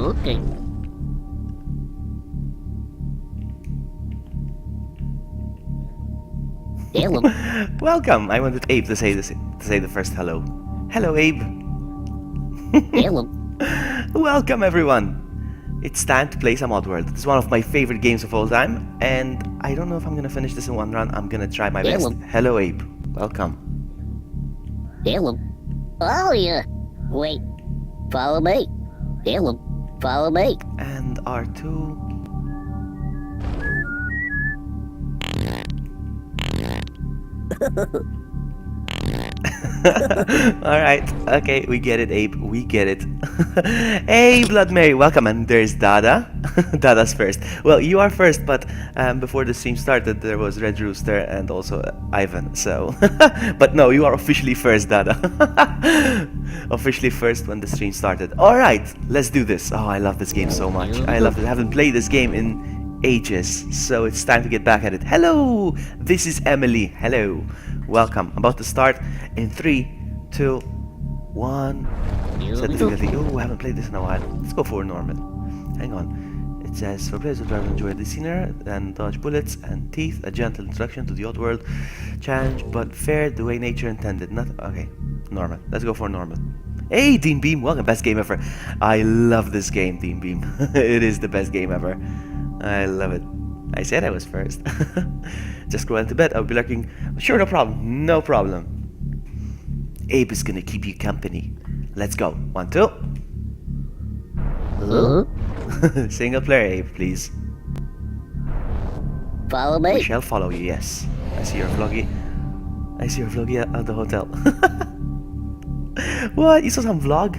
Okay. Hello. Welcome. I wanted Abe to say the first hello. Hello, Abe. Hello. Welcome, everyone. It's time to play some Oddworld. It's one of my favorite games of all time, and I don't know if I'm gonna finish this in one run. I'm gonna try my best. Hello. Hello, Abe. Welcome. Hello. Oh, yeah. Wait. Follow me. Hello. Follow me. And R2. Alright, okay, we get it, Abe, we get it. Hey, Blood Mary, welcome, and there's Dada. Dada's first. Well, you are first, but before the stream started, there was Red Rooster and also Ivan, so... But no, you are officially first, Dada. Officially first when the stream started. Alright, let's do this. Oh, I love this game so much. I love it. I haven't played this game in ages, so it's time to get back at it. Hello, this is Emily. Hello, welcome. I'm about to start in 3, 2, 1. Set difficulty. Oh, I haven't played this in a while. Let's go for normal. Hang on. It says, for players who try to enjoy the scenery and dodge bullets and teeth, a gentle introduction to the Oddworld challenge, but fair the way nature intended. Not okay. Normal. Let's go for normal. Hey, Dean Beam, welcome. Best game ever. I love this game, Dean Beam. It is the best game ever. I love it. I said I was first. Just go into bed. I'll be lurking. Sure, no problem. No problem. Abe is gonna keep you company. Let's go. 1, 2. Huh? Single player, Abe, please. Follow We me. shall follow you, yes. I see your vloggy. I see your vloggy at the hotel. What? You saw some vlog?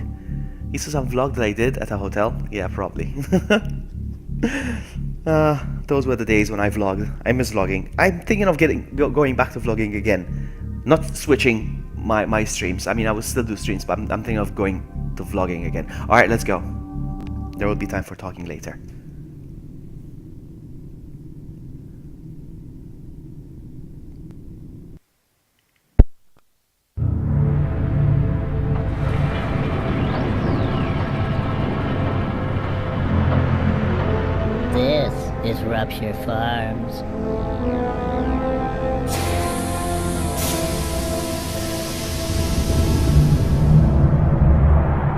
You saw some vlog that I did at a hotel? Yeah, probably. Those were the days when I vlogged. I miss vlogging. I'm thinking of going back to vlogging again. Not switching my streams. I mean, I will still do streams, but I'm thinking of going to vlogging again. Alright, let's go. There will be time for talking later. This is Rupture Farms.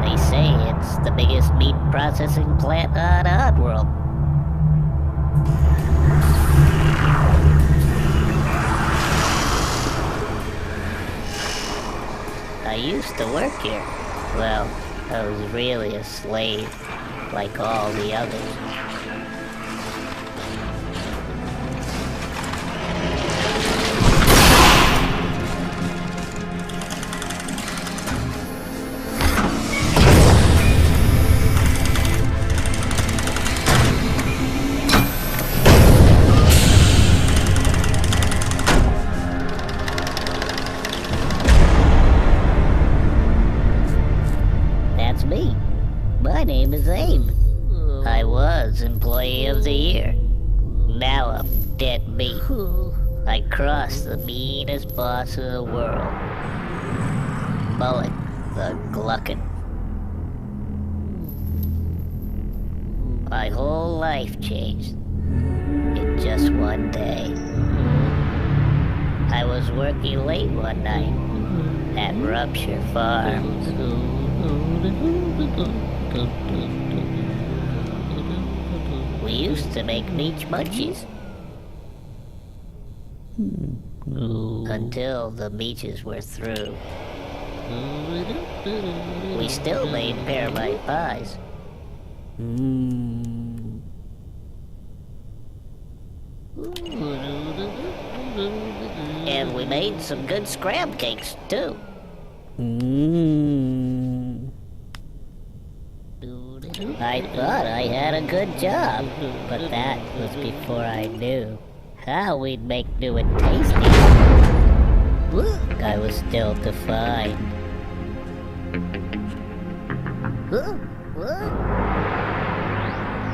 They say it's the biggest meat processing plant on Oddworld. I used to work here. Well, I was really a slave, like all the others. That's me. My name is Abe. I was Employee of the Year. Now I'm dead meat. I crossed the meanest boss in the world. Mullet, the Gluckin. My whole life changed in just one day. I was working late one night at Rupture Farms. We used to make meat munchies. Until the meaches were through. We still made pearlite pies. And we made some good scram cakes, too. I thought I had a good job, but that was before I knew how we'd make new and tasty. I was still to find.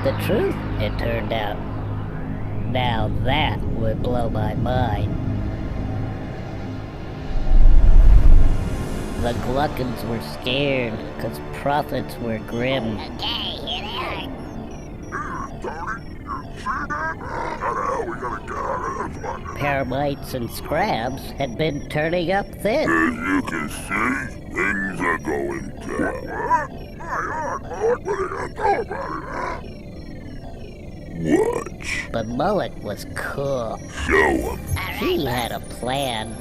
The truth, it turned out. Now that would blow my mind. The Gluckins were scared, 'cause profits were grim. Okay, here they are. Paramites and scrabs had been turning up thin. As you can see, things are going down. Watch. But Mullet was cool. Show 'em. He had a plan.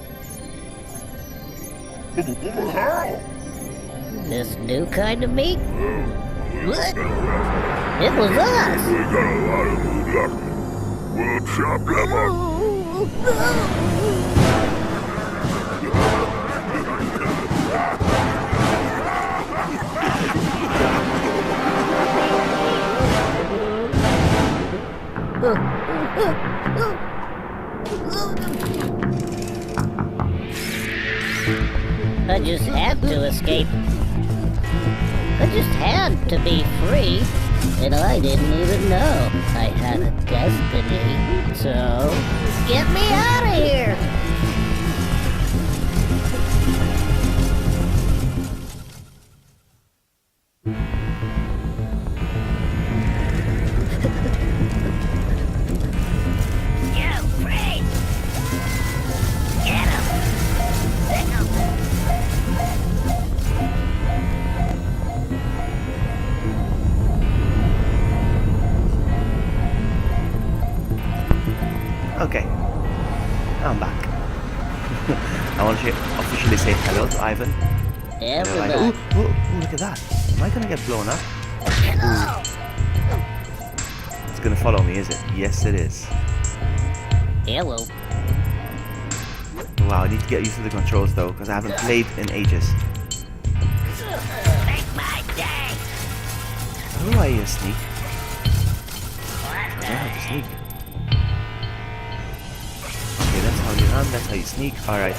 This new kind of meat? What? It was us! We got a lot of new ducklings. We'll chop them up. I just had to escape. I just had to be free. And I didn't even know I had a destiny. So, get me out of here! You're free! Get him! Pick him! Okay, I'm back. I want to officially say hello to Ivan. Everybody. Ooh, look at that. Am I gonna get blown up? Ooh. It's gonna follow me, is it? Yes, it is. Hello. Wow, I need to get used to the controls though, because I haven't played in ages. Make my day! How do I sneak? I don't know how to sneak. Okay, that's how you run, that's how you sneak. Alright.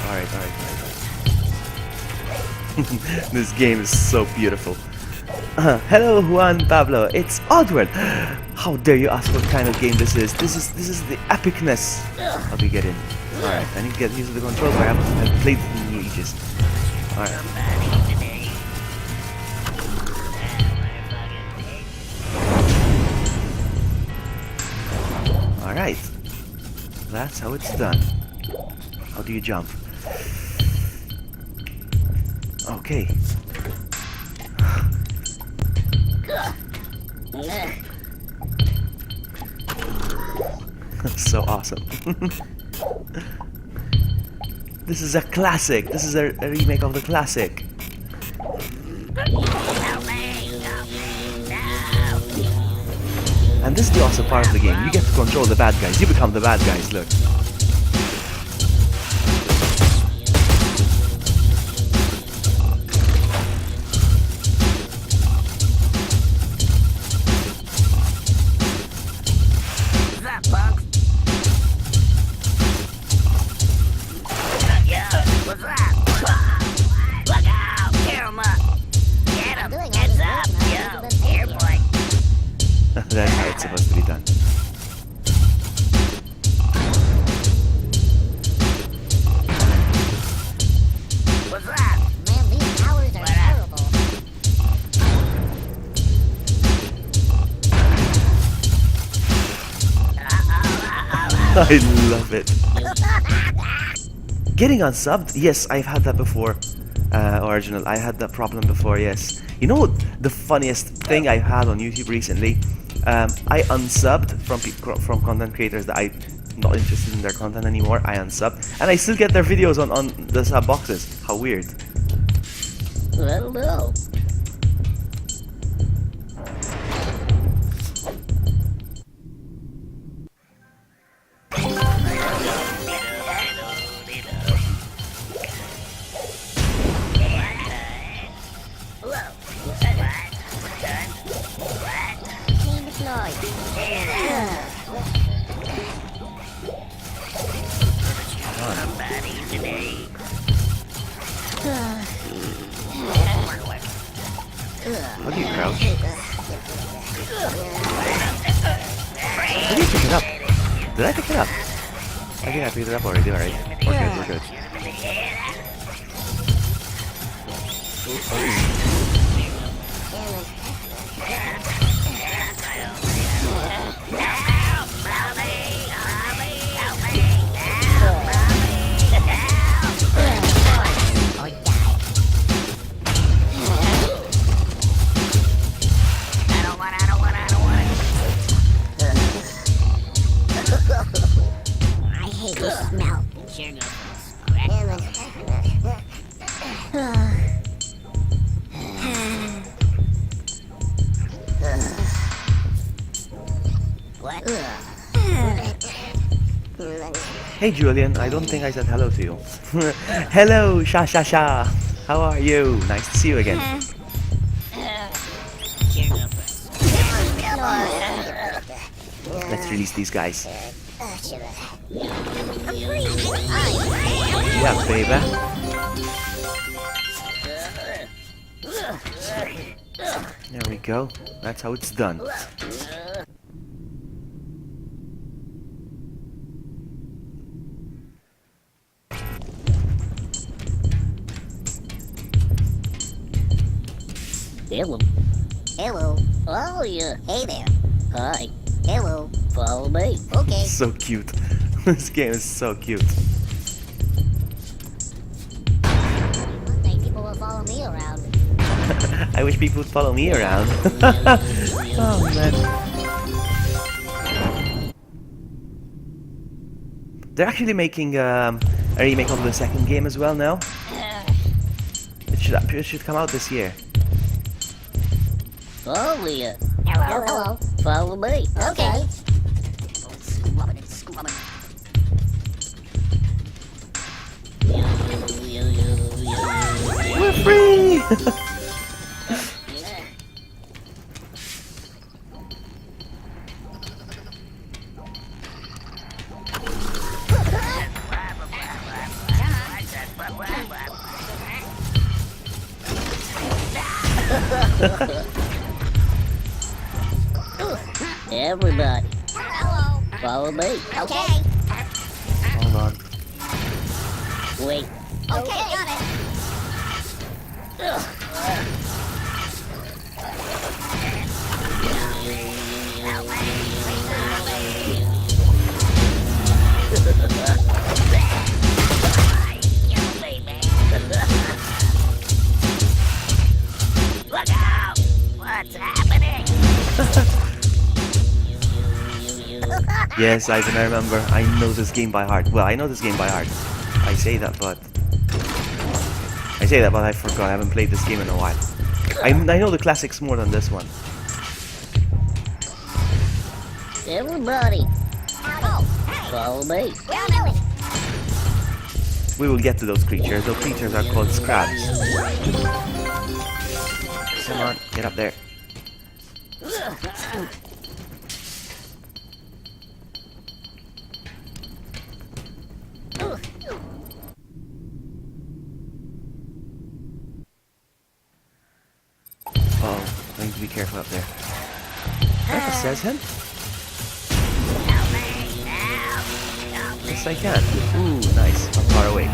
This game is so beautiful. Hello Juan Pablo, it's Oddworld. How dare you ask what kind of game this is? This is the epicness of you get in. Alright, I need to get used to the controls, I haven't played it in ages. Alright. Alright. That's how it's done. How do you jump? Okay. So awesome. This is a classic. This is a remake of the classic. And this is the awesome part of the game. You get to control the bad guys. You become the bad guys, look. That's how it's supposed to be done. What's that? Man, these towers are terrible. I love it. Getting unsubbed? Yes, I've had that before. Original, I had that problem before, yes. You know the funniest thing I've had on YouTube recently? I unsubbed from content creators that I'm not interested in their content anymore. I unsubbed, and I still get their videos on the sub boxes. How weird. I don't know. How do you crouch? How do you pick it up? Did I pick it up? I think I picked it up already, alright. We're good. What? Hey Julian, I don't think I said hello to you. Hello, Sha Sha Sha. How are you? Nice to see you again. Let's release these guys. Yeah, baby. There we go. That's how it's done. Hello. Hello. Oh, yeah. Hey there. Hi. Hello. Follow me. Okay. So cute. This game is so cute. One day people will follow me around. I wish people would follow me around. Oh man. They're actually making a remake of the second game as well now. It should come out this year. Oh, yeah. Hello. Follow me. Okay. We're free! Everybody, Hello. follow me. Okay. Hold on. Wait. Okay, got it. Look out! What's happening? Yes, Ivan, I remember. I know this game by heart. Well, I know this game by heart. I say that, but I forgot. I haven't played this game in a while. I know the classics more than this one. Everybody, Oh, hey. follow me. Where are you? We will get to those creatures. Those creatures are called scrabs. Come on, get up there. Oh, I need to be careful up there. That says him? Yes, I can. Ooh, nice. I'm far away.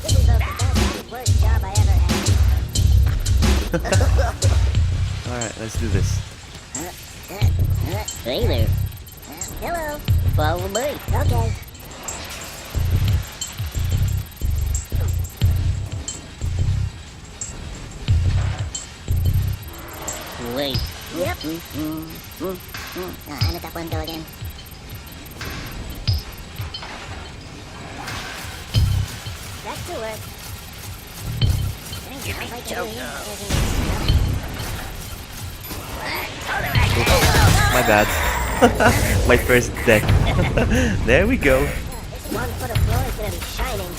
This is the best worst job I ever had. Alright, let's do this. Hey there, Hello. follow me. Okay. Wait. Yep. I'm at that window again. Back to work. Give me My bad. My first deck. There we go. This 1 foot of floor is gonna be shining.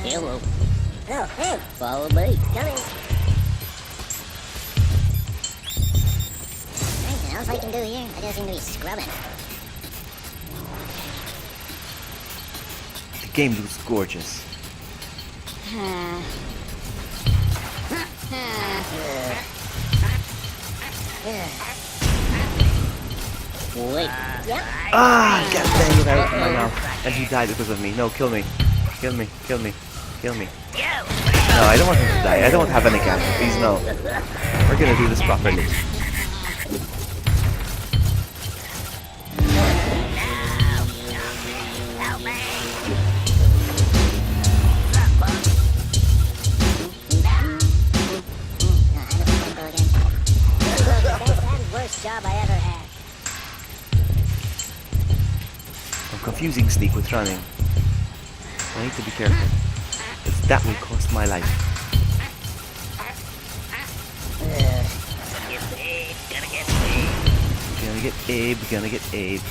Hello, Oh, hey, follow me. coming. Anything else I can do here? I just seem to be scrubbing. The game looks gorgeous. Wait. Yep. Ah, god dang it, I opened my mouth. And he died because of me. No, kill me. Kill me, kill me, kill me. No, I don't want him to die. I don't want to have any cancer. Please, no. We're gonna do this properly. confusing sneak with running. I need to be careful. Because that will cost my life. Get Abe, gotta get Abe. Gonna get Abe, gonna get Abe.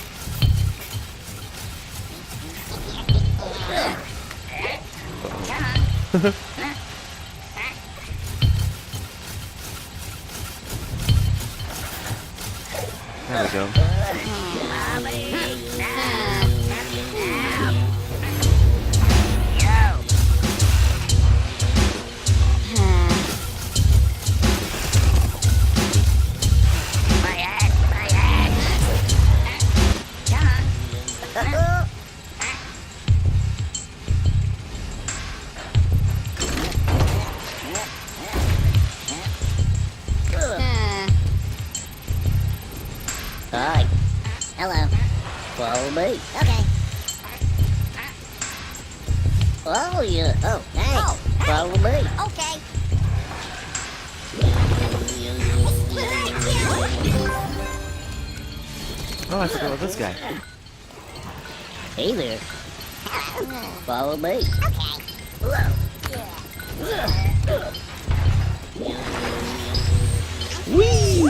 There we go. Hi, Hello. follow me. Okay. Follow you. Oh, thanks. Oh, Follow me. okay. Oh, I forgot about this guy. Hey there, follow me. Whee!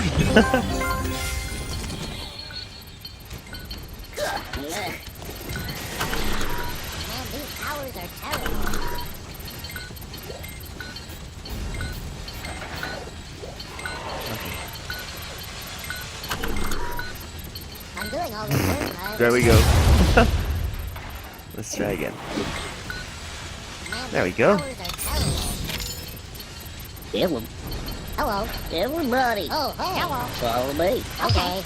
Man, these towers are terrible. I'm doing all this work. There we go. Let's try again. Man, There we these go. towers are terrible. Hello, Hello. everybody. Oh, hey. Hello. Follow me. Okay.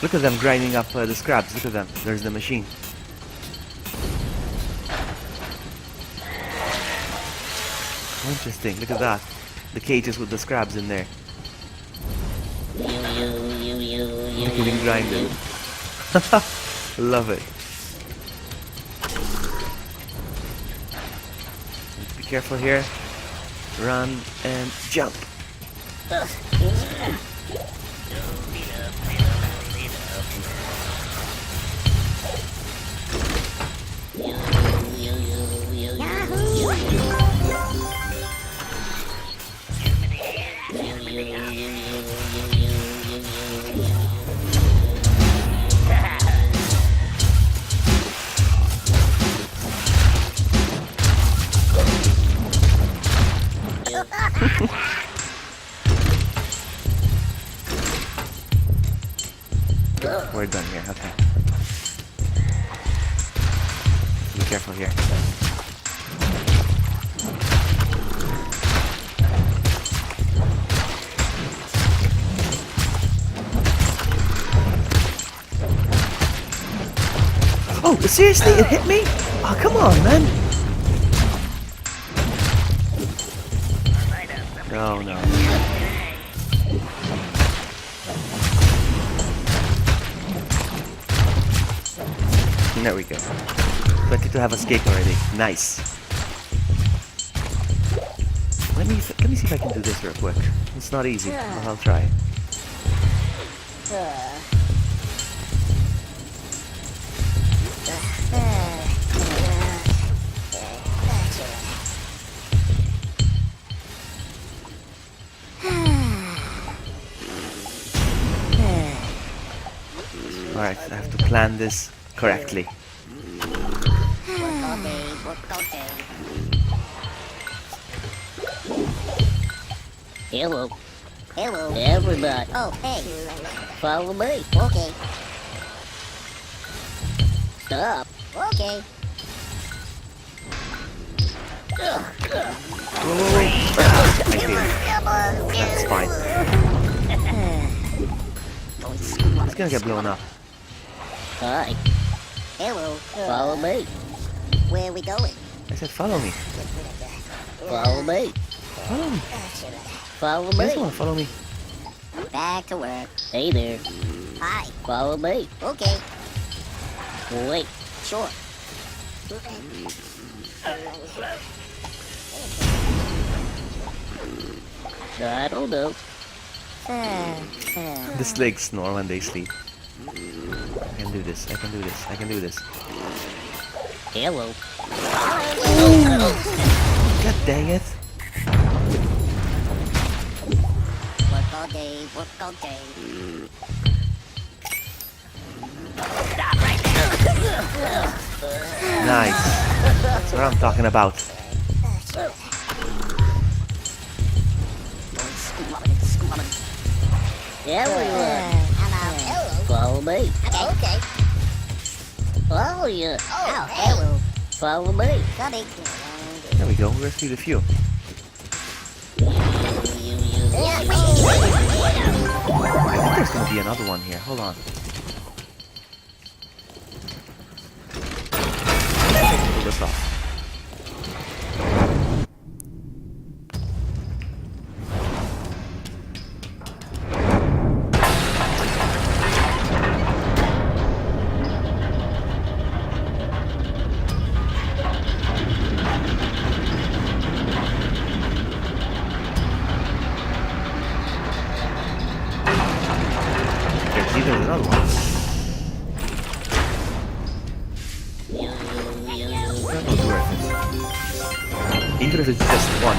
Look at them grinding up the scraps. Look at them. There's the machine. Interesting. Look at that. The cages with the scraps in there. Getting grinded. Love it. Be careful here. Run and jump. We're done here. Okay. Be careful here. Oh, seriously? It hit me? Oh, come on, man. No, no. There we go. 22 have escaped already. Nice. Let me see if I can do this real quick. It's not easy, but I'll try. Alright, I have to plan this correctly. Hello, Hello. everybody. Oh, hey. Follow me. Okay. Stop. Okay. Whoa, whoa, whoa. I failed. That's fine. It's gonna get blown up. Hi, Hello. follow me. Where are we going? I said follow me. Follow me. Follow me. Follow This me. one, follow me. Back to work. Hey there, Hi. follow me. Okay. Wait, sure. I don't know. The snakes snore when they sleep. I can do this. I can do this. I can do this. Hello. God dang it! Work all day, work all day. Nice. That's what I'm talking about. Everyone, Hello. follow me. Okay. Follow you. Oh, hello. Follow me. Coming. There we go. We rescued a few. I think there's gonna be another one here. Hold on. Pull this off. There's even another one. That was worth it. Even if it's just one.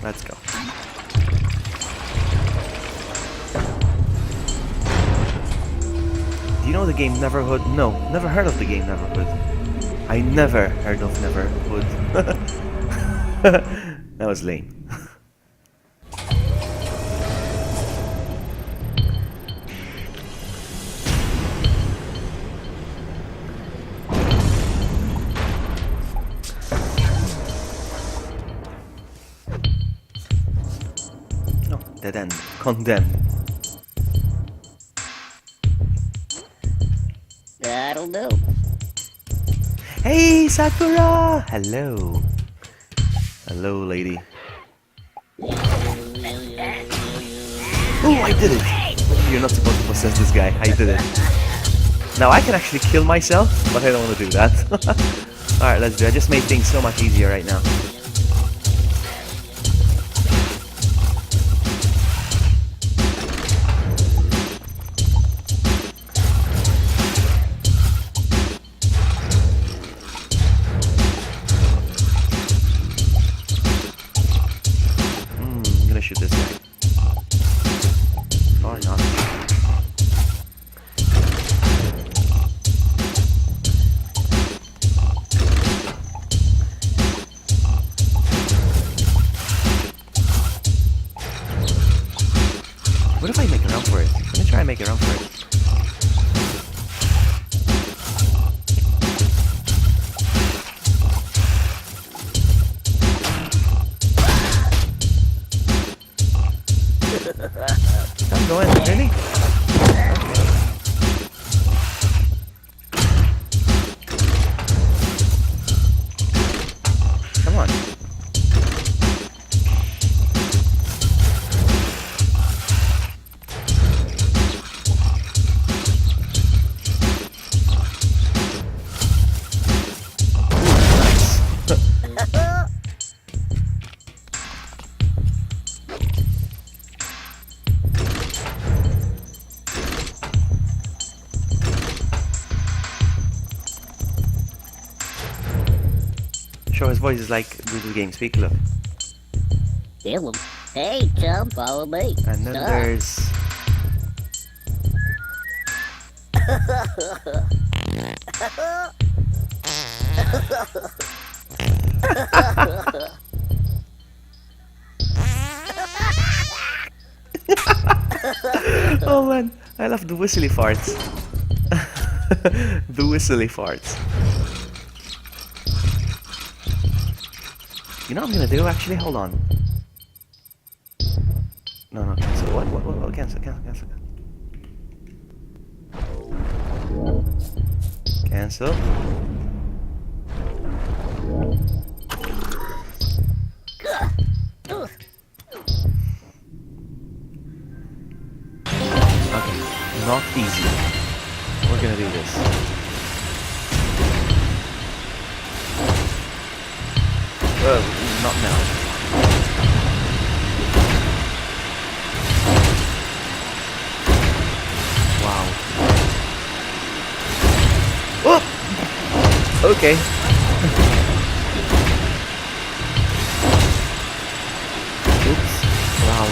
Let's go. Do you know the game Neverhood? No, never heard of the game Neverhood. I never heard of Neverhood. That was lame. No, dead end. Condemned. I don't know. Hey, Sakura! Hello. Hello, lady. Oh, I did it! You're not supposed to possess this guy. I did it. Now, I can actually kill myself, but I don't want to do that. Alright, let's do it. I just made things so much easier right now. I'm gonna shoot this guy. Or not. What if I make a run for it? Let me try and make a run for it. I'm going, really? Come on. Sure, his voice is like Google Game Speak, look. Hello. Hey, chum, follow me. And then Stop. there's... Oh man, I love the whistly farts. The whistly farts. You know what I'm gonna do actually? Hold on. No, cancel. What? Cancel. Cancel. Okay, not easy. We're gonna do this. Not now. Wow. Oh! Okay. Oops. Wow.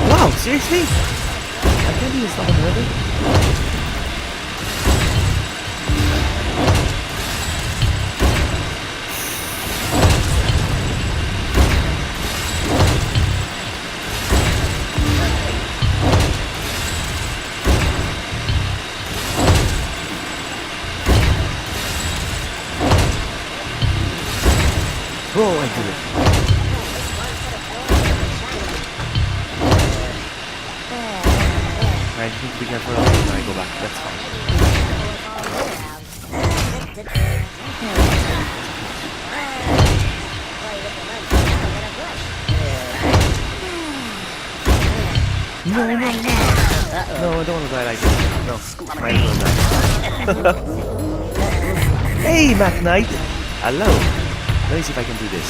Wow, seriously? I can't even stop another. Oh, I did it. I just need to be careful when I go back. That's fine. No, I don't want to die like this. No, might as well die. Hey, Mac Knight! Hello. Let me see if I can do this.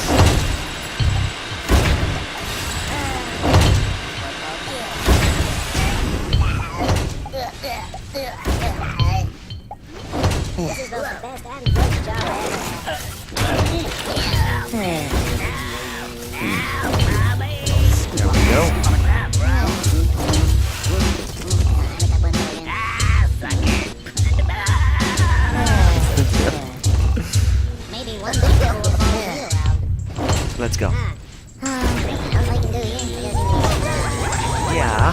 This is both the best and worst job There we go. Maybe one day people will follow me around. Let's go. Yeah. Yeah,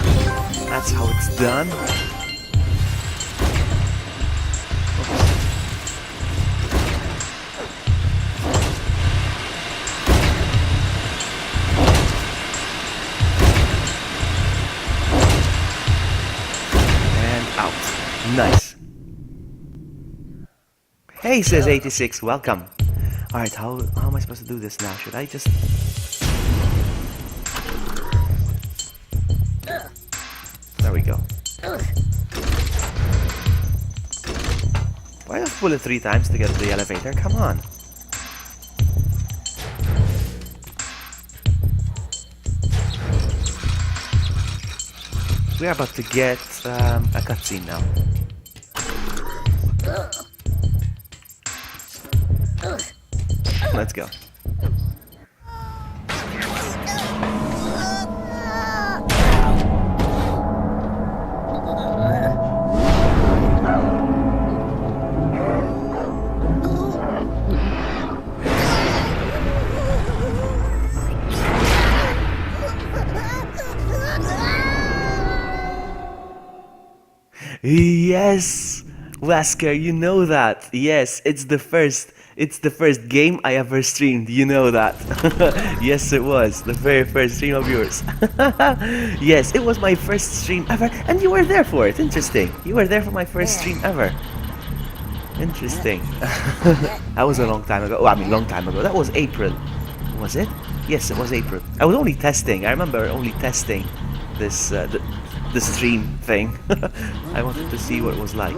that's how it's done. And out. Nice. Hey, says 86, welcome. Alright, how am I supposed to do this now? Should I just... There we go. Why do I have to pull it 3 times to get to the elevator? Come on. We are about to get a cutscene now. Let's go. Yes, Wesker, you know that. Yes, it's the first game I ever streamed. You know that. Yes, it was the very first stream of yours. Yes, it was my first stream ever, and you were there for it. Interesting. You were there for my first stream ever. Interesting. That was a long time ago. Well, I mean, long time ago. That was April. Was it? Yes, it was April. I was only testing. I remember only testing this the stream thing. I wanted to see what it was like.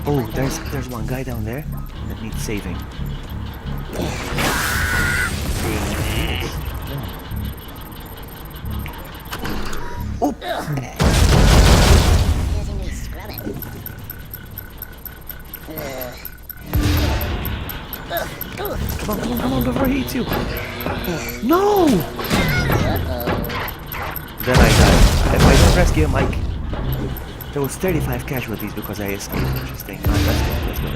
Oh, there's one guy down there that needs saving. Oh. Come on, before he eats you. No! Then I die. If I don't rescue him, there was 35 casualties because I escaped. Interesting. Alright, let's go.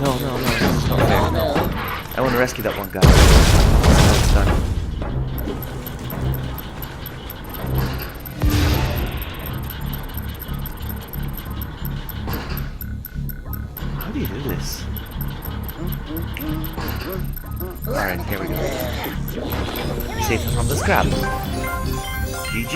No, this is not fair. I want to rescue that one guy. So it's done. How do you do this? Alright, here we go. Save him from the scrap. GG.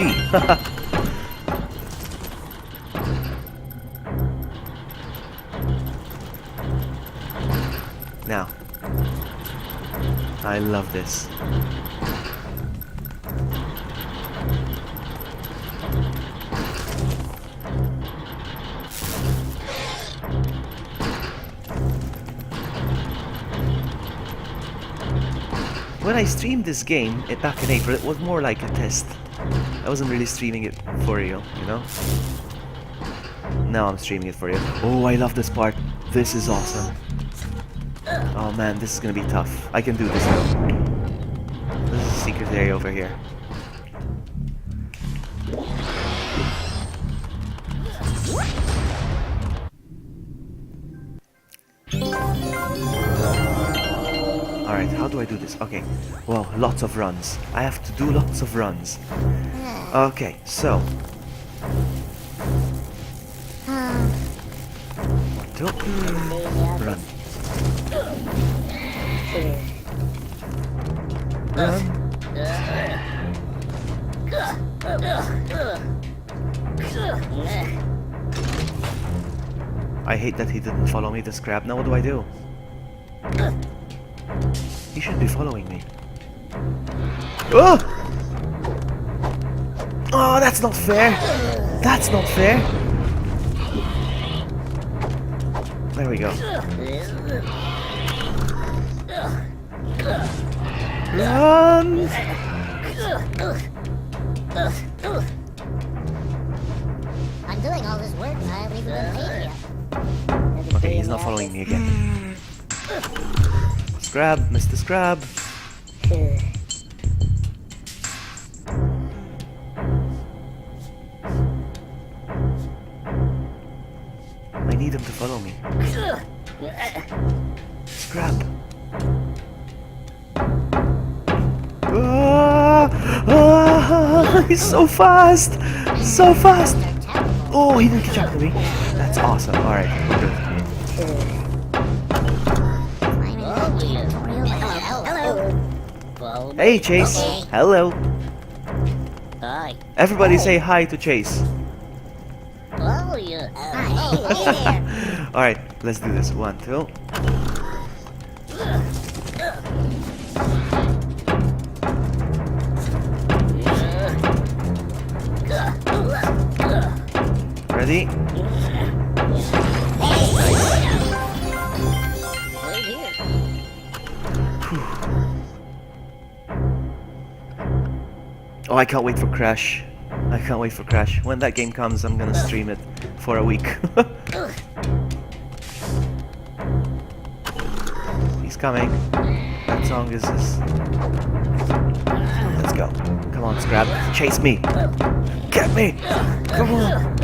Now, I love this. When I streamed this game back in April, it was more like a test. I wasn't really streaming it for real, you know? Now I'm streaming it for real. Oh, I love this part. This is awesome. Oh man, this is gonna be tough. I can do this though. This is a secret area over here. Alright, how do I do this? Okay. Wow, lots of runs. I have to do lots of runs. Okay, so. 1, 2, run. I hate that he didn't follow me to scrap. Now what do I do? He should be following me. Oh! Oh, that's not fair. That's not fair. There we go. Run! I'm doing all this work and I haven't even been paid yet. Okay, he's not following me again. Scrab, Mr. Scrab. I need him to follow me. Scrab. He's so fast! So fast! Oh, he didn't catch up to me. That's awesome. Alright, good. Hello. Hey, Chase. Hello. Hi. Everybody say hi to Chase. Oh, yeah. Hey, Alright, let's do this. 1, 2. Ready? Wait here. Oh, I can't wait for Crash. I can't wait for Crash. When that game comes, I'm gonna stream it for a week. He's coming. That song is... Let's go. Come on, Scrab. Chase me. Get me. Come on.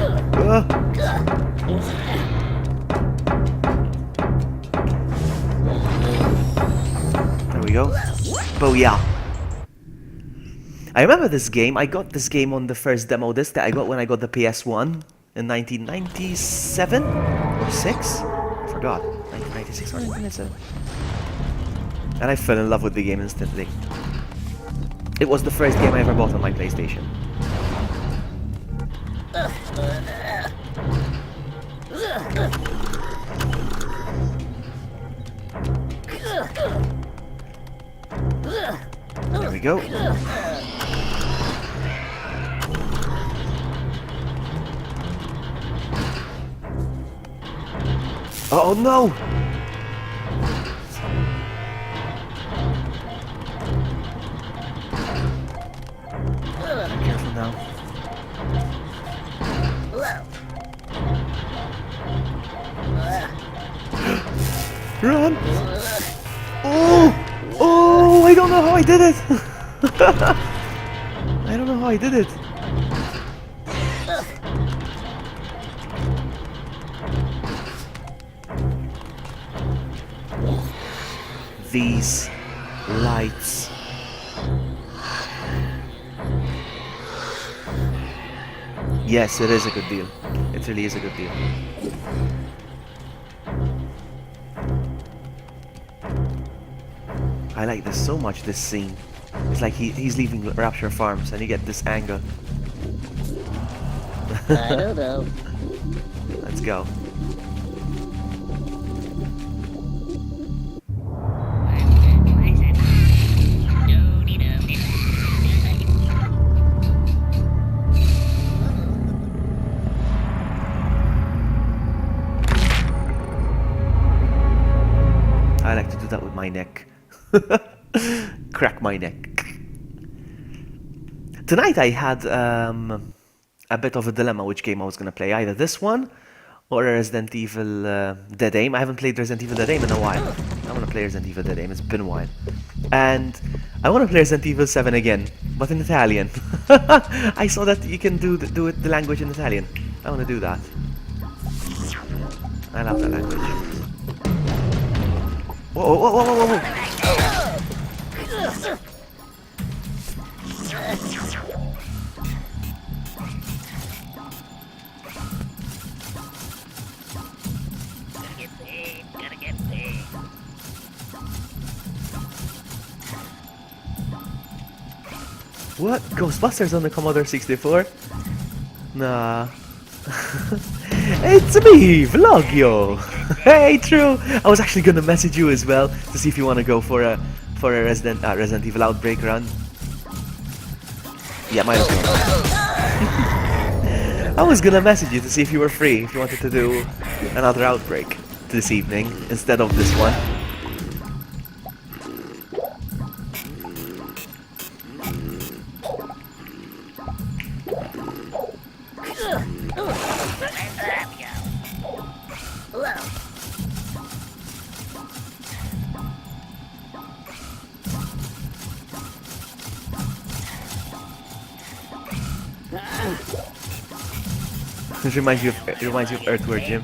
There we go. Booyah. I remember this game. I got this game on the first demo disc that I got when I got the PS1 in 1997 or 6. I forgot. 1996 or 1997. And I fell in love with the game instantly. It was the first game I ever bought on my PlayStation. There we go. Oh no! Careful now. Run! Oh! Oh! I I did it! I don't know how I did it. These lights. Yes, it is a good deal. It really is a good deal. I like this so much, this scene. It's like he's leaving Rapture Farms and you get this angle. I don't know. Let's go. I like to do that with my neck. Crack my neck. Tonight I had a bit of a dilemma which game I was going to play. Either this one or Resident Evil Dead Aim. I haven't played Resident Evil Dead Aim in a while. I want to play Resident Evil Dead Aim. It's been a while. And I want to play Resident Evil 7 again, but in Italian. I saw that you can do the language in Italian. I want to do that. I love that language. Whoa, whoa, whoa, whoa, whoa, whoa. Gotta get paid. What? Ghostbusters on the Commodore 64? Nah. It's me, Vlogio! Hey, true! I was actually gonna message you as well to see if you wanna go for a Resident Evil Outbreak run. Yeah, might as well. I was gonna message you to see if you were free, if you wanted to do another Outbreak this evening instead of this one. It reminds you of Earthward Jim.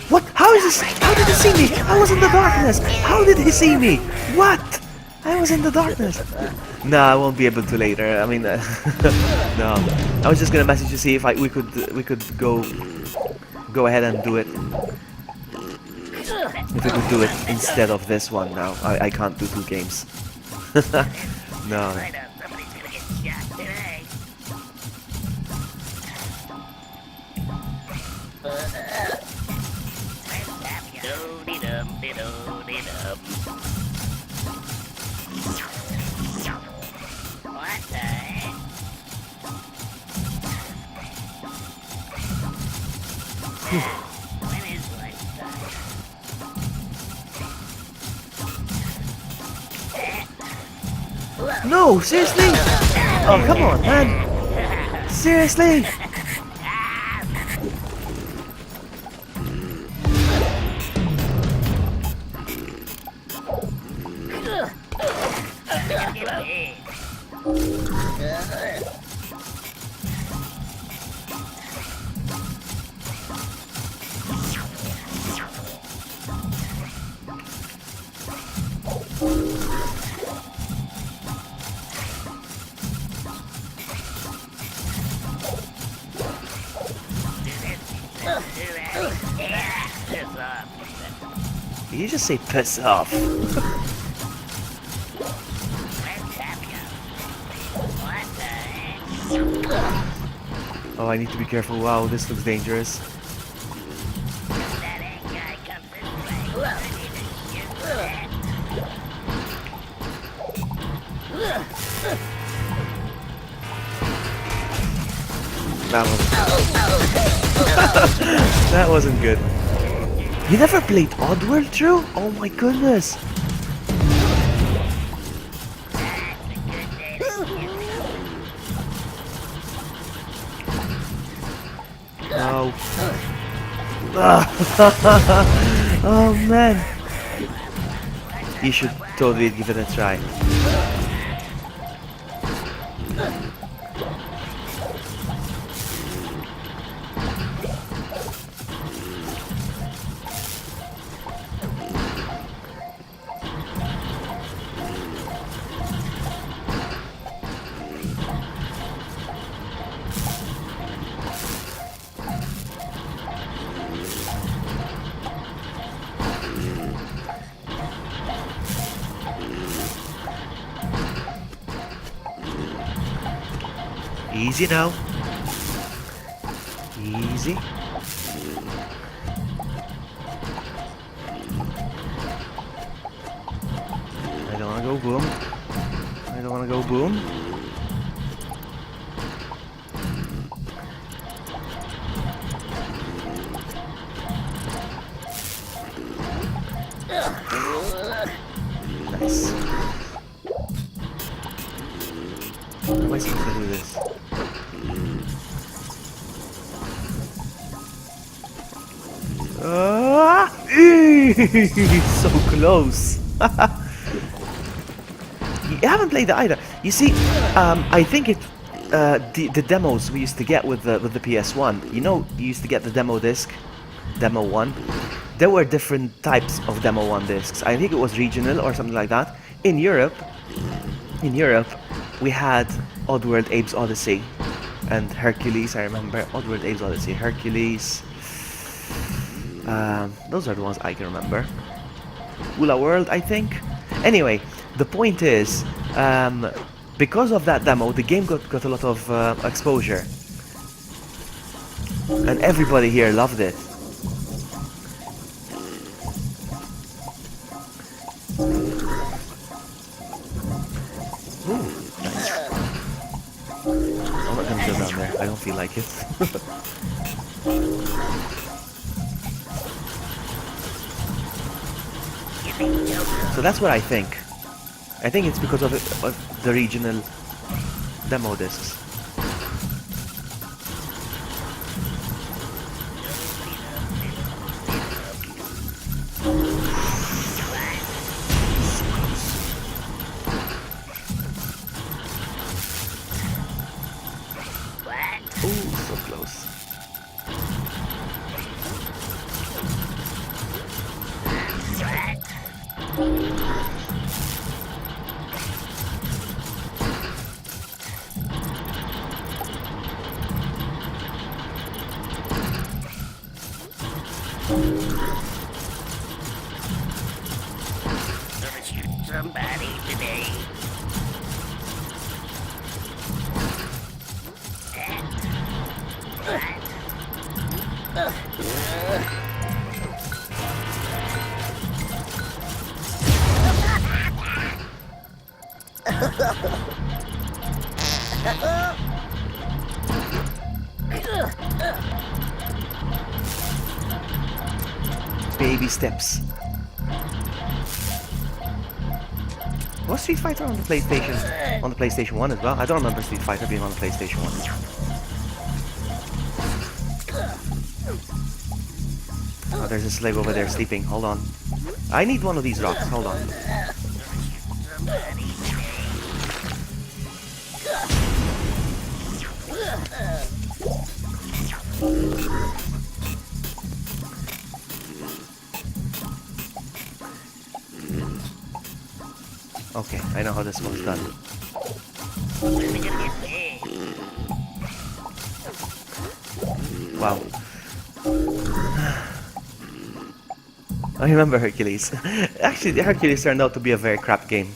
What? How is this? How did he see me? I was in the darkness. How did he see me? What? I was in the darkness. No, I won't be able to later. I mean, no. I was just gonna message to see if we could go ahead and do it. If we could do it instead of this one now. I can't do two games. No. Somebody's gonna get shot today. What the heck? When is lifetime? No, seriously? Oh, come on, man. Seriously? Did you just say piss off? Oh, I need to be careful. Wow, this looks dangerous. That wasn't good. You never played Oddworld, Drew? Oh my goodness. No. Oh man. You should totally give it a try. Easy now. Easy. I don't wanna go boom. I don't wanna go boom. Nice. How am I supposed to do this? So close. You haven't played it either. You see, I think the demos we used to get with the PS1. You know, you used to get the demo disc, demo 1. There were different types of demo 1 discs. I think it was regional or something like that. In Europe, we had Oddworld Abe's Odyssey and Hercules. I remember Oddworld Abe's Odyssey, Hercules. Those are the ones I can remember. Ula World, I think. Anyway, the point is, because of that demo, the game got a lot of exposure, and everybody here loved it. Ooh, nice. I'm not gonna go down there. I don't feel like it. So that's what I think. I think it's because of the regional demo discs. Ooh, so close. Gonna shoot somebody today. Baby steps. Was Street Fighter on the PlayStation? On the PlayStation 1 as well? I don't remember Street Fighter being on the PlayStation 1. Oh, there's a slave over there sleeping. Hold on. I need one of these rocks. Hold on. Okay, I know how this one's done. Wow. I remember Hercules. Actually, Hercules turned out to be a very crap game.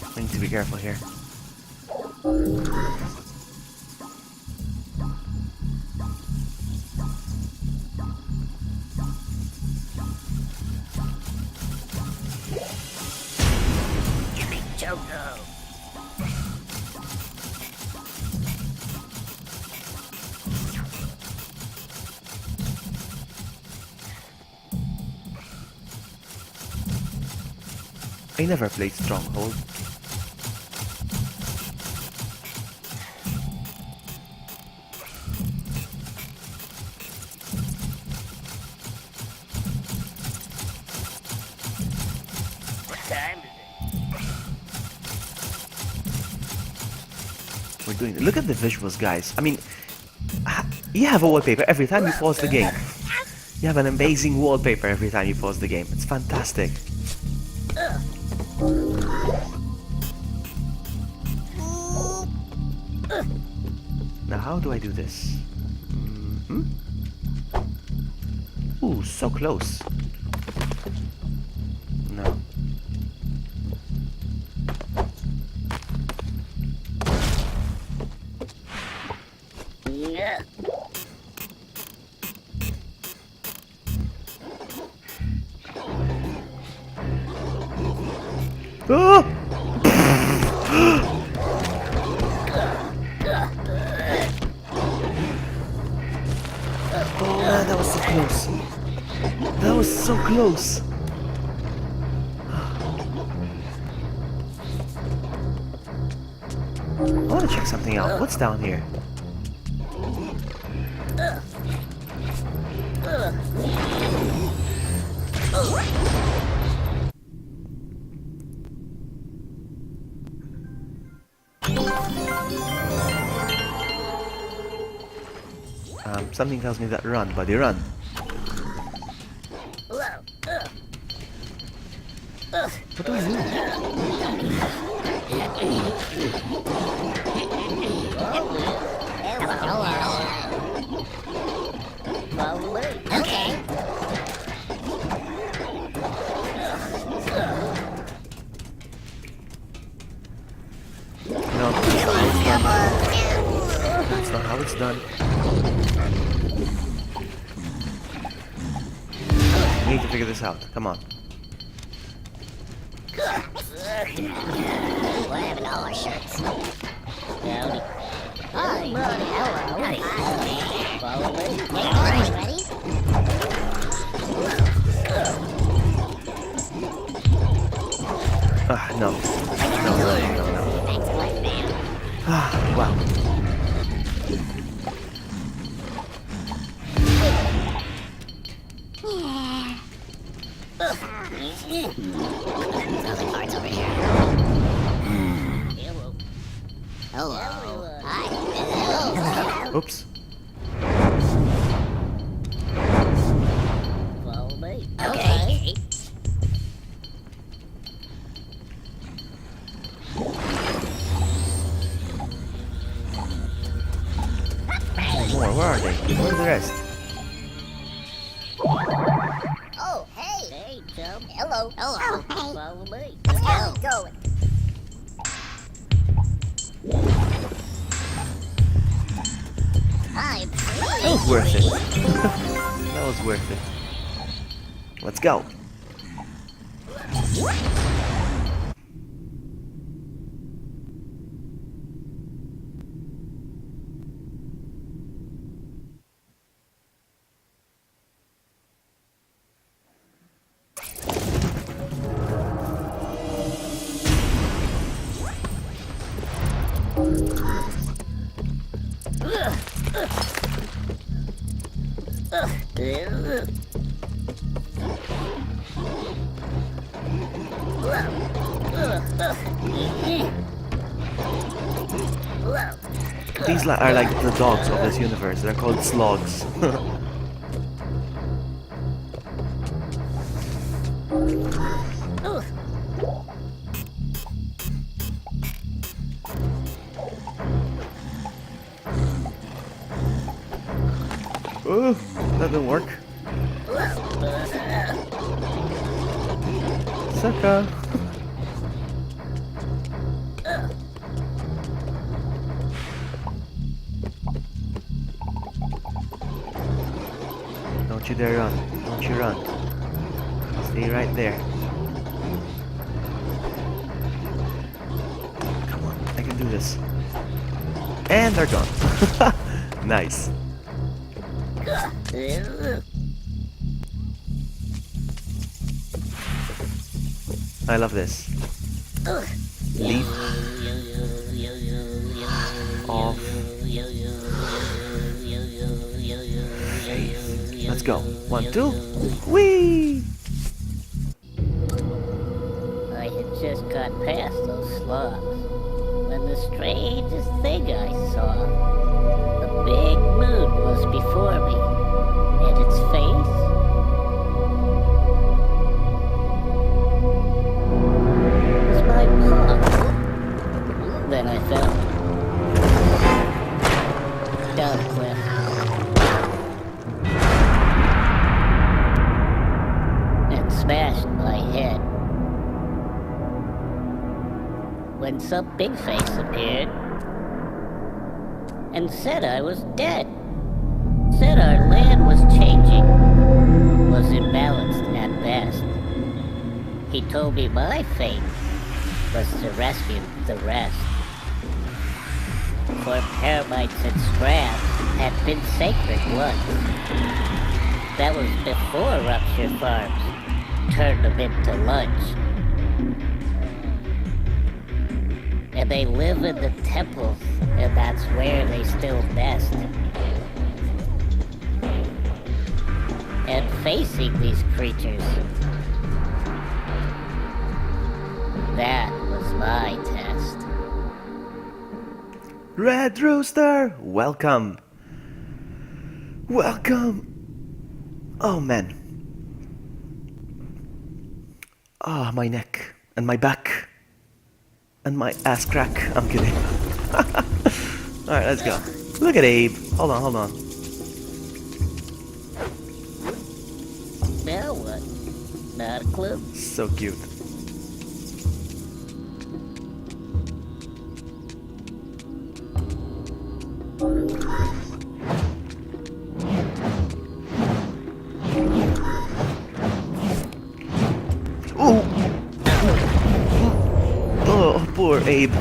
I need to be careful here. Yippee Choco. I never played Stronghold. What time is it? We're doing. Look at the visuals, guys. I mean, you have a wallpaper every time you pause the game. You have an amazing wallpaper every time you pause the game. It's fantastic. Now, how do I do this? Ooh, so close. No. Yeah. Oh! Oh man, that was so close. That was so close. I want to check something out. What's down here? Something tells me that run, buddy, run. What do I do? Okay. No, that's not how it's done. We need to figure this out. Come on. We're having all our shirts. Howdy. Hi. Hello. Howdy. Follow me. Hey, ready? Ah, no. No. Thanks, Black Man. Ah, wow. Sounds like hearts over here. Hello. Hello. Hi. Hello. Oops. Follow me. Okay. More. Where are they? Where are the rest? Oh, hey. Hey, chum. Hello. Hello. Oh, hey. Follow me. Let's go. Hi, That was worth it. That was worth it. Let's go. These are like the dogs of this universe. They're called slogs. Oh, that didn't work. Sucker. Don't you dare run. Don't you run. Stay right there. Come on, I can do this. And they're gone. Nice. I love this. Leap off. Let's go. 1, 2. Whee! I had just got past those slugs when the strangest thing I saw. A big moon was before me, and its face was my paw. Then I fell down a cliff. And smashed my head. When some big face appeared and said I was dead. Said our land was changing, was imbalanced at best. He told me my fate was to rescue the rest. For termites and scraps had been sacred once. That was before Rupture Farms turned them into lunch. And they live in the temples, and that's where they still nest. And facing these creatures, that was my test. Red Rooster, welcome. Welcome. Oh man. Ah, my neck and my back and my ass crack. I'm kidding. Alright, let's go. Look at Abe. Hold on, hold on. Now what? Not a clue. So cute. Oh! Oh, poor Abe.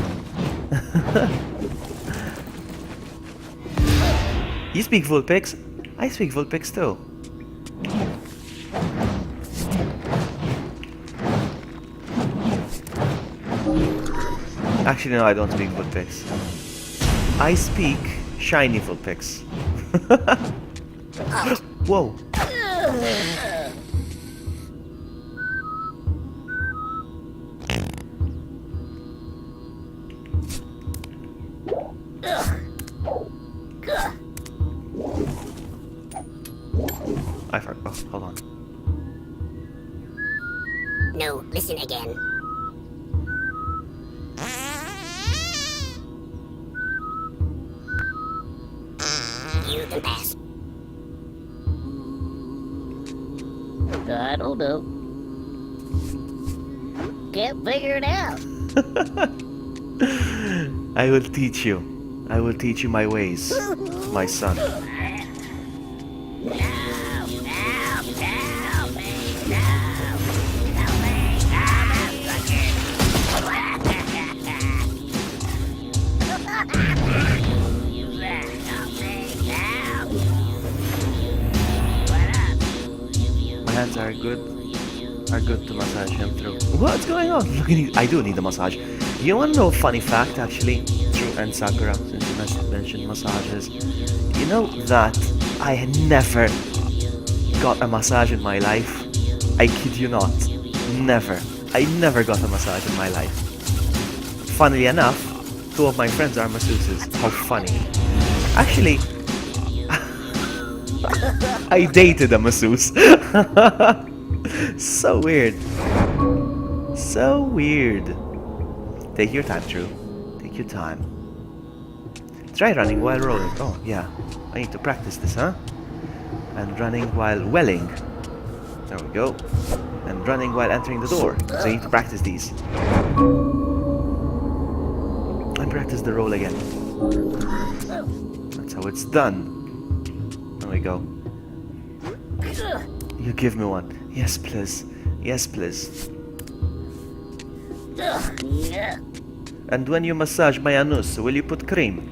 You speak full pigs? I speak full pigs too. Actually, no, I don't speak full pigs. I speak shiny full pigs. Whoa. I forgot. Oh, hold on. No, listen again. You can pass. I don't know. Can't figure it out. I will teach you. I will teach you my ways, my son. My hands are good to massage him through. What's going on? Look at you. I do need a massage. You want to know a funny fact, actually? True, and Sakura, since you mentioned massages. You know that I had never got a massage in my life? I kid you not. Never. I never got a massage in my life. Funnily enough, two of my friends are masseuses. How funny. Actually, I dated a masseuse. So weird. So weird. Take your time, True. Take your time. Try running while rolling. Oh, yeah. I need to practice this, huh? And running while welling. There we go. And running while entering the door. So you need to practice these. And practice the roll again. That's how it's done. There we go. You give me one. Yes, please. Yes, please. And when you massage my anus, will you put cream?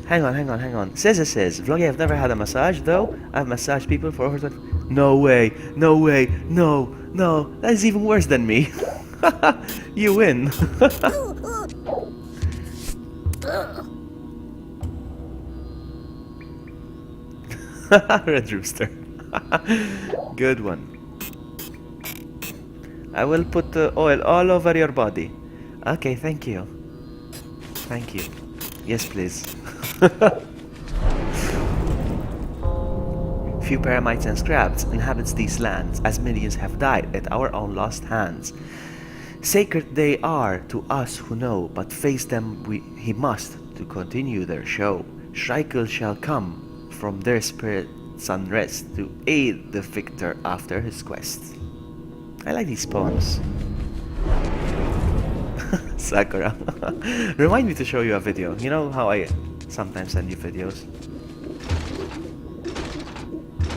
Hang on. Says. Vloggy, I've never had a massage though. I've massaged people for over 20. No way. No. That is even worse than me. You win. Red Rooster. Good one. I will put the oil all over your body. Okay, thank you. Thank you. Yes, please. Few Paramites and Scraps inhabits these lands, as millions have died at our own lost hands. Sacred they are to us who know, but face them he must to continue their show. Shrikle shall come from their spirit's unrest to aid the victor after his quest. I like these poems. Sakura. Remind me to show you a video. You know how I sometimes send you videos?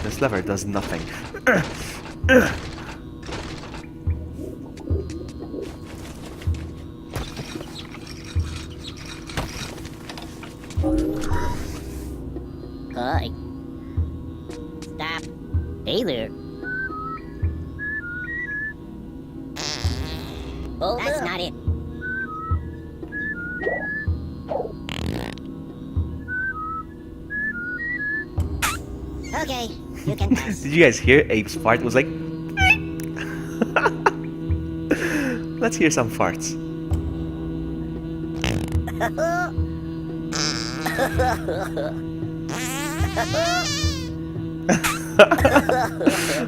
This lever does nothing. Hi. Stop. Hey there. Hold That's up. not it. Okay, you can pass. Did you guys hear Abe's fart? It was like... Let's hear some farts.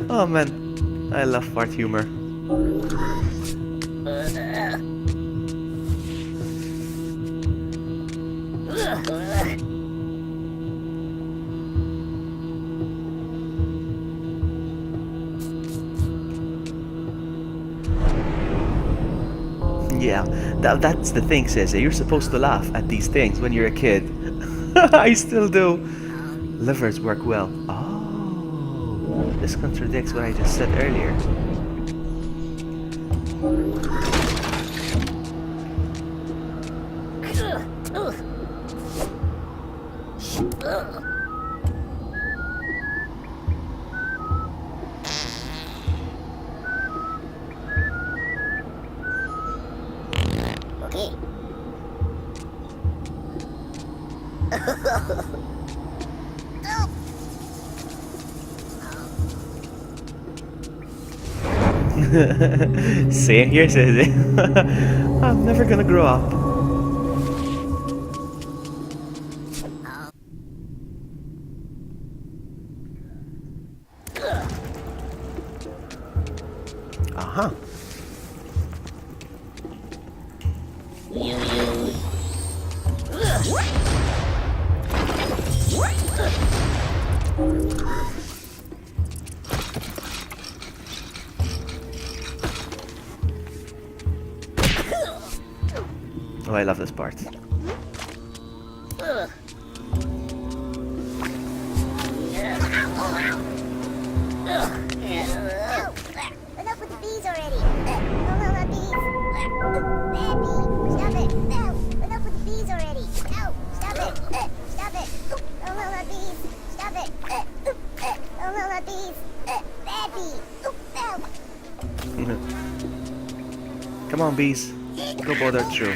Oh man, I love fart humor. Yeah, that's the thing, Cesar. You're supposed to laugh at these things when you're a kid. I still do. Livers work well. Oh, this contradicts what I just said earlier. Okay. Same here, Cesar. I'm never gonna grow up. Uh-huh. Oh, I love this part. Enough with the bees already. No, not bees. Bad bee. Stop it. No. Enough with the bees already. No. Stop it. Stop it. No, not bees. Stop it. No, not bees. Bad bee. No. Come on, bees. Go bother True.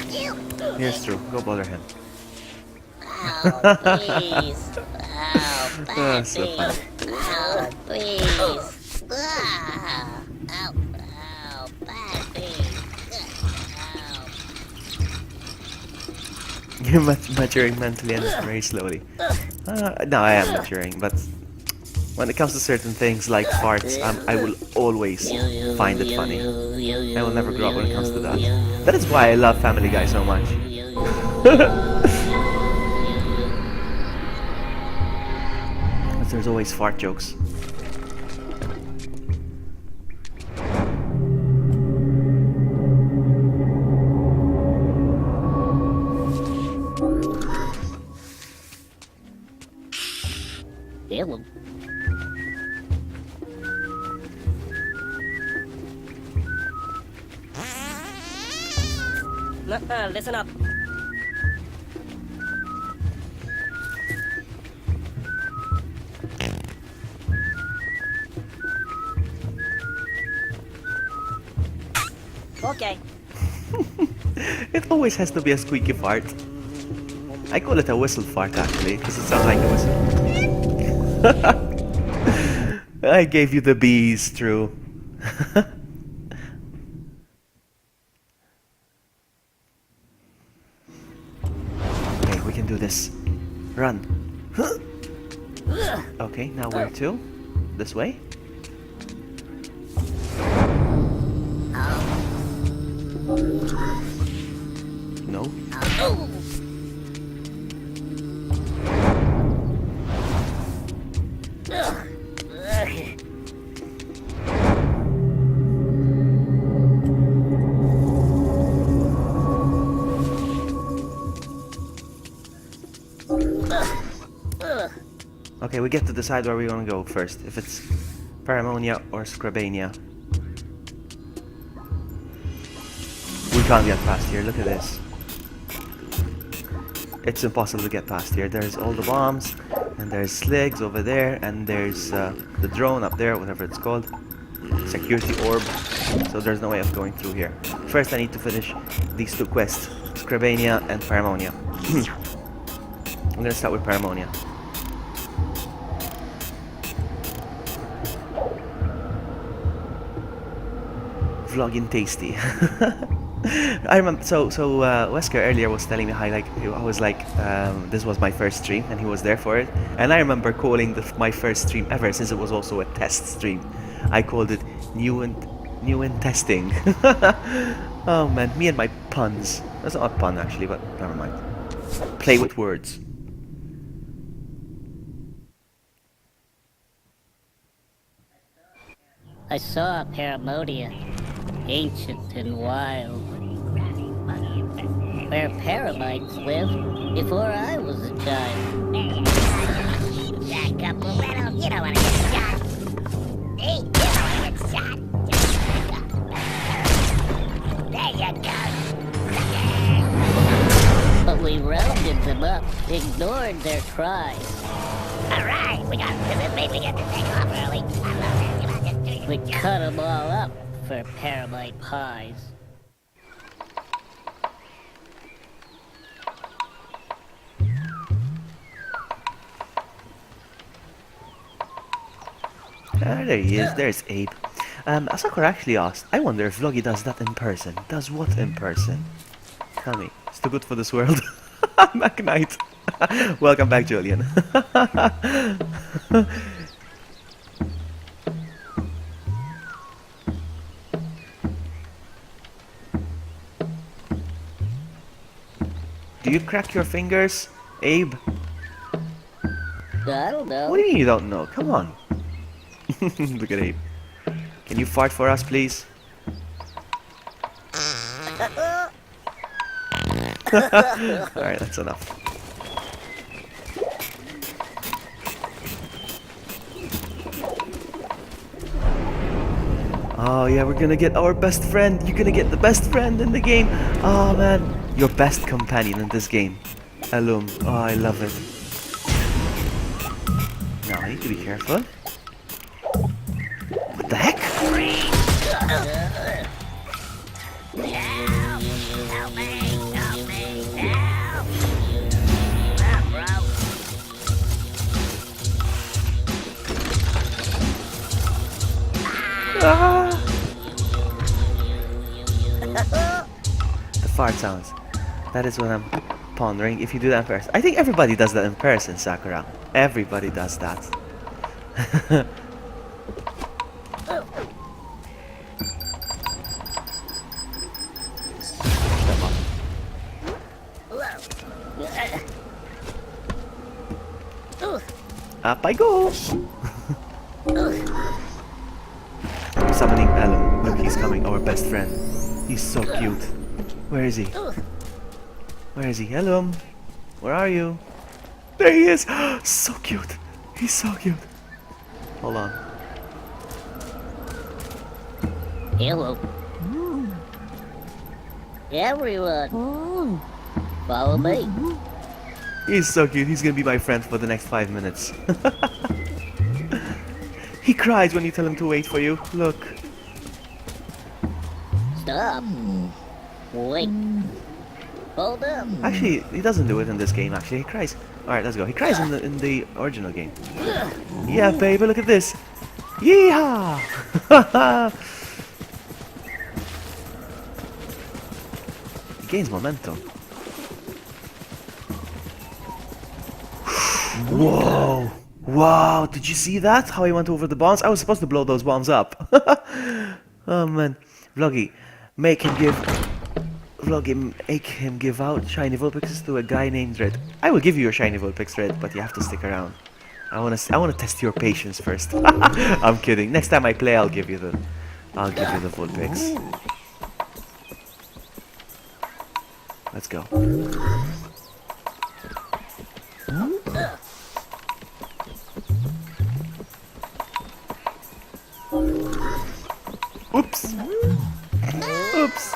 Here's True. Go bother him. Oh, please. Oh, Ah, so funny. Oh, please. Ah. Ow, ow, baby. Ow. You're maturing mentally and very slowly. No, I am maturing, but when it comes to certain things like farts, I will always find it funny. I will never grow up when it comes to that. That is why I love Family Guy so much. But there's always fart jokes. Hello. Listen up. Okay. It always has to be a squeaky fart. I call it a whistle fart actually, because it sounds like a whistle. I gave you the bees, True. this. Run. Okay, now where to? This way? No. Okay, we get to decide where we want to go first. If it's Paramonia or Scribania. We can't get past here, look at this. It's impossible to get past here. There's all the bombs, and there's Sligs over there, and there's the drone up there, whatever it's called. Security orb. So there's no way of going through here. First I need to finish these two quests, Scribania and Paramonia. I'm gonna start with Paramonia. Vlogging tasty. I remember. So Wesker earlier was telling me how I was like, this was my first stream, and he was there for it. And I remember calling my first stream ever, since it was also a test stream. I called it new and testing. Oh man, me and my puns. That's not a pun actually, but never mind. Play with words. I saw Paramonia, ancient and wild, where paramites lived before I was a child. Jack up, Loretto. You don't want to get shot. Hey, you don't want to get shot. There you go. But we rounded them up, ignored their cries. All right, we got this. Maybe we get to take off early. I love this. You know, just We cut them all up for paramite pies. There he is, there's Abe. Asakura actually asked, I wonder if Vloggy does that in person. Does what in person? Tell me, it's too good for this world. Mac Knight. Welcome back, Julian. Do you crack your fingers, Abe? I don't know. What do you mean you don't know? Come on. Look at Abe. Can you fart for us, please? Alright, that's enough. Oh yeah, we're gonna get our best friend. You're gonna get the best friend in the game. Oh man, your best companion in this game. Alum. Oh, I love it. Now I need to be careful. What the heck? Ah! The fart sounds. That is what I'm pondering. If you do that in person, I think everybody does that in person, Sakura. Everybody does that. Up I go! Summoning Alum. Look, he's coming, our best friend. He's so cute. Where is he? Where is he? Alum! Where are you? There he is! So cute! He's so cute! Hold on. Hello. Everyone, follow me. He's so cute. He's gonna be my friend for the next 5 minutes. He cries when you tell him to wait for you. Look. Stop. Wait. Hold up. Actually, he doesn't do it in this game. Actually, he cries. All right, let's go. He cries in the original game. Yeah, baby, look at this. Yeehaw! He gains momentum. Whoa! Wow! Did you see that? How he went over the bombs? I was supposed to blow those bombs up. Oh man, Vloggy, make him give out shiny Vulpixes to a guy named Red. I will give you a shiny Vulpix, Red, but you have to stick around. I wanna test your patience first. I'm kidding. Next time I play, I'll give you the Vulpix. Let's go. Oops. Oops.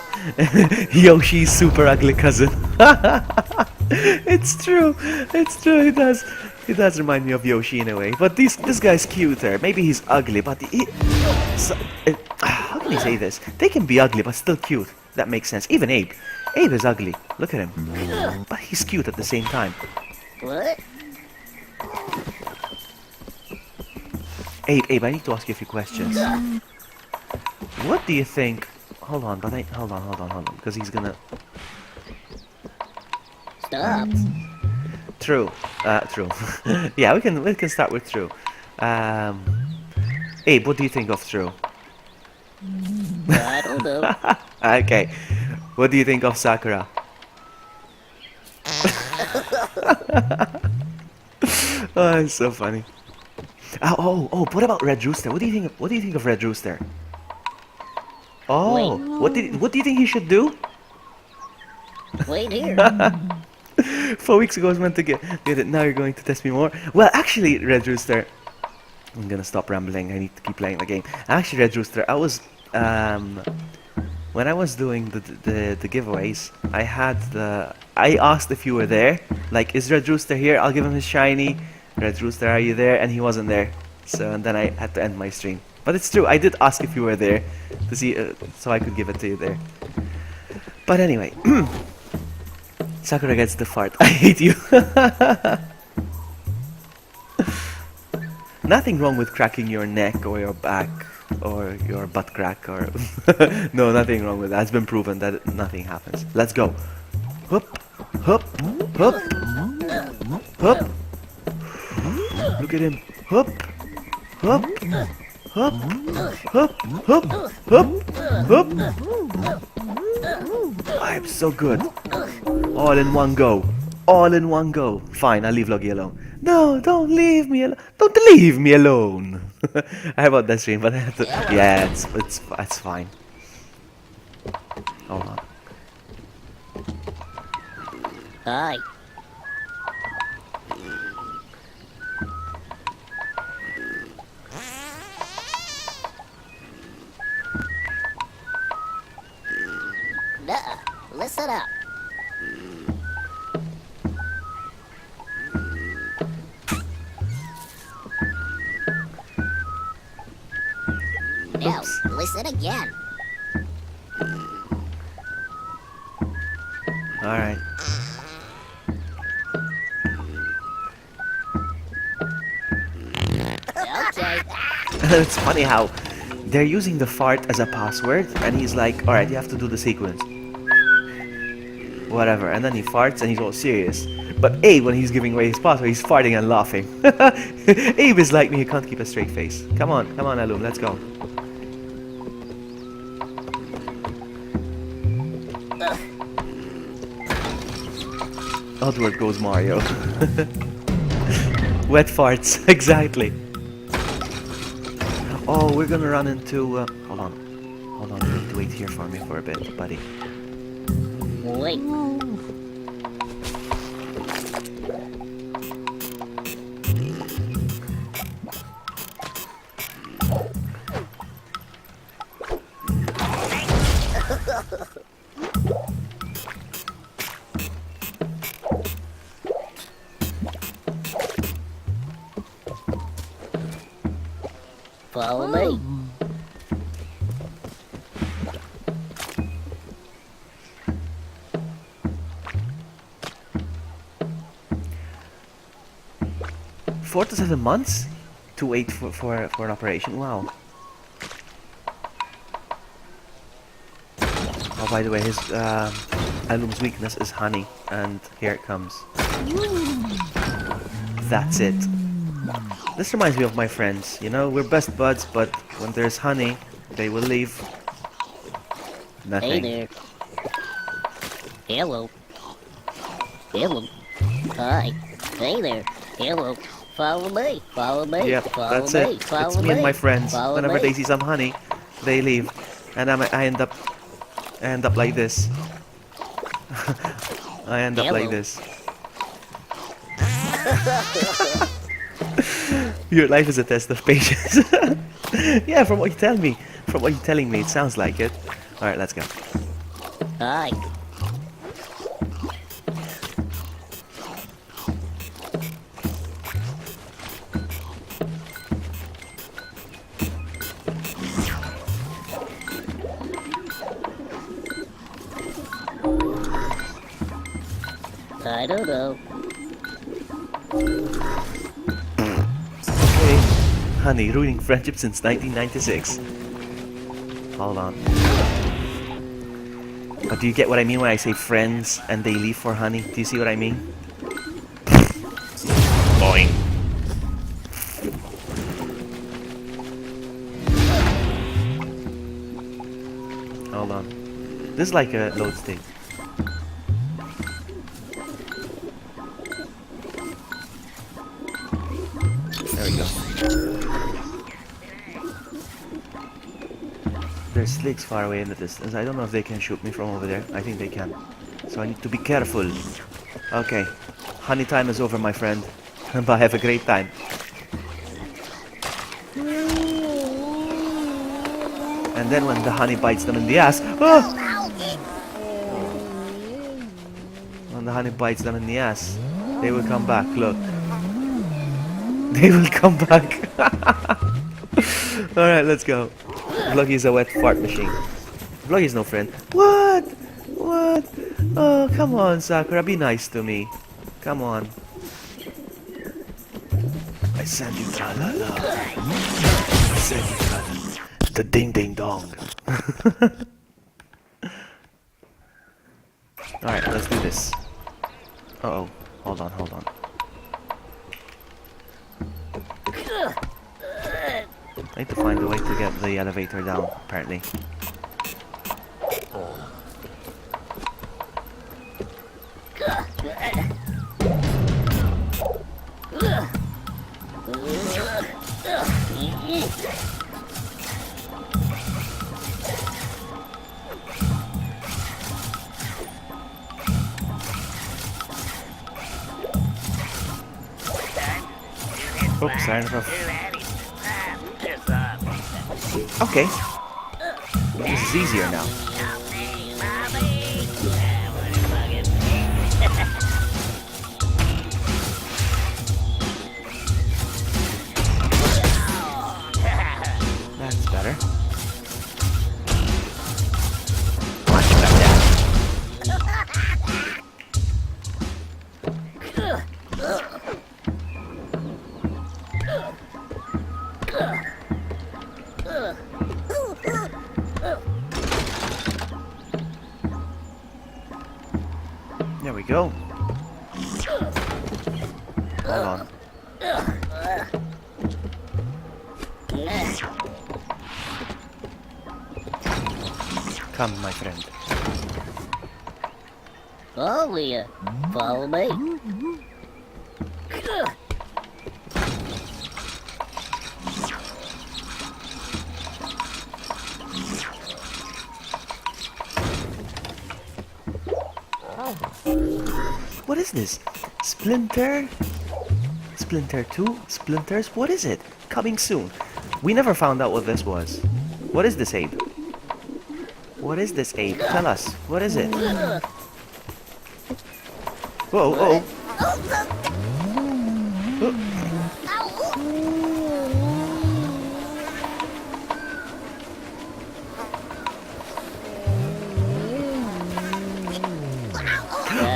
Yoshi's super ugly cousin. It's true. It's true. It does remind me of Yoshi in a way. But this guy's cuter. Maybe he's ugly, but how can you say this? They can be ugly, but still cute. That makes sense. Even Abe. Abe is ugly. Look at him. But he's cute at the same time. What? Abe, I need to ask you a few questions. What do you think? Hold on, because he's gonna. Stop. True. True. Yeah, we can start with true. Abe, what do you think of true? I don't know. Okay. What do you think of Sakura? Oh, it's so funny. Oh, what about Red Rooster? What do you think of Red Rooster? Oh, what do you think he should do? Wait here. 4 weeks ago I was meant to get it. Now you're going to test me more. Well, actually, Red Rooster, I'm gonna stop rambling. I need to keep playing the game. Actually, Red Rooster, I was when I was doing the giveaways, I asked if you were there. Like, is Red Rooster here? I'll give him his shiny. Red Rooster, are you there? And he wasn't there. So, and then I had to end my stream. But it's true, I did ask if you were there to see, so I could give it to you there. But anyway, Sakura gets the fart. I hate you. Nothing wrong with cracking your neck or your back or your butt crack or no, nothing wrong with that. It's been proven that nothing happens. Let's go. Hup, hup, hup, hup. Look at him. Hup, hup, hup, hup, hup, hup, hup. I'm so good. All in one go. All in one go. Fine, I'll leave Logie alone. No, don't leave me alone. Don't leave me alone. I have about that stream, but I have to. Yeah, it's fine. Hold on. Hi. Nuh-uh. Listen up. Now, listen again. Alright. Okay. It's funny how they're using the fart as a password, and he's like, alright, you have to do the sequence. Whatever, and then he farts and he's all serious. But Abe, when he's giving away his password, he's farting and laughing. Abe is like me, he can't keep a straight face. Come on, Alum, let's go. Outward goes Mario. Wet farts, exactly. Oh, we're gonna run into... hold on, you need to wait here for me for a bit, buddy. Wait. Follow me. Four to 7 months to wait for an operation. Wow. Oh, by the way, his Alum's weakness is honey, and here it comes. That's it. This reminds me of my friends. You know, we're best buds, but when there's honey, they will leave. Hey Nothing. there. Hello. Hello. Hi. Hey there. Hello. Follow me. Follow me. Yep, Follow that's me. it. Follow It's me and my friends. Follow Whenever me. they see some honey, they leave, and I end up like this. I end up like Hello. this. Your life is a test of patience. Yeah, from what you tell me, from what you're telling me, it sounds like it. All right, let's go. Hi. I don't know. Okay, honey, ruining friendship since 1996. Hold on. But do you get what I mean when I say friends and they leave for honey? Do you see what I mean? Boing. Hold on. This is like a load state. There we go. There's slicks far away in the distance. I don't know if they can shoot me from over there. I think they can. So I need to be careful. Okay. Honey time is over, my friend. But have a great time. And then when the honey bites them in the ass... Ah! When the honey bites them in the ass, they will come back. Look. They will come back. Alright, let's go. Vloggy is a wet fart machine. Vloggy is no friend. What? What? Oh, come on, Sakura. Be nice to me. Come on. I send you tra-la-la. I send you tra-la-la. The ding-ding-dong. Alright, let's do this. Uh-oh. Hold on, hold on. I need to find a way to get the elevator down, apparently. Oops, sorry enough. Okay. This is easier now. That's better. Much better. There we go. Hold on. Come, my friend. Oh, Leah. Follow me. What is this? Splinter? Splinter 2? Splinters? What is it? Coming soon. We never found out what this was. What is this, Abe? What is this, Abe? Tell us. What is it? Whoa, oh.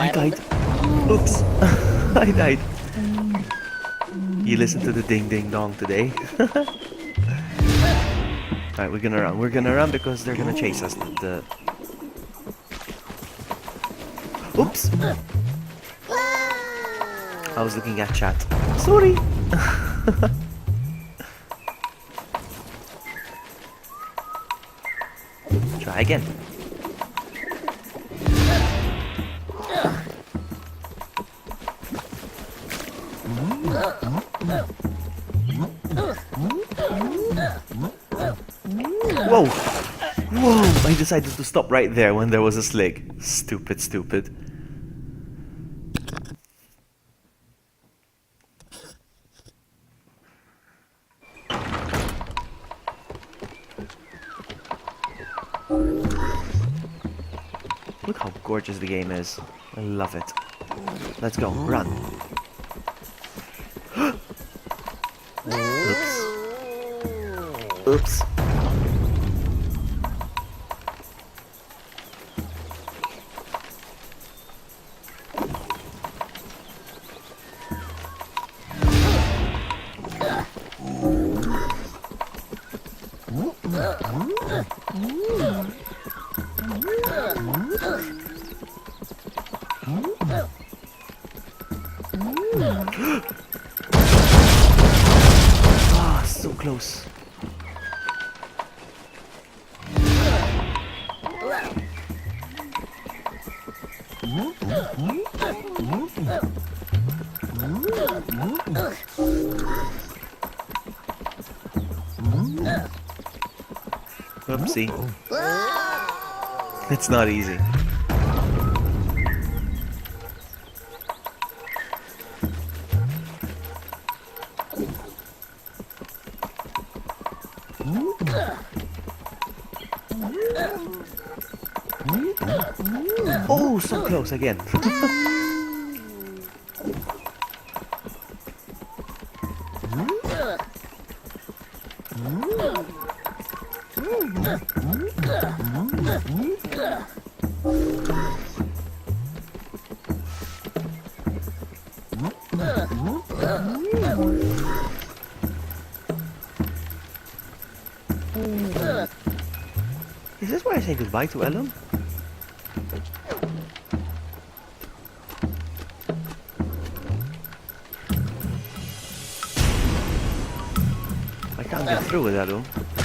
I died. Oops. I died. You listen to the ding ding dong today. Alright, we're gonna run. We're gonna run because they're gonna chase us. Oops. I was looking at chat. Sorry. Try again. Whoa! Whoa! I decided to stop right there when there was a slig. Stupid, stupid. Look how gorgeous the game is. I love it. Let's go, run. Oops. Oops. Ah, so close. Oopsie. It's not easy. Oh, so close again. Is this where I say goodbye to Ellen? I can't get through with Ellen.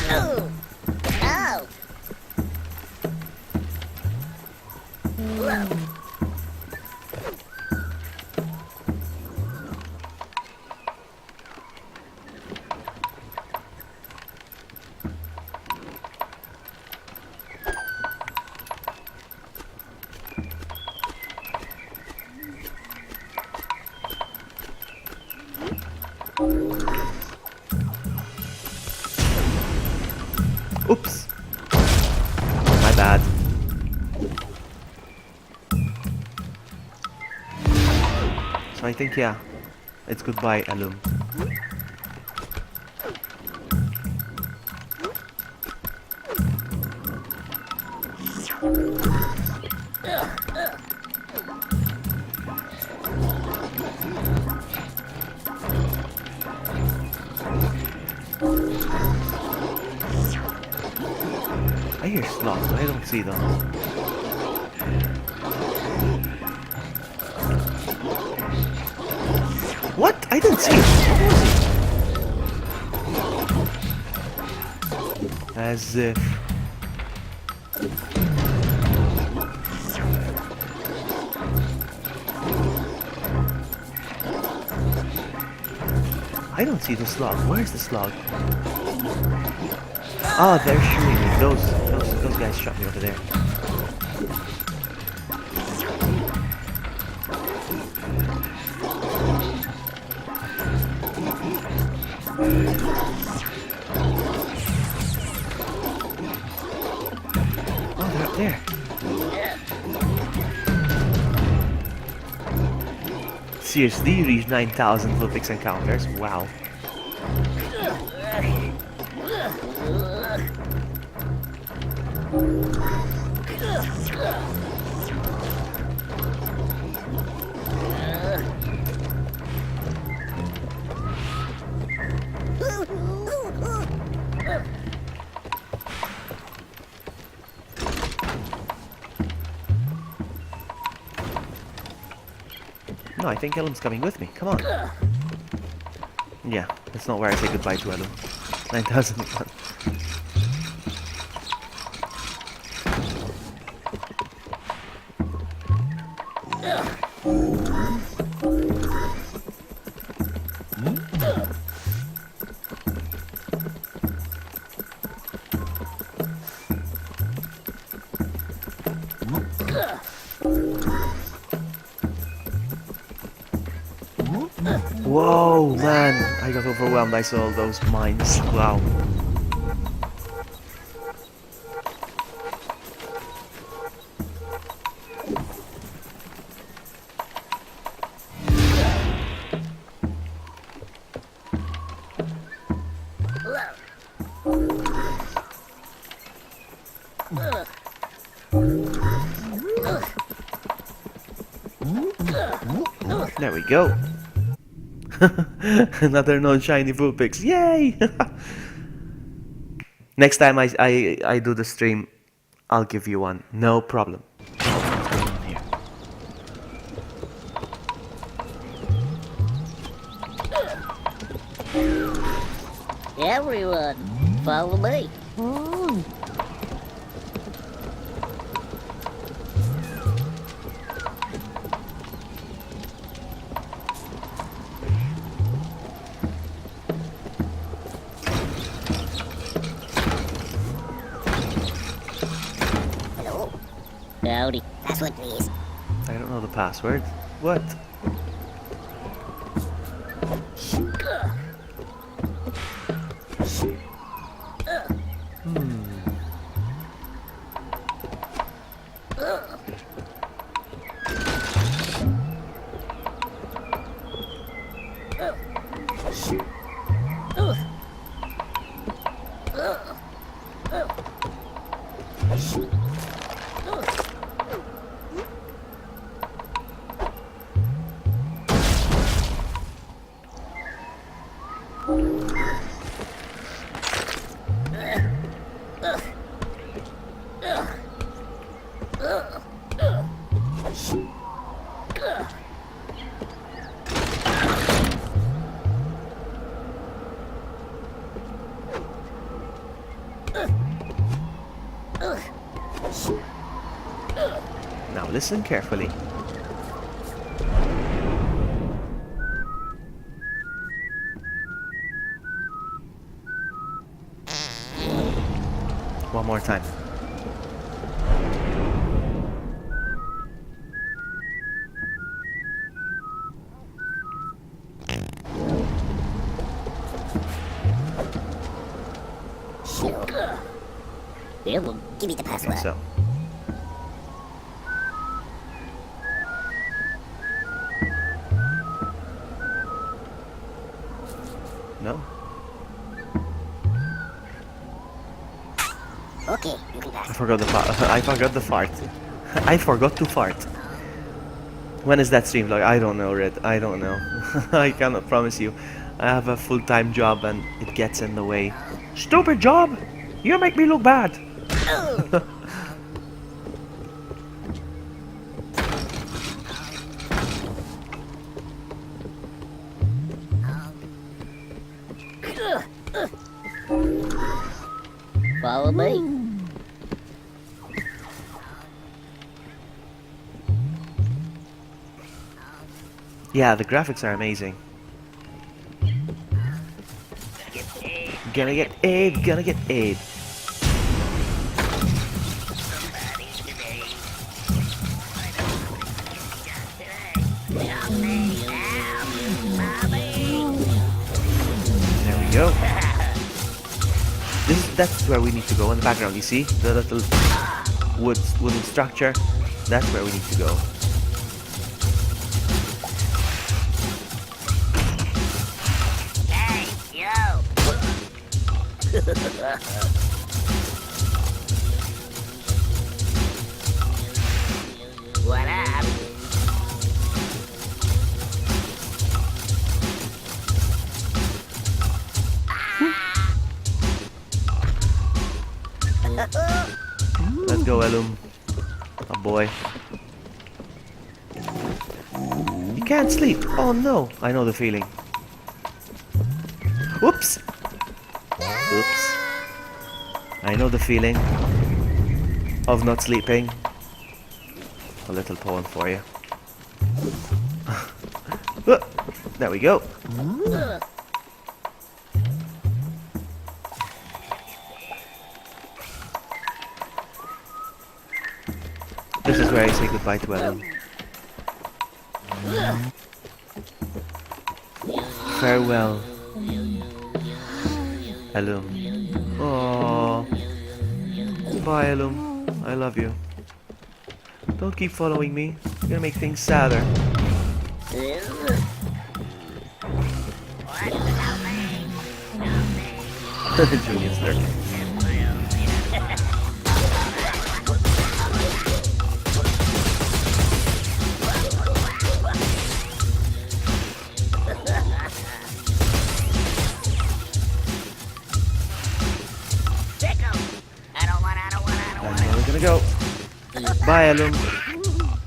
Oh. Oops. My bad. So I think, yeah, it's goodbye, Alum. I hear sloths, but I don't see them. What? I didn't see it. What was he? As if... I don't see the slug. Where's the slug? Oh, they're shooting me. Those guys shot me over there. Oh, they're up there. Seriously, you reached 9,000 Vulpix encounters? Wow. I think Elum's coming with me. Come on. Yeah, that's not where I say goodbye to Elum. 9001. Whoa, man! I got overwhelmed. I saw all those mines. Wow. There we go. Another non-shiny Vulpix. Yay! Next time I do the stream, I'll give you one. No problem. What's going on here? Everyone, follow me. Hello? Howdy. Password, please. I don't know the password. What? Now listen carefully. One more time. Sure. Elum. Give me the password. So. No? Okay, you can I pass. forgot the I forgot the fart. I forgot to fart. When is that stream vlog? I don't know, Red. I don't know. I cannot promise you. I have a full-time job and it gets in the way. Stupid job! You make me look bad! Follow me. Yeah, the graphics are amazing. Gonna get Abe, gonna get Abe. There we go. That's where we need to go in the background, you see? The little wooden structure. That's where we need to go. Hey, yo. What up? Let's go, Elum. Oh boy. Be Can't sleep. Oh no. I know the feeling. Oops. Oops. I know the feeling of not sleeping. A little poem for you. There we go. This is where I say goodbye to Ellen. Farewell, Ellum. Oh, bye, Ellum. I love you. Don't keep following me. You're gonna make things sadder. Julian's lurking. That's where we're gonna go. Bye, Ellum.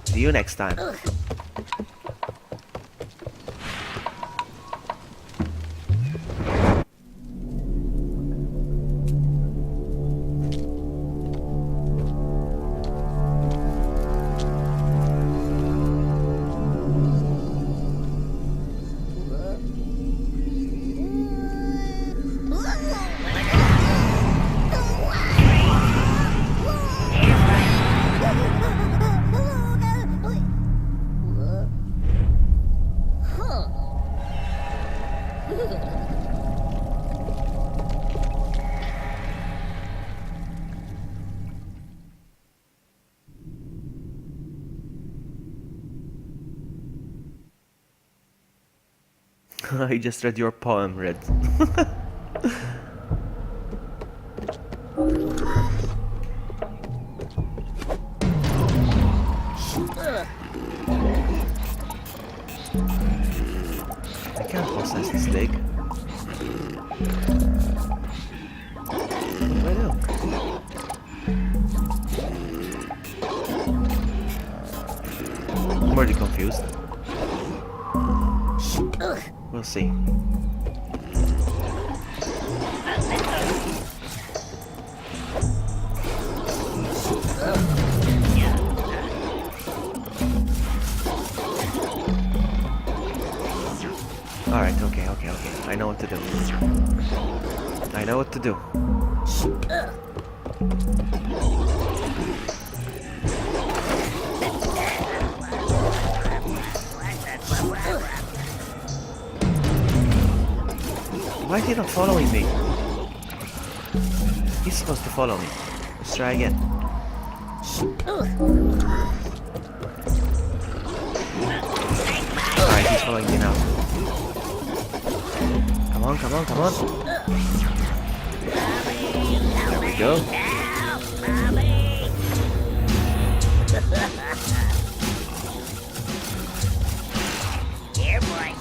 See you next time. I just read your poem, Red. I can't possess this leg. What do I do? I'm already confused. We'll see. Alright, okay. I know what to do. I know what to do. Why is he not following me? He's supposed to follow me. Let's try again. Alright, he's following me now. Come on. There we go. Here, boy.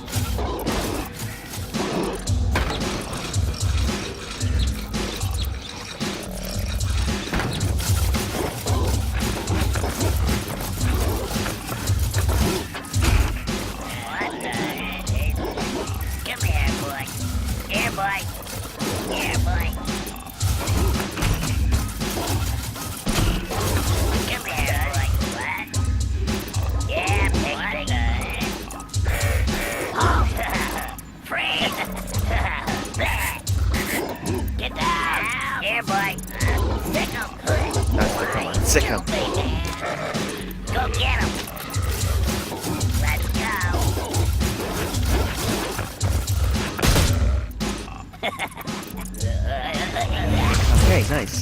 Sick him. Go get him. Let's go. Okay, nice.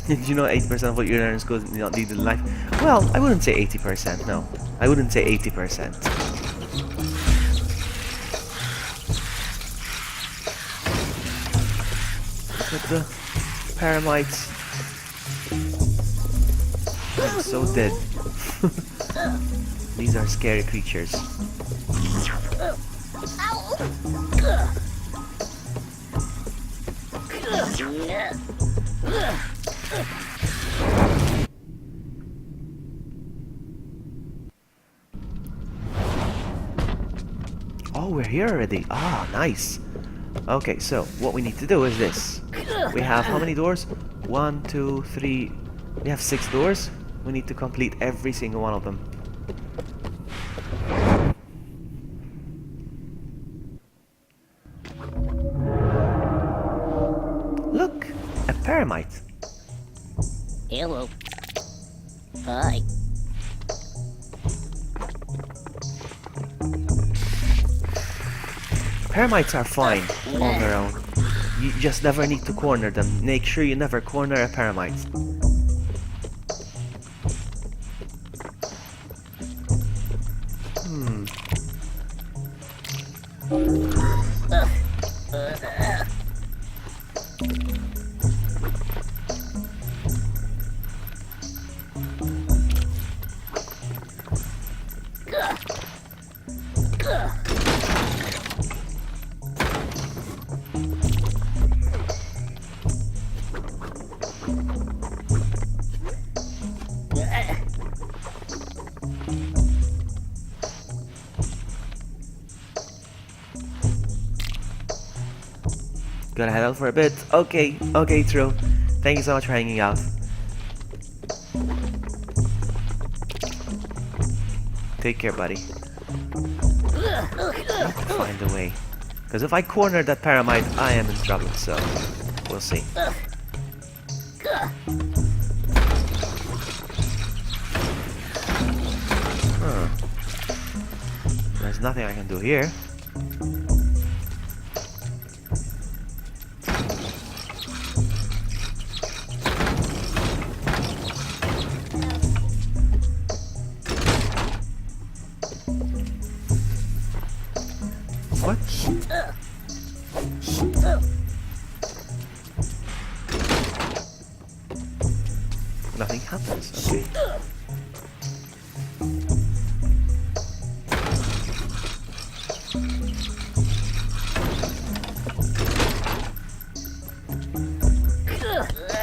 Did you know 80% of what you earn goes not needed in life? Well, I wouldn't say 80%, no. I wouldn't say 80%. But the paramites... I'm so dead. These are scary creatures. Oh, we're here already. Ah, nice. Okay, so what we need to do is this. We have how many doors? 1, 2, 3. We have 6 doors. We need to complete every single one of them. Look, a paramite. Hello. Hi. Paramites are fine on their own. You just never need to corner them. Make sure you never corner a paramite. Gotta head out for a bit. Okay, okay, true. Thank you so much for hanging out. Take care, buddy. Find a way. Because if I corner that paramite, I am in trouble, so we'll see. Huh. There's nothing I can do here. What? Nothing happens.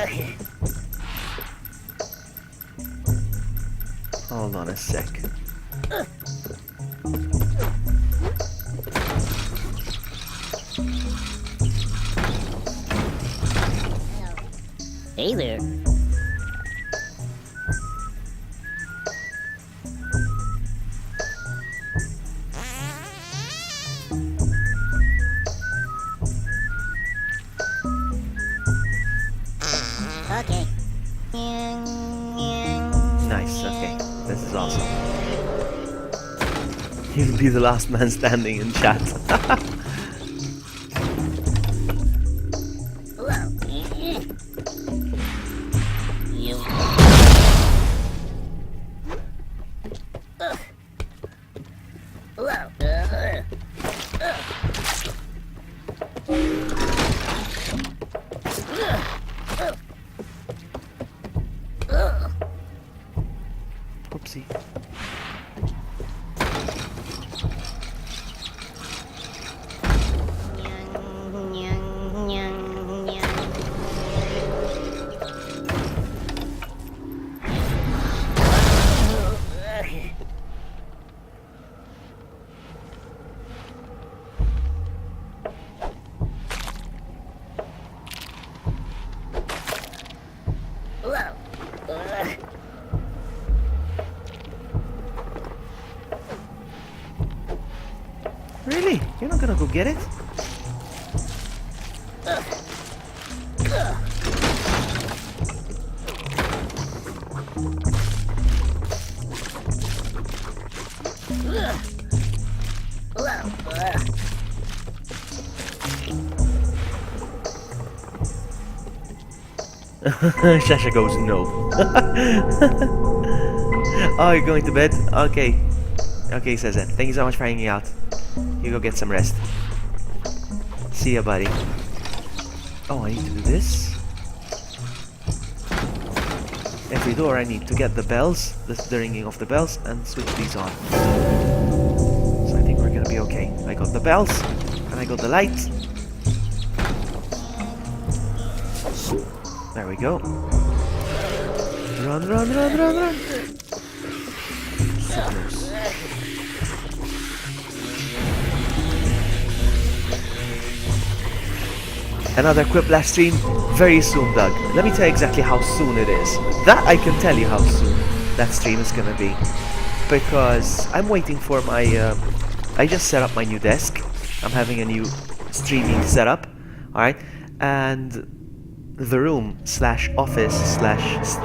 Okay. Hold on a sec. Hey there. Okay. Nice, okay. This is awesome. He'll be the last man standing in chat. Oopsie. Really? You're not gonna go get it? Shasha goes no. Oh, you're going to bed? Okay. Okay, says it. Thank you so much for hanging out. You go get some rest. See ya, buddy. Oh, I need to do this. Every door I need to get the bells, the ringing of the bells, and switch these on. So I think we're gonna be okay. I got the bells. And I got the light. There we go. Run, run, run, run, run. So close. Another Quiplash stream very soon, Doug. Let me tell you exactly how soon it is. That I can tell you how soon that stream is gonna be. Because I'm waiting for my... I just set up my new desk. I'm having a new streaming setup. Alright? And the room slash office slash...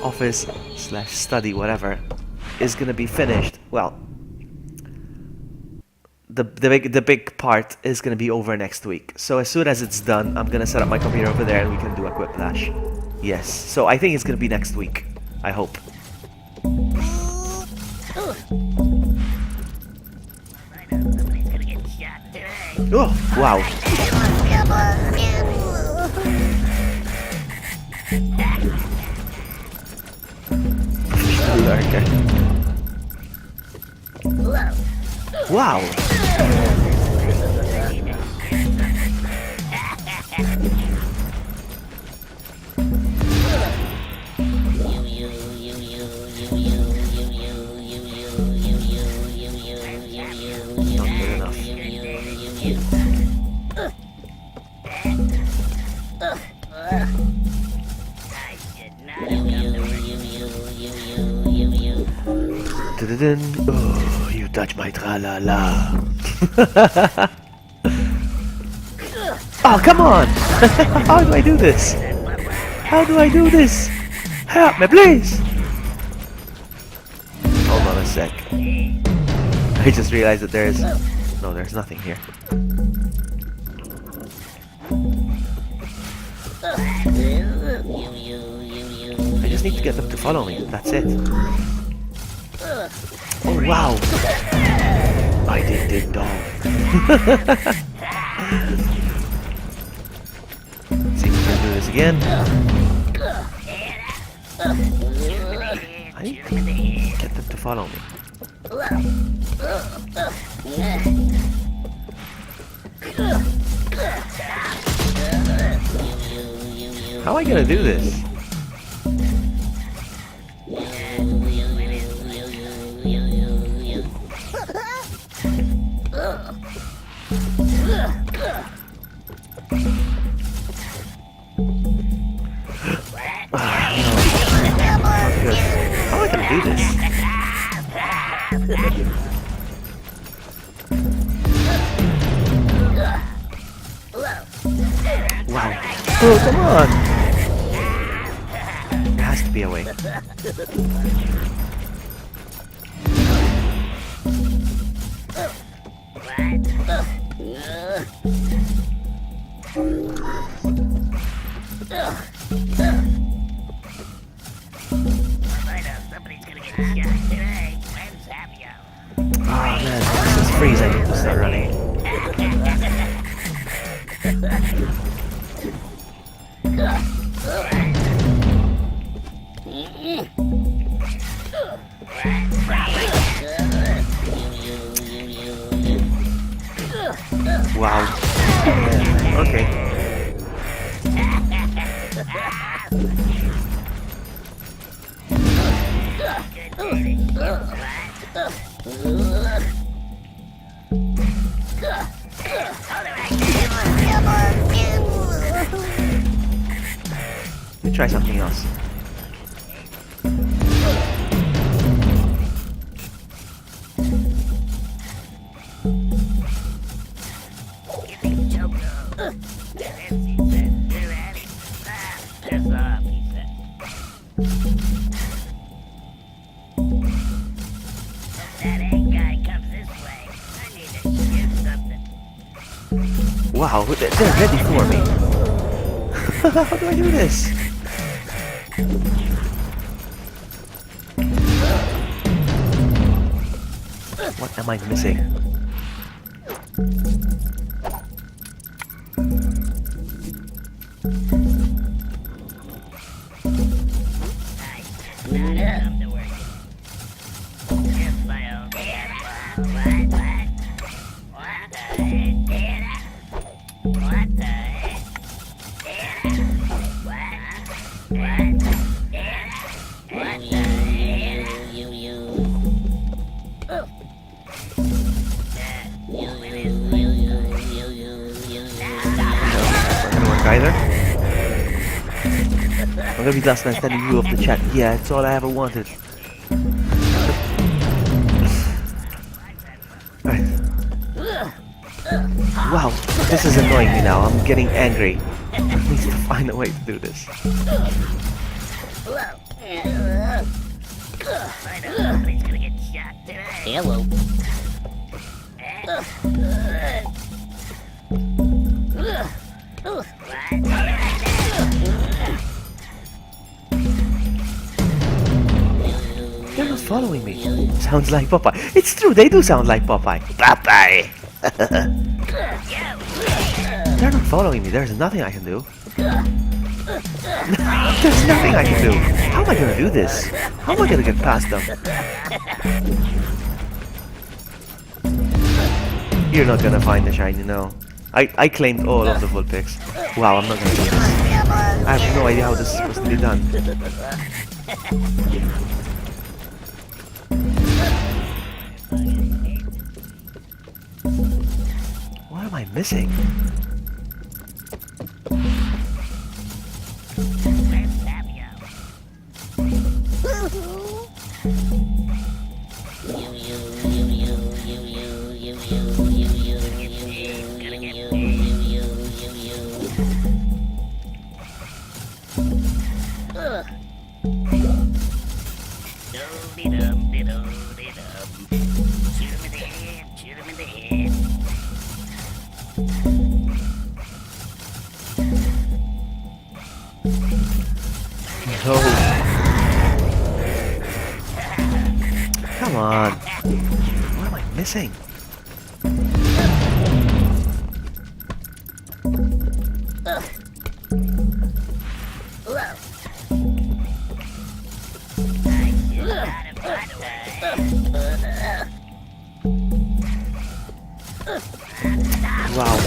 office slash study, whatever, is gonna be finished. Well... The big part is gonna be over next week. So as soon as it's done, I'm gonna set up my computer over there and we can do a Quiplash. Yes. So I think it's gonna be next week. I hope. Oh, wow. Wow. Oh, you touch my tra-la-la. Oh, come on! How do I do this? How do I do this? Help me, please! Hold on a sec. I just realized that there's... No, there's nothing here. I just need to get them to follow me. That's it. Oh, wow! I did dong. See if we can do this again. I need to get them to follow me. How am I gonna do this? How am I gonna do this? Wow. Oh, come on! There has to be a way. Oh man, this is freeze. I need to start running. Wow. Okay. Let me try something else. Wow, they're ready for me. How do I do this? What am I missing? work either. I'm gonna be the last man standing in view of the chat. Yeah, it's all I ever wanted. Right. Wow, this is annoying me now. I'm getting angry. I need to find a way to do this. Hello. They're not following me. Sounds like Popeye. It's true, they do sound like Popeye. Popeye! They're not following me. There's nothing I can do. There's nothing I can do. How am I gonna do this? How am I gonna get past them? You're not gonna find the shiny, no. I claimed all of the Vulpix. Wow, I'm not gonna do this. I have no idea how this is supposed to be done. What am I missing? No. Come on. What am I missing? Wow.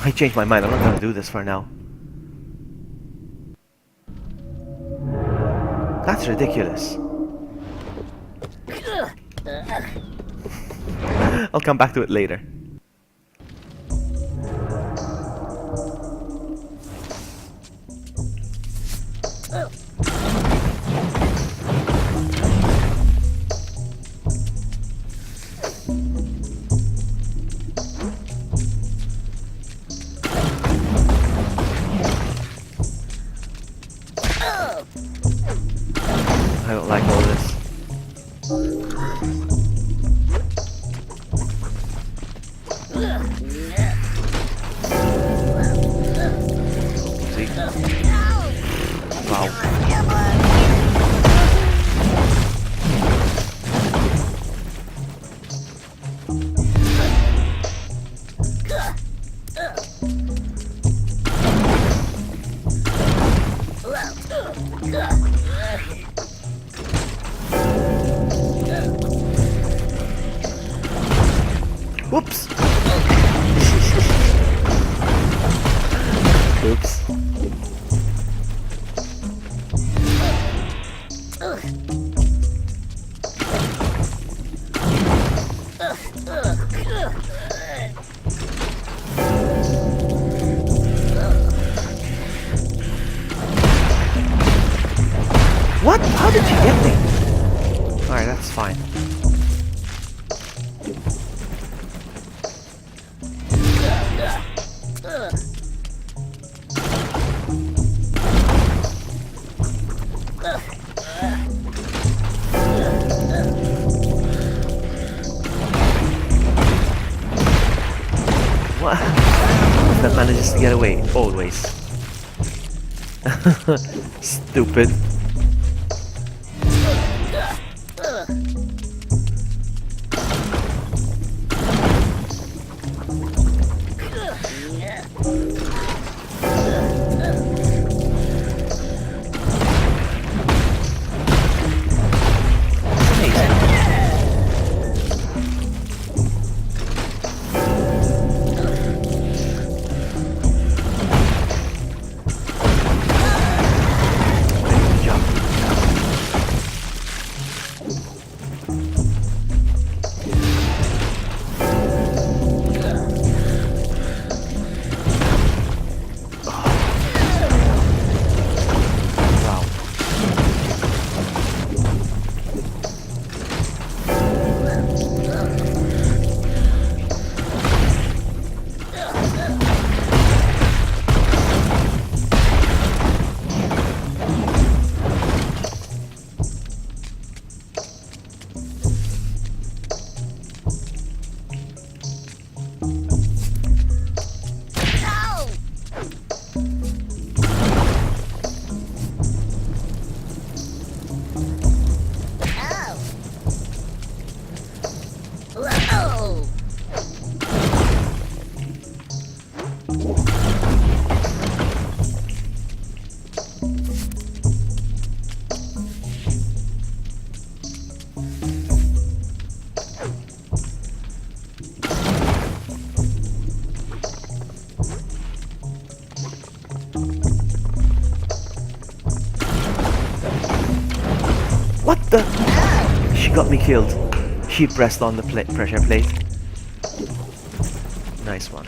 I changed my mind. I'm not gonna do this for now. That's ridiculous. I'll come back to it later. I don't like all this. See? Wow. Whoops! Oops. What? How did you get me? Alright, that's fine. What? That manages to get away, always. Stupid. What the? She got me killed. She pressed on the pressure plate. Nice one.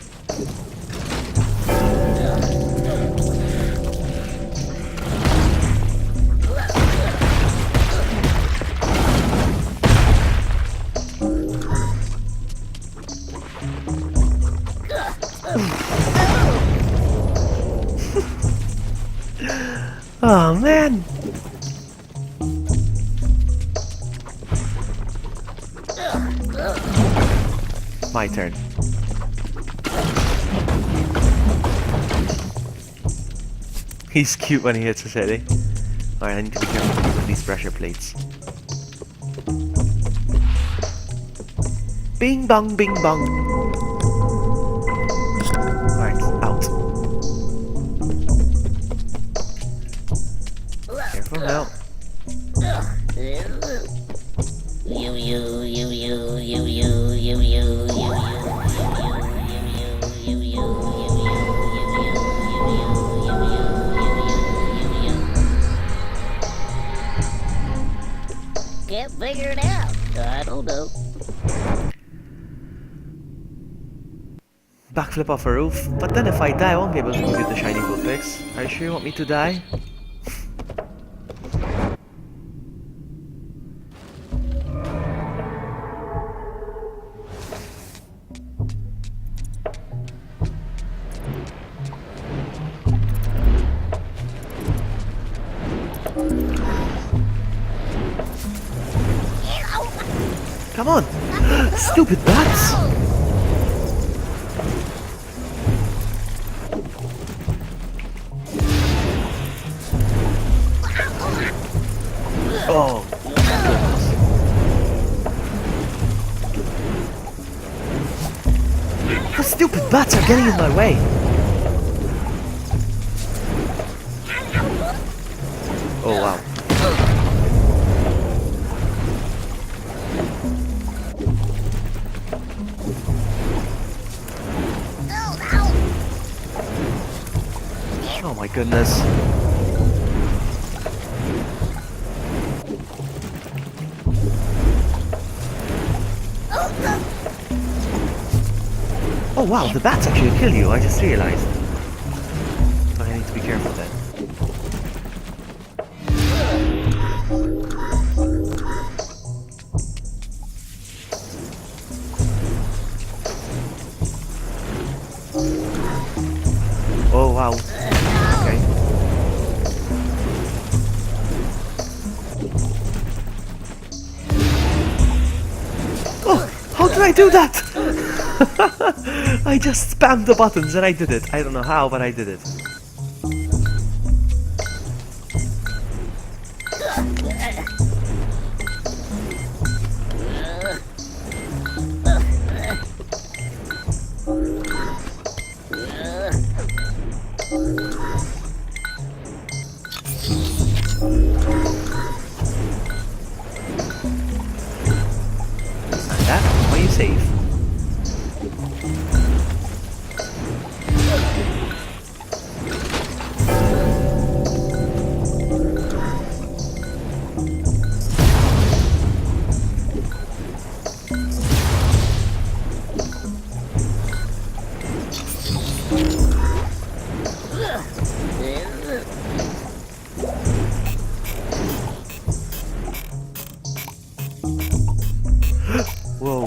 Oh man! My turn. He's cute when he hits us, Eddie. Alright, I need to be careful with these pressure plates. Bing bong, bing bong. Alright, out. Careful now. Can't figure it out. I don't know. Backflip off a roof, but then if I die, I won't be able to get the shiny Vulpix. Are you sure you want me to die? Come on! Stupid bats! Oh, goodness. The stupid bats are getting in my way! Oh wow. Oh my goodness. Oh wow, the bats actually kill you, I just realized. But I need to be careful then. Oh wow. Okay. Oh, how did I do that? I just spammed the buttons and I did it. I don't know how, but I did it. And that way you save. Whoa.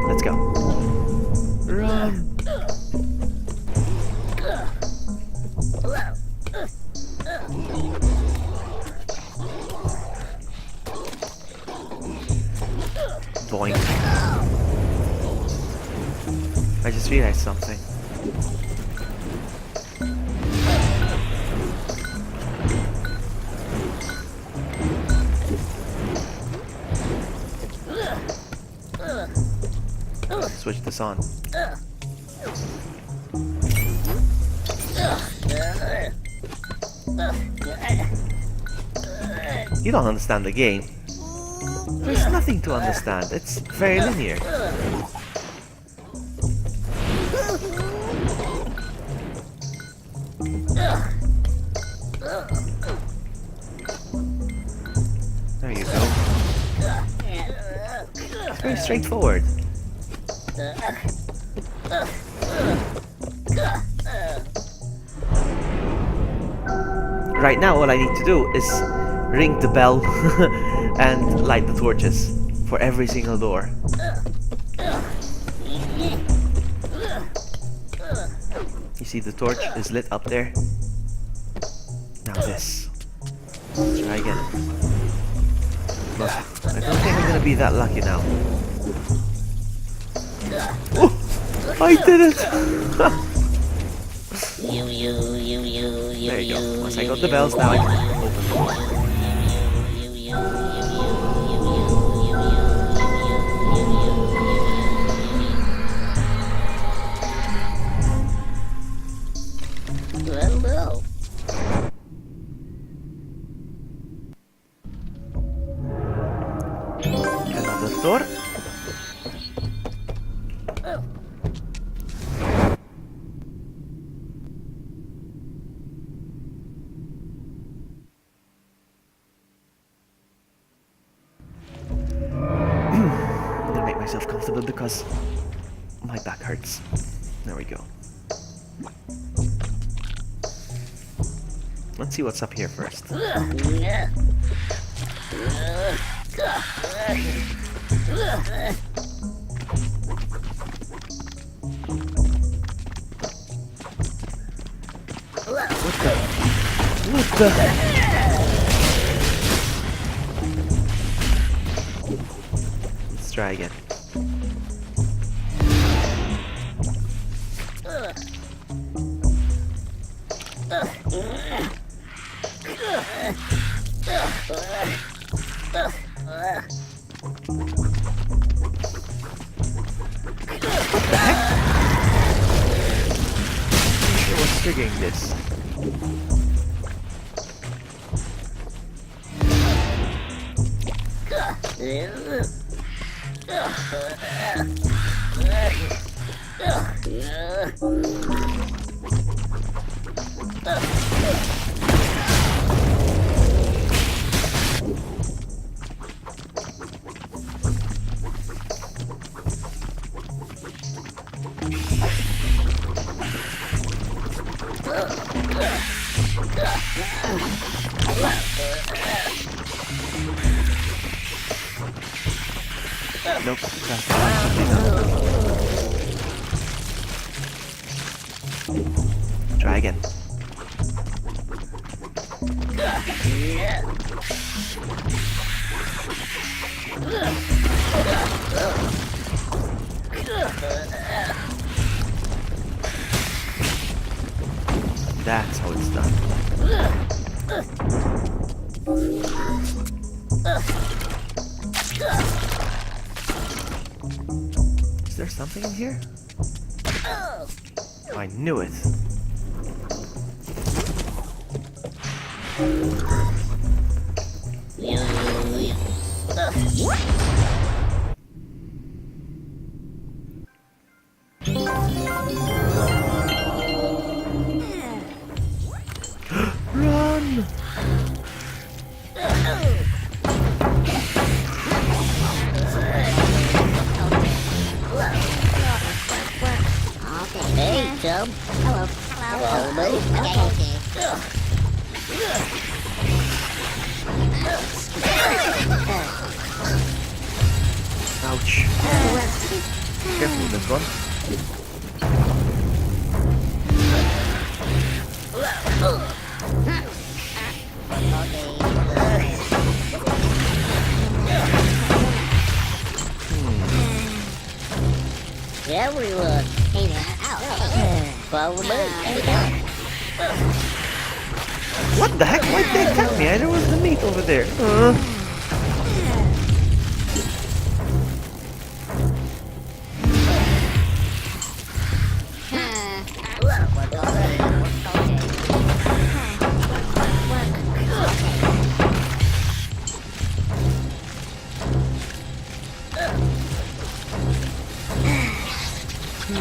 Let's go. Run. Boing. I just realized something. Switch this on. You don't understand the game. There's nothing to understand. It's very linear. There you go. It's very straightforward. Right now, all I need to do is ring the bell and light the torches for every single door. You see the torch is lit up there? Now this. Try again. Look, I don't think I'm gonna be that lucky now. Oh! I did it! There you go. Once I got the bells, now I can open the door. Hello. Another door. I'm gonna make myself comfortable because my back hurts. There we go. Let's see what's up here first. What the? Let's try again. What's triggering this? Nope, that's not. Try again. That's how it's done. Is there something in here? I knew it. Run! Hey, chum. Hello. Hello, mate. Ouch. Careful with this one. Everyone, Hey there. Ow. follow me. What the heck? Why did they attack me? There was the meat over there. What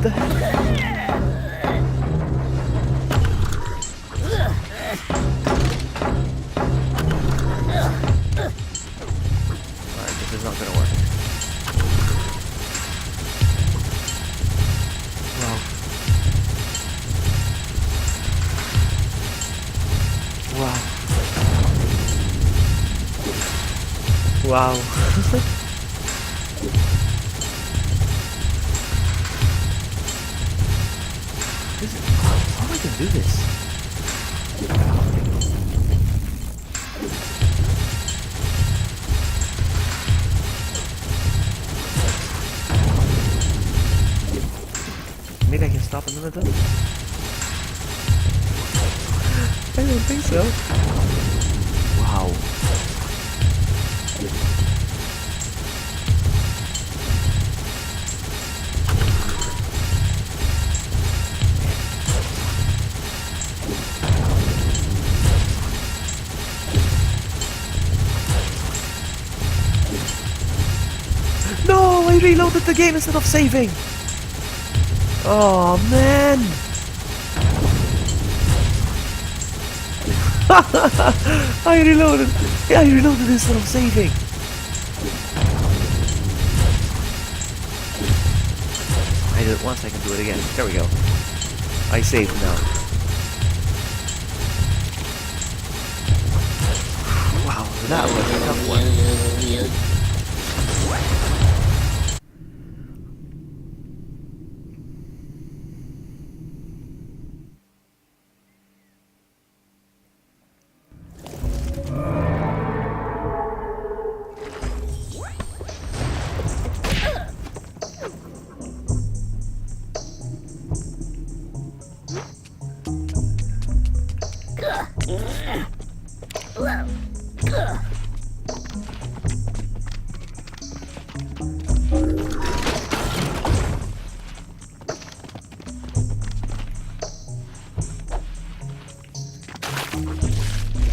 the heck? Alright, this is not gonna work. Wow. Wow. Wow. How am I gonna do this? Maybe I can stop another time? I don't think so. Wow. No, I reloaded the game instead of saving. Oh man. I reloaded. Yeah, I reloaded instead of saving. I did it once, I can do it again. There we go. I saved now. Wow, that was a tough one.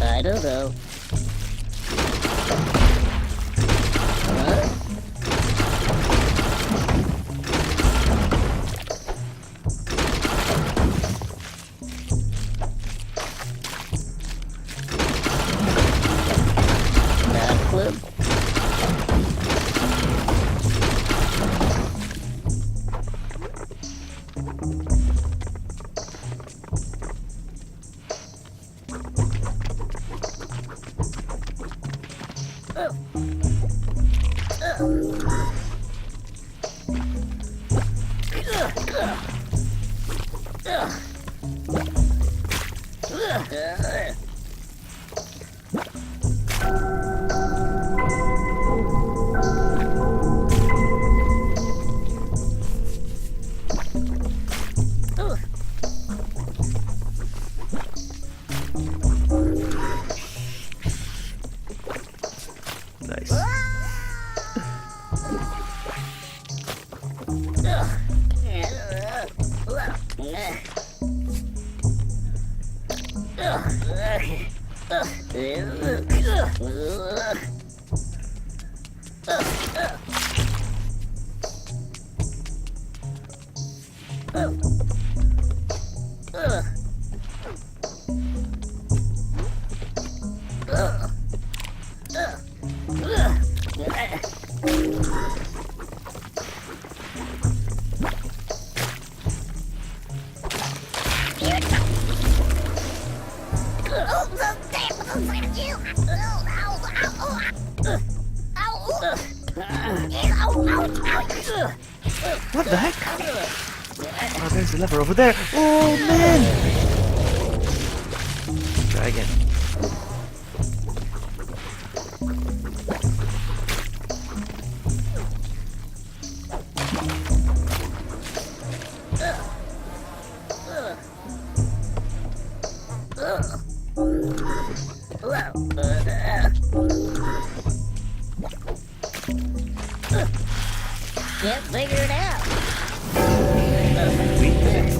I don't know. Not a clue. Nice. What the heck? Oh, there's the lever over there. Oh man! Try again. Can't figure it out. We did it.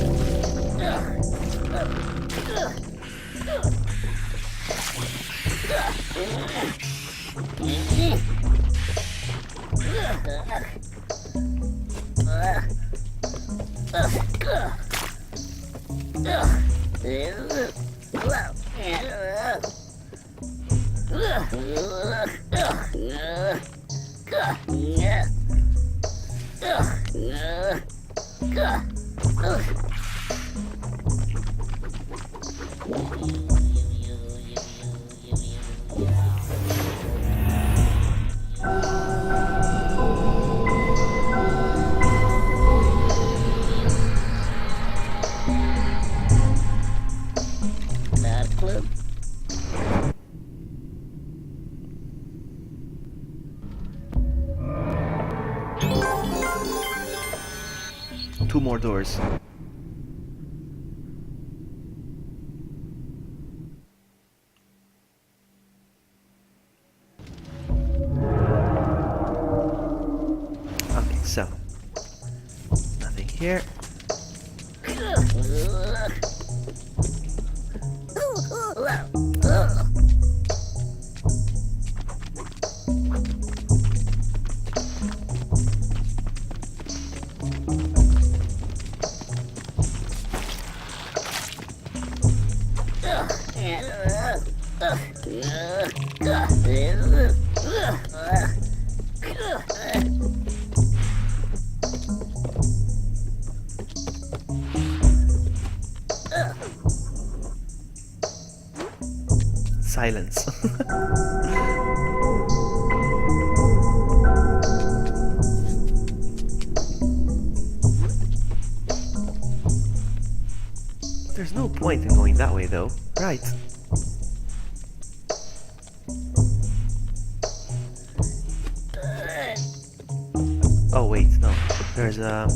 Not a clue. Two more doors. Okay, so nothing here. Silence. There's no point in going that way though, right? Oh wait, no. There's a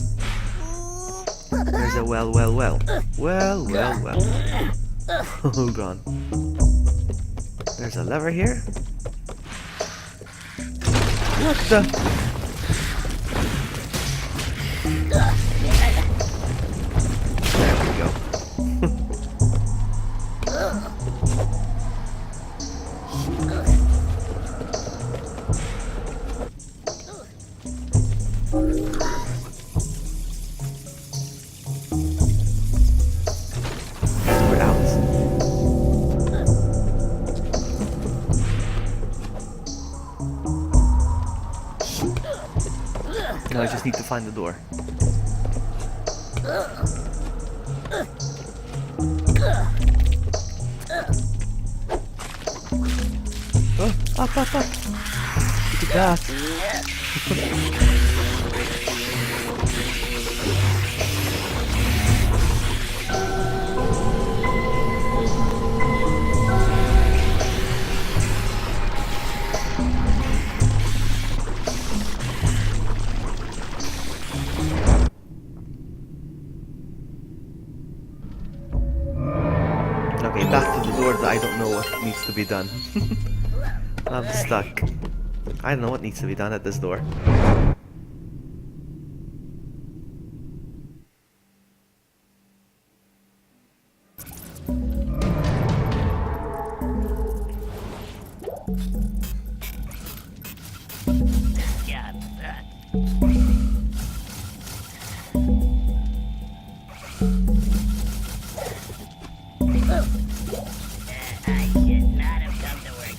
well. Well. Hold on. There's a lever here. What the? There we go. We're out. Now I just need to find the door. Oh, up. Look at that. Okay, back to the door that I don't know what needs to be done. I'm stuck. I don't know what needs to be done at this door. I should not have come to work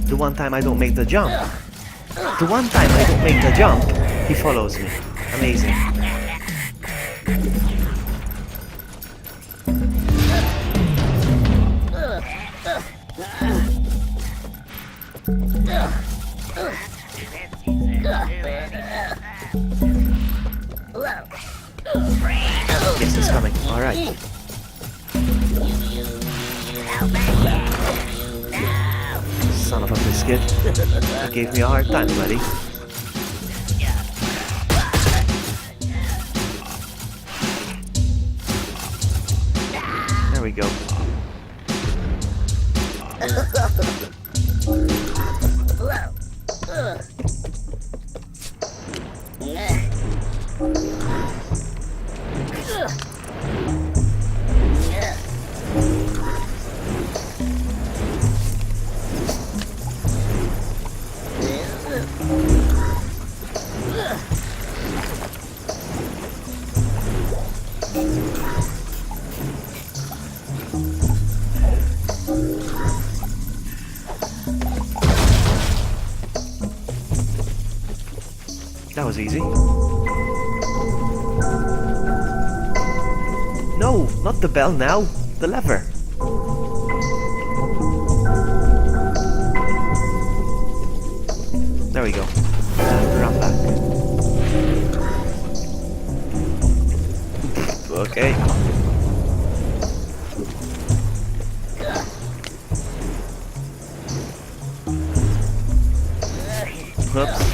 The one time I don't make the jump. The one time I don't make the jump, he follows me. Amazing. Yes, it's coming. Alright. Son of a biscuit. You gave me a hard time, buddy. There we go. That was easy. No, not the bell now. The lever. There we go. And run back. Okay. Whoops.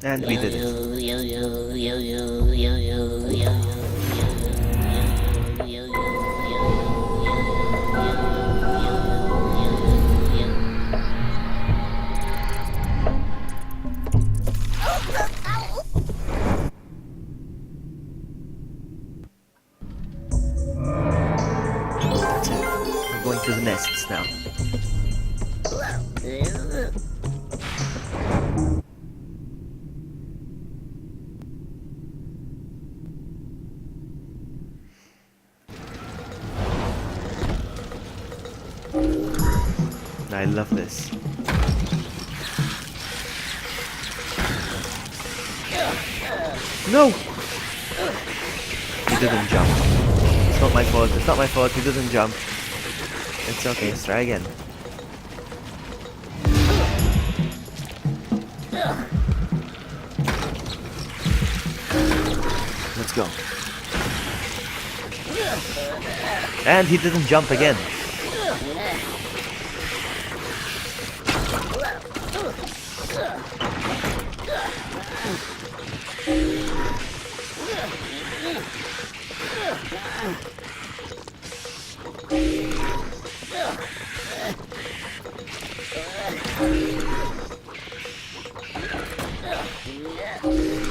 And we did it. That's it. We're going to the nests now. I love this. No! He didn't jump. It's not my fault, it's not my fault, he didn't jump. It's okay, let's try again. Let's go. And he didn't jump again.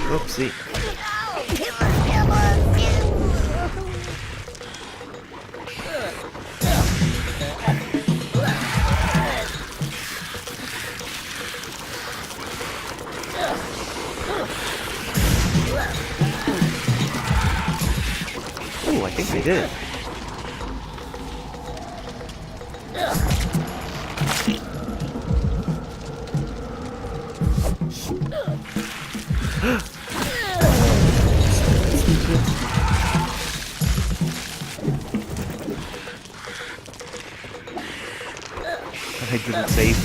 Oopsie. Oh, I think they did. I didn't save.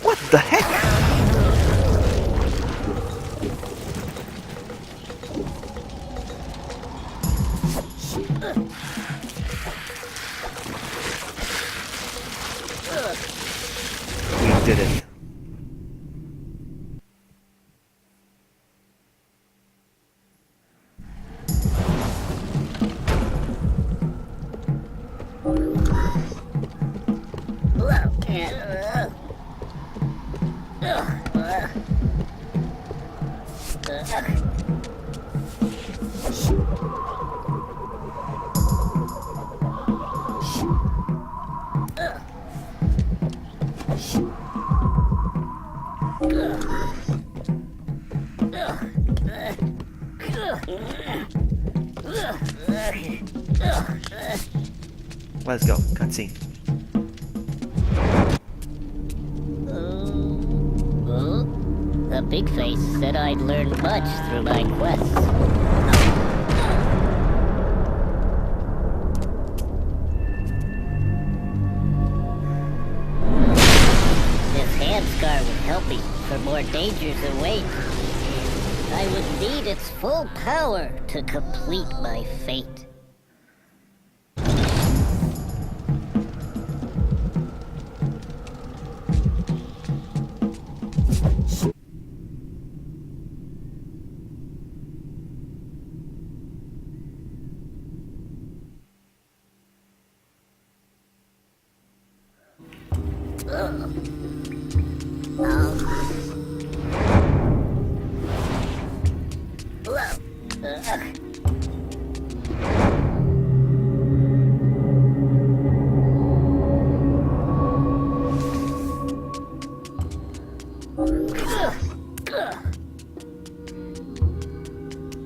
What the heck? We did it. Let's go. Cutscene. The big face said I'd learn much through my quests. This hand scar would help me, for more dangers await. I would need its full power to complete my fate.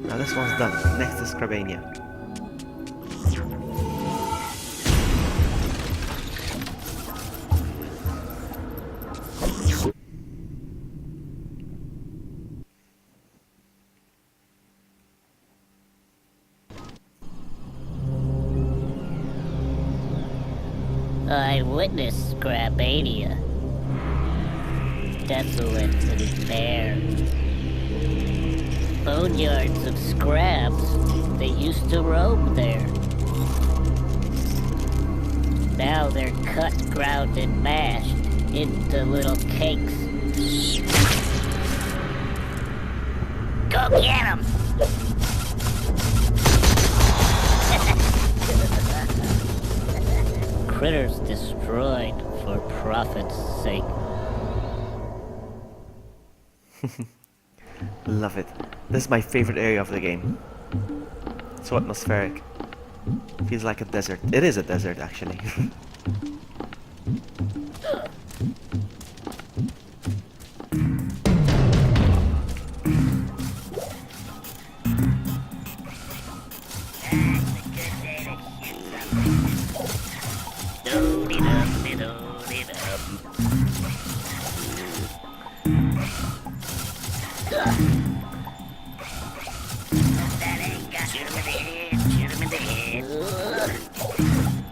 Now this one's done. Next is Scrabania. I witnessed Scrabania. Desolate and bare. Boneyards of scrabs, they used to roam there. Now they're cut, ground, and mashed into little cakes. Go get 'em! Critters destroyed for profit's sake. Love it. This is my favorite area of the game. So atmospheric. Feels like a desert. It is a desert, actually.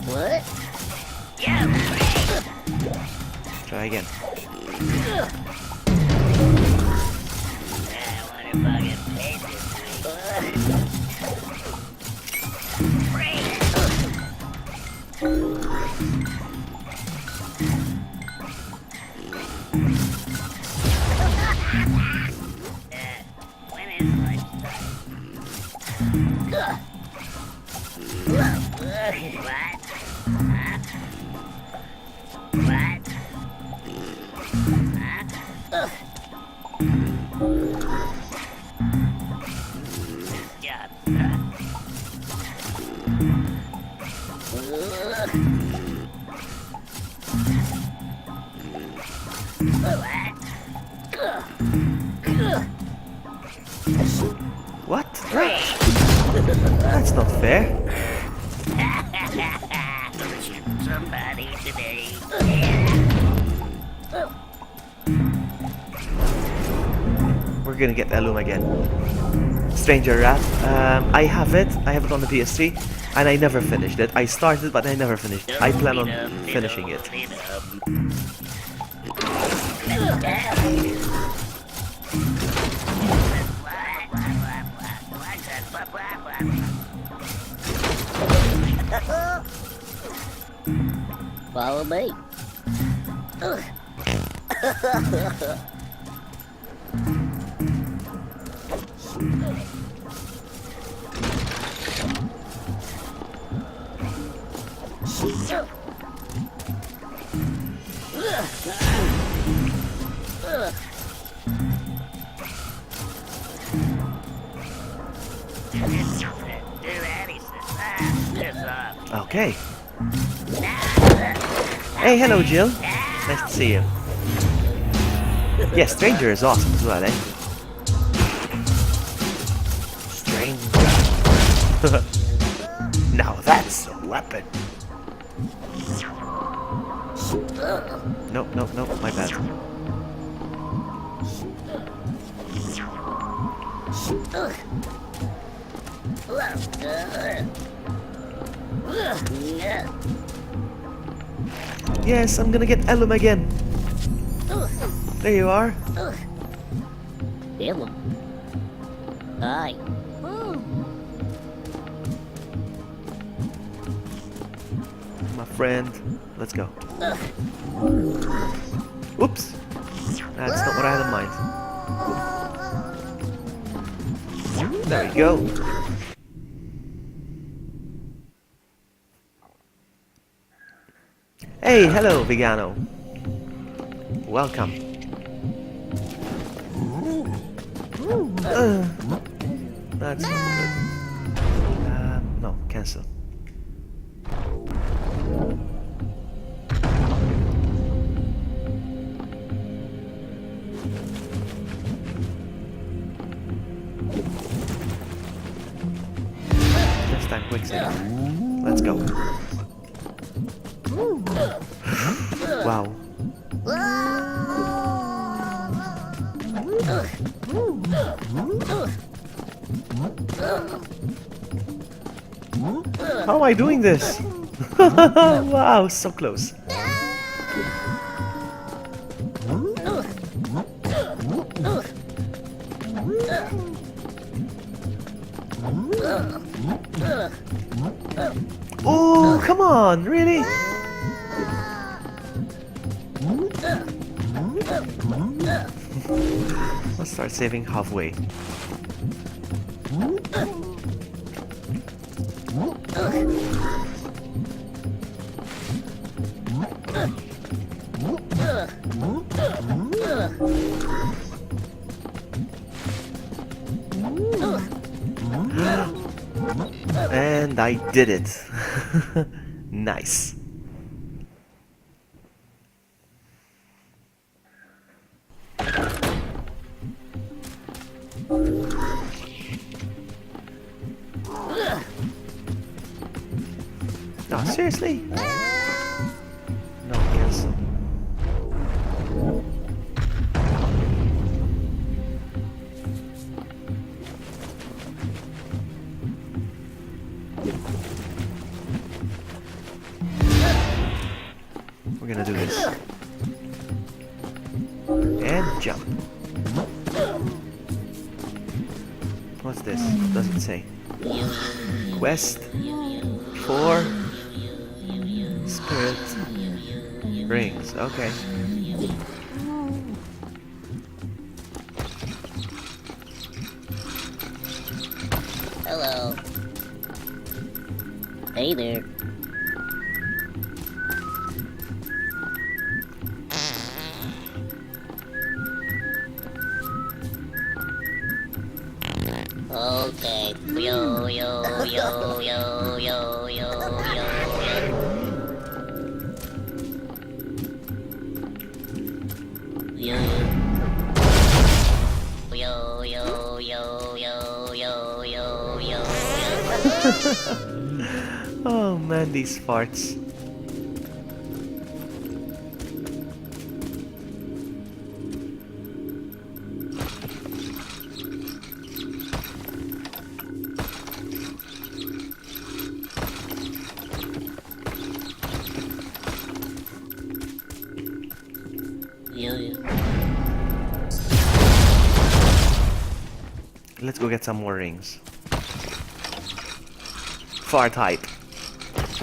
What? Yeah. Try again. What? That's not fair. Somebody today. We're gonna get Elum again. Stranger Wrath. I have it on the PS3, and I never finished it. I started, but I never finished it. I plan on finishing it. Follow me. Okay. Hey, hello, Jill. Nice to see you. Yeah, Stranger is awesome as well, eh? Stranger. Now that's a weapon. Nope, nope, nope, my bad. Yes, I'm gonna get Ellum again. There you are. Ellum. Hi. My friend. Let's go. Oops. That's not what I had in mind. There we go. Hey, hello, Vegano. Welcome. That's not good. No, cancel. This time, quick save. Let's go. Wow. How am I doing this? Wow, so close. Oh, come on, really? Let's start saving halfway. And I did it. Nice. Oh, seriously? No, cancel. We're gonna do this. And jump. What's this? Doesn't say. Quest for Spirit Rings. Okay. Hello. Hey there. Okay. Yo, yo, yo, yo, yo, yo, yo, yo. Yo, yo, yo, yo, yo, yo, yo, Oh man, these farts. Let's go get some more rings. Fart hype.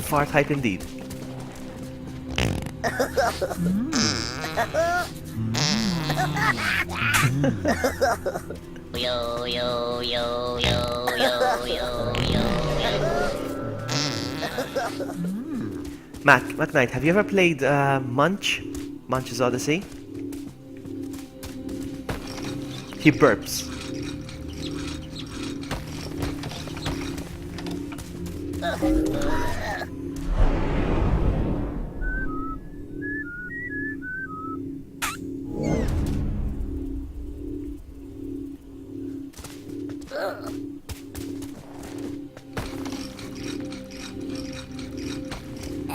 Fart hype indeed. Yo, yo, yo, yo, yo, yo, yo. Mac Knight, have you ever played Munch? Munch's Odyssey? He burps.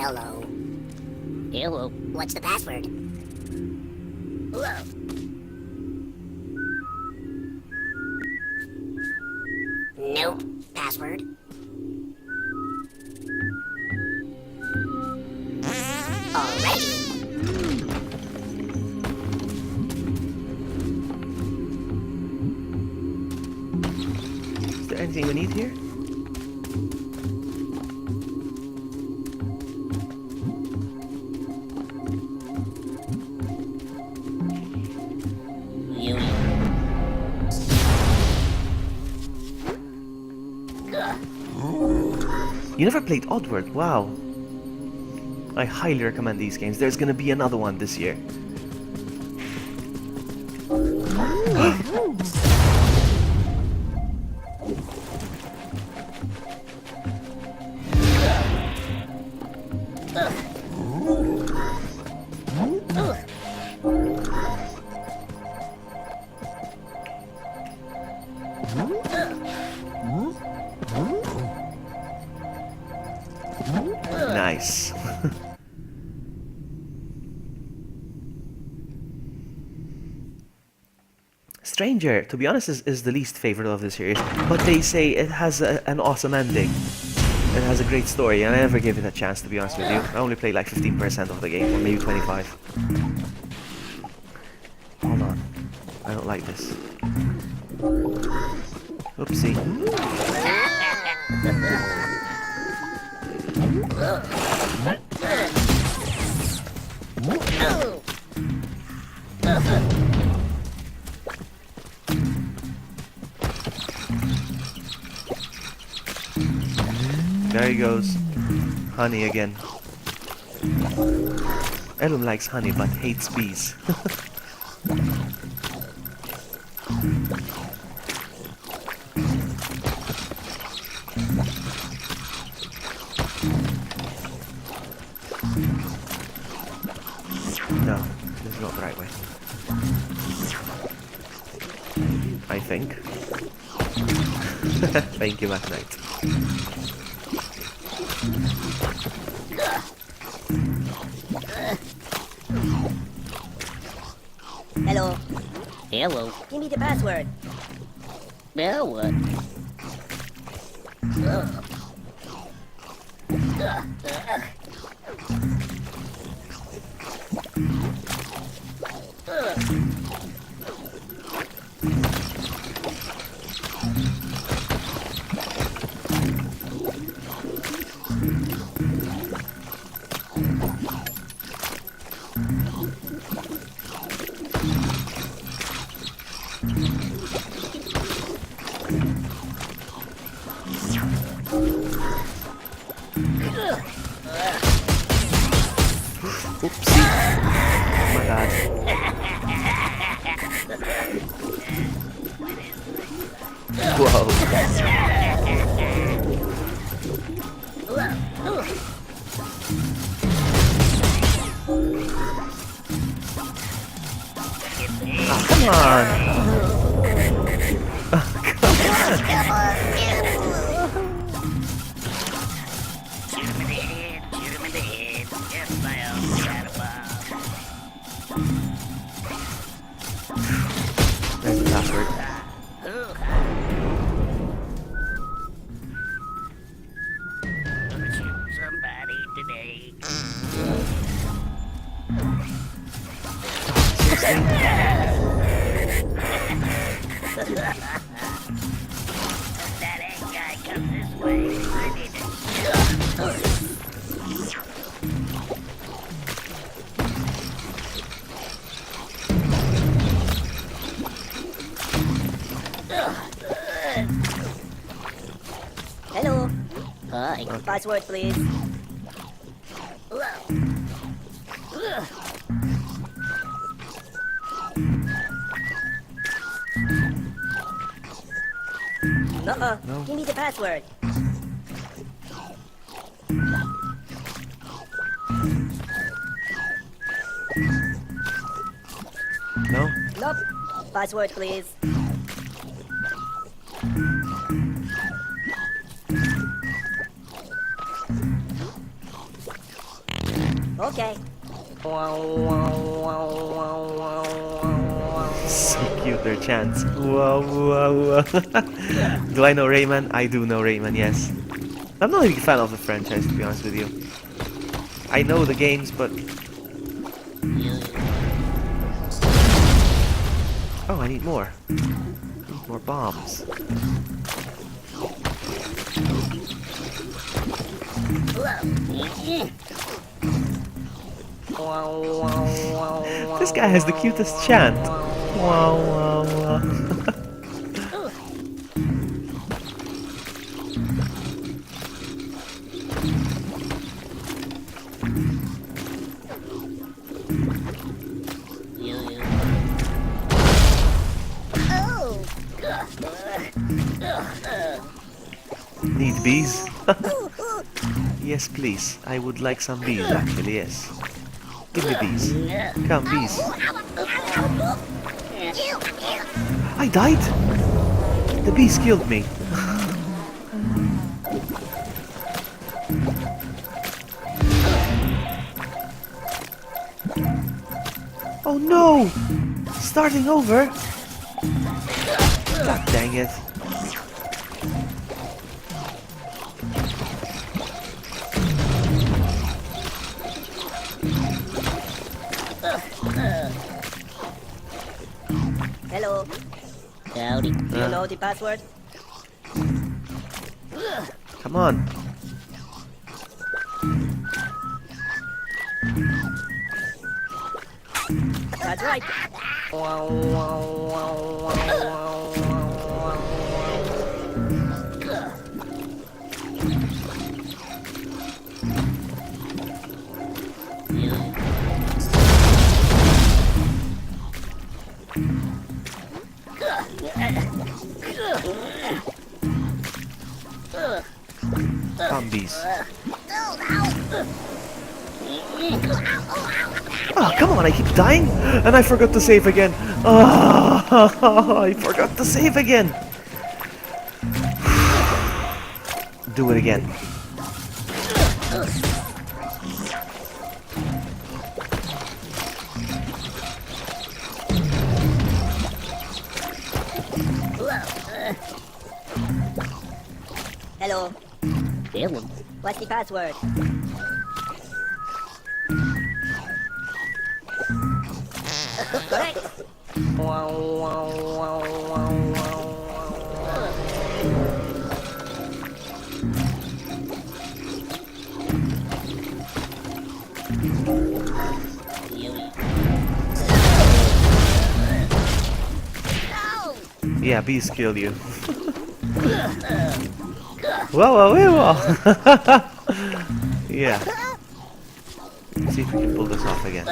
Hello. Hello. What's the password? Hello. Nope. Password. Alrighty. Is there anything we need here? You. You never played Oddworld? Wow. I highly recommend these games. There's gonna be another one this year. Nice. Stranger, to be honest, is the least favorite of the series, but they say it has an awesome ending. It has a great story, and I never gave it a chance, to be honest with you. I only played like 15% of the game, or maybe 25. Hold on. I don't like this. Oopsie. There he goes. Honey again. Elum likes honey but hates bees. No, this is not the right way. I think. Thank you, Matt Knight. Hello. Hello. Give me the password. Now what? Oopsie. Oh my god. Whoa. Oh, come on. Shoot him in the head. Shoot him in the head. Yes, I am. There's the password. Gonna shoot somebody today. That egg guy comes this way. I need to. Hello. Hi. Password, please. No. Give me the password. No? Nope. Password, please. Okay. So cute, their chants. Wow, wow, wow. Do I know Rayman? I do know Rayman, yes. I'm not a big fan of the franchise, to be honest with you. I know the games, but... Oh, I need more. Need more bombs. This guy has the cutest chant. Wow, wow, wow. Need bees? Yes, please. I would like some bees, actually, yes. Give me bees. Come, bees. I died? The bees killed me. Oh no! Starting over? God dang it. Hello. Howdy. Do you know the password? Come on. That's right. Zombies. Oh, come on, I keep dying and I forgot to save again. Oh, I forgot to save again. Do it again. Hello. Dylan. What's the password? Correct. Yeah, bees kill you. Whoa, whoa, whoa, whoa. Yeah. Let's see if we can pull this off again.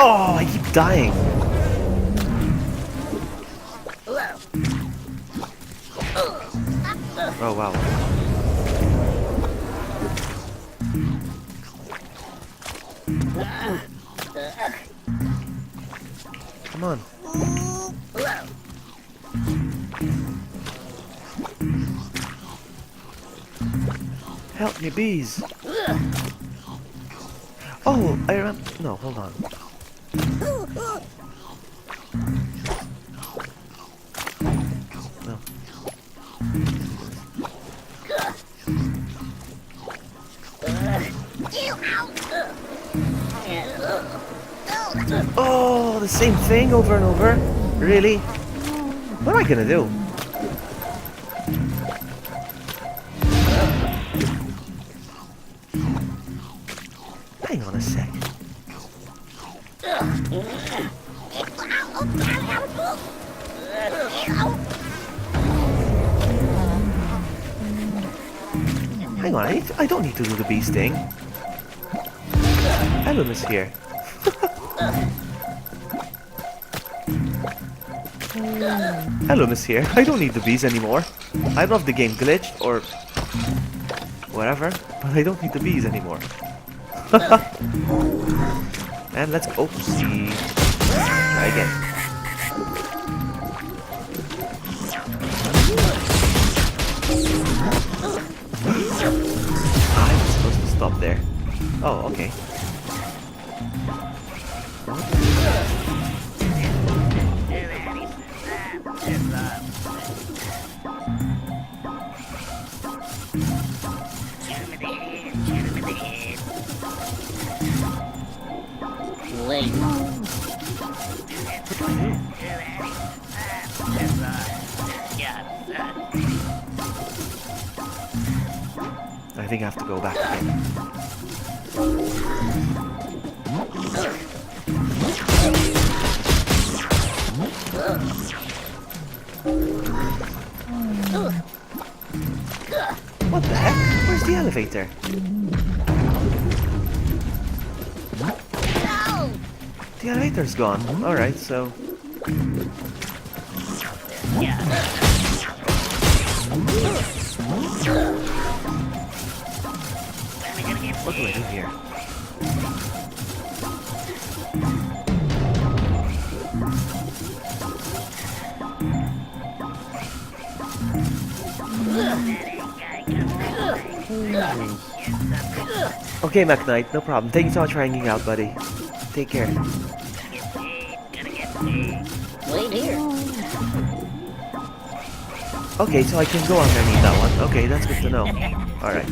Oh, I keep dying. Oh, wow. Come on. Help me, bees. Oh, I remember. No, hold on. No. Oh, the same thing over and over? Really? What am I gonna do? Hang on a sec. Hang on, I don't need to do the bee sting. Ellen is here. Hello, Miss here. I don't need the bees anymore. I don't know if the game glitched or whatever, but I don't need the bees anymore. And let's go. Oopsie. Try again. Oh, okay. Wait. I think I have to go back again. What the heck? Where's the elevator? The elevator's gone. Alright, so... What do I do here? Okay, McKnight, no problem. Thank you so much for hanging out, buddy. Take care. Wait here. Okay, so I can go underneath that one. Okay, that's good to know. Alright.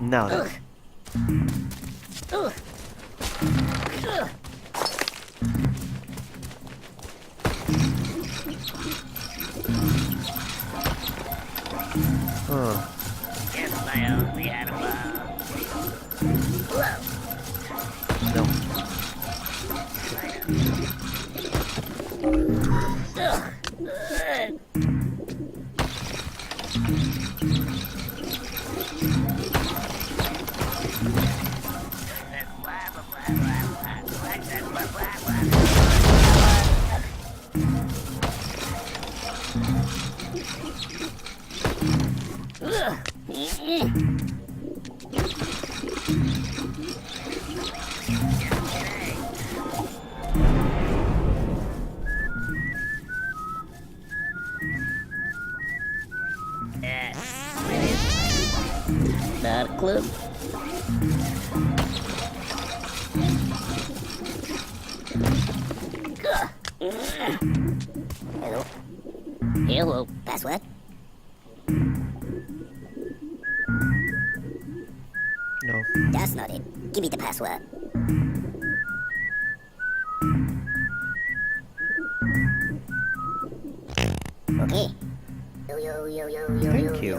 Now then. Huh. No. Not a clue. Hello. Hello. Password? No. That's not it. Give me the password. Okay. Thank you.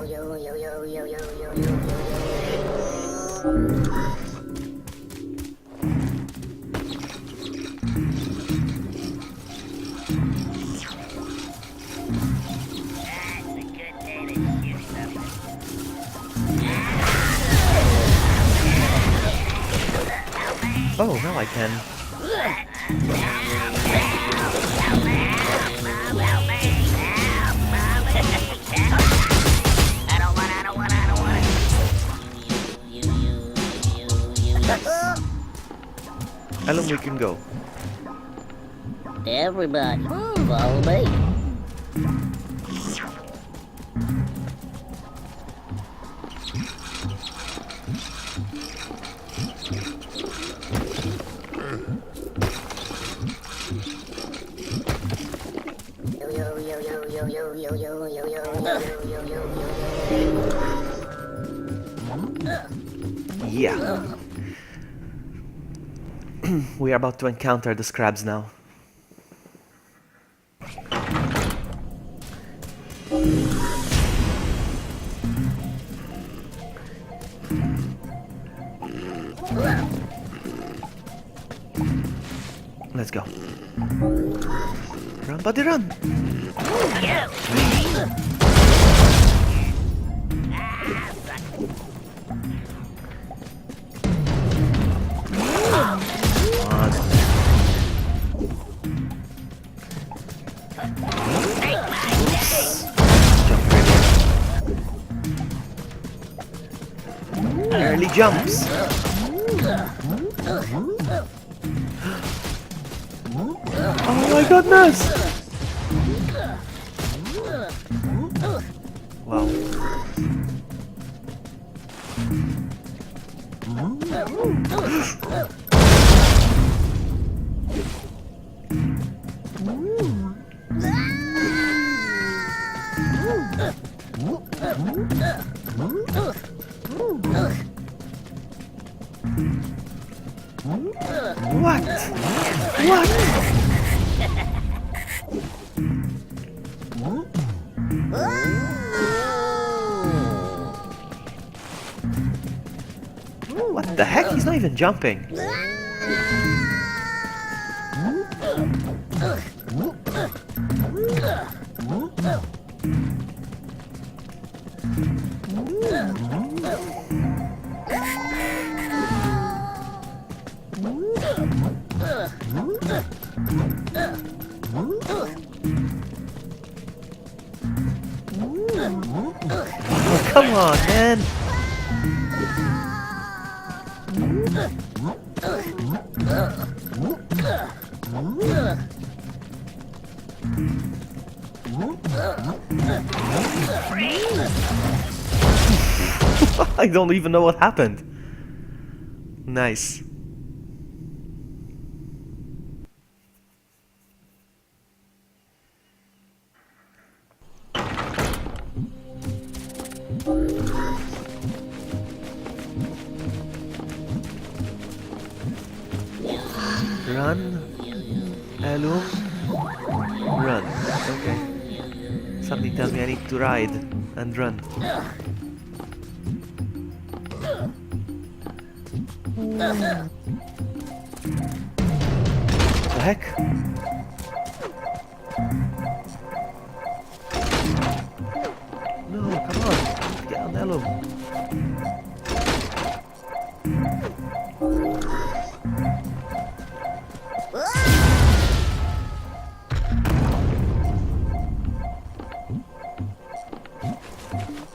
Oh, now I can. Alan, we can go. Everybody, follow me. Yeah. We are about to encounter the Scrabs now. Let's go. Run, buddy, run! jumps. Oh my goodness! Wow. What? What? What the heck? He's not even jumping. Oh, come on, man. I don't even know what happened. Nice. Run, Elum, run. Okay. Something tells me I need to ride and run. The heck? No, come on. Get on Elum.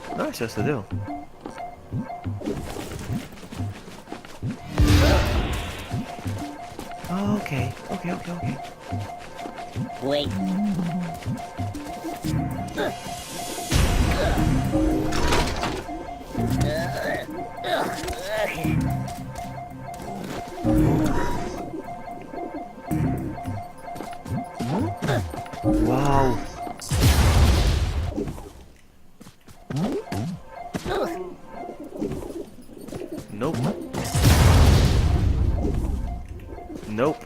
What am I supposed to do? Oh, okay. Okay. Wait. Wow. Nope. Nope.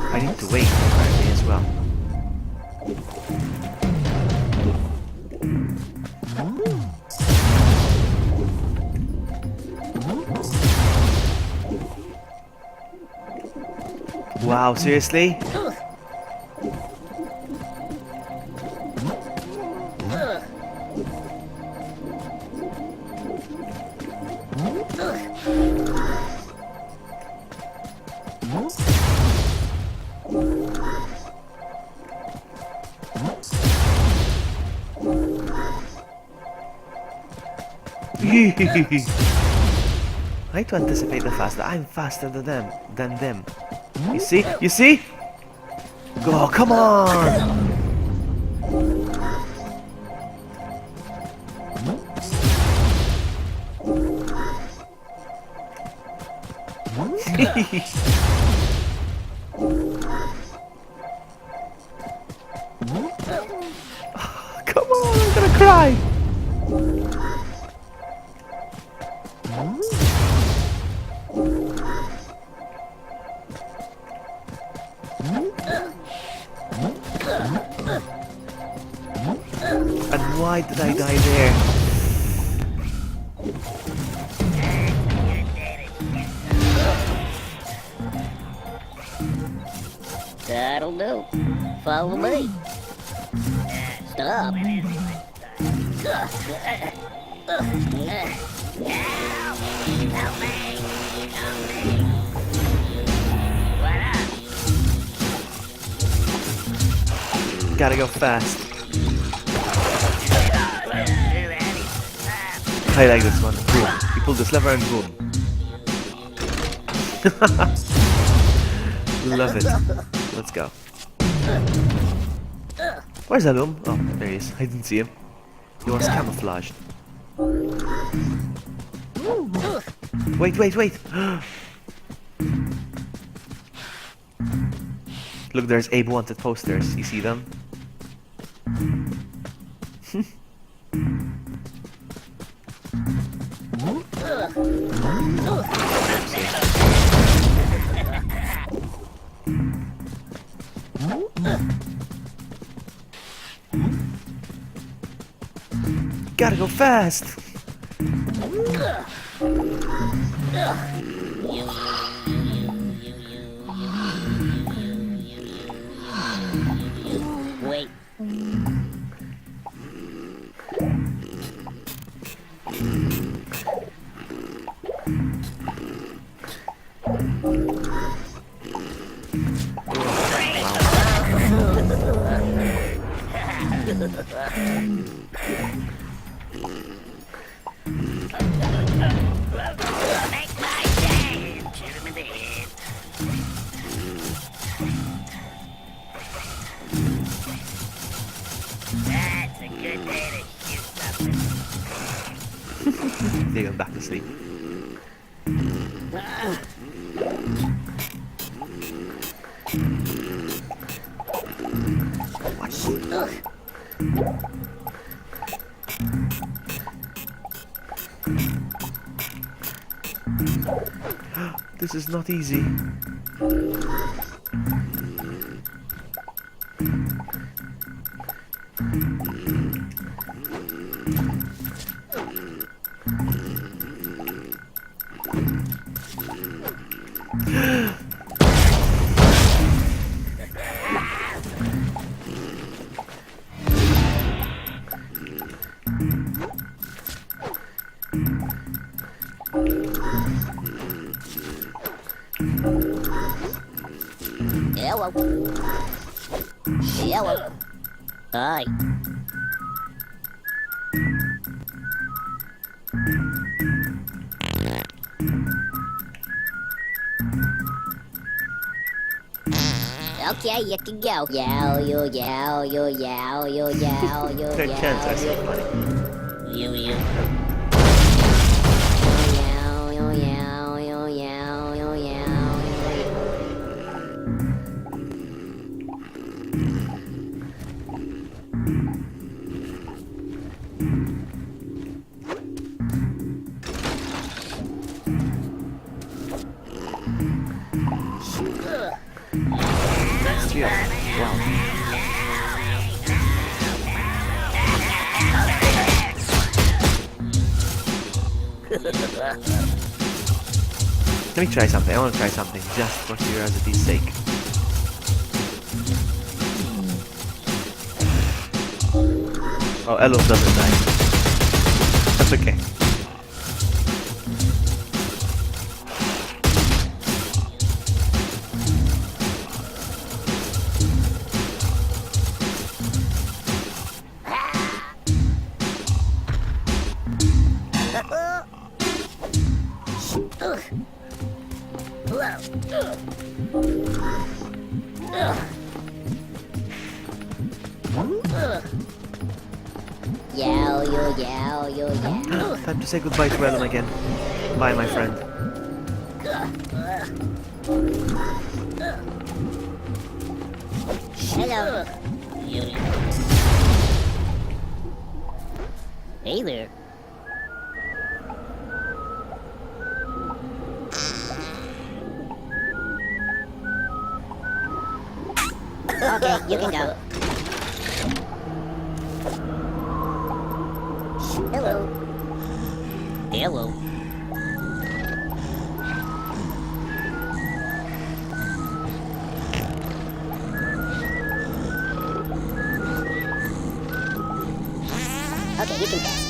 I need to wait apparently as well. Wow, seriously? I need to anticipate the faster. I'm faster than them. You see? You see? Go, come on! Come on, I'm gonna cry! And why did I die there? That'll do. Follow me. Stop. Gotta go fast. I like this one. Boom. You pull this lever and boom. Love it. Let's go. Where's Alum? Oh, there he is. I didn't see him. He was camouflaged. Wait, wait, wait! Look, there's Abe Wanted posters. You see them? Gotta go fast! Wait. That's a good day to shoot something. They go back to sleep. This is not easy. Hello. Hello. Hi. Okay, you can go. Yow, yo, yow, yo, yow, yo, yow, yo, Third chance, I see funny. You. Yow, yo, yow, yo, yow, yo, yow, Yeah. Wow. Let me try something. I want to try something just for curiosity's sake. Oh, Elo doesn't die. That's okay. yow, yo, yow, yo, yow. Time to say goodbye to Elo again. Bye, my friend. Hello. Hey there. Okay, you can go. Hello. Hello. Okay, you can pass.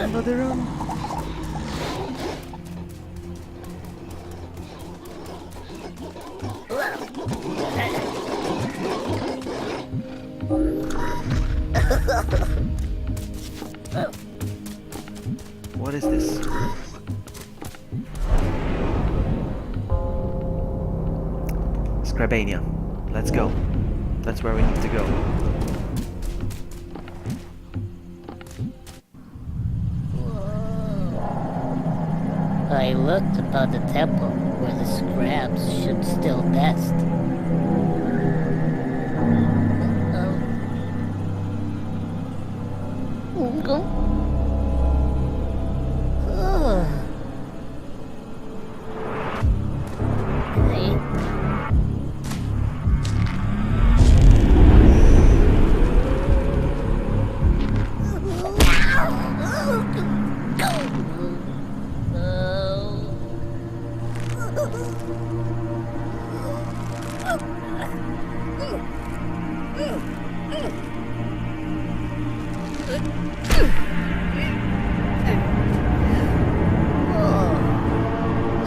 Another room. What is this? Scribania. Let's go. That's where we need to go. I looked upon the temple where the scraps should still nest.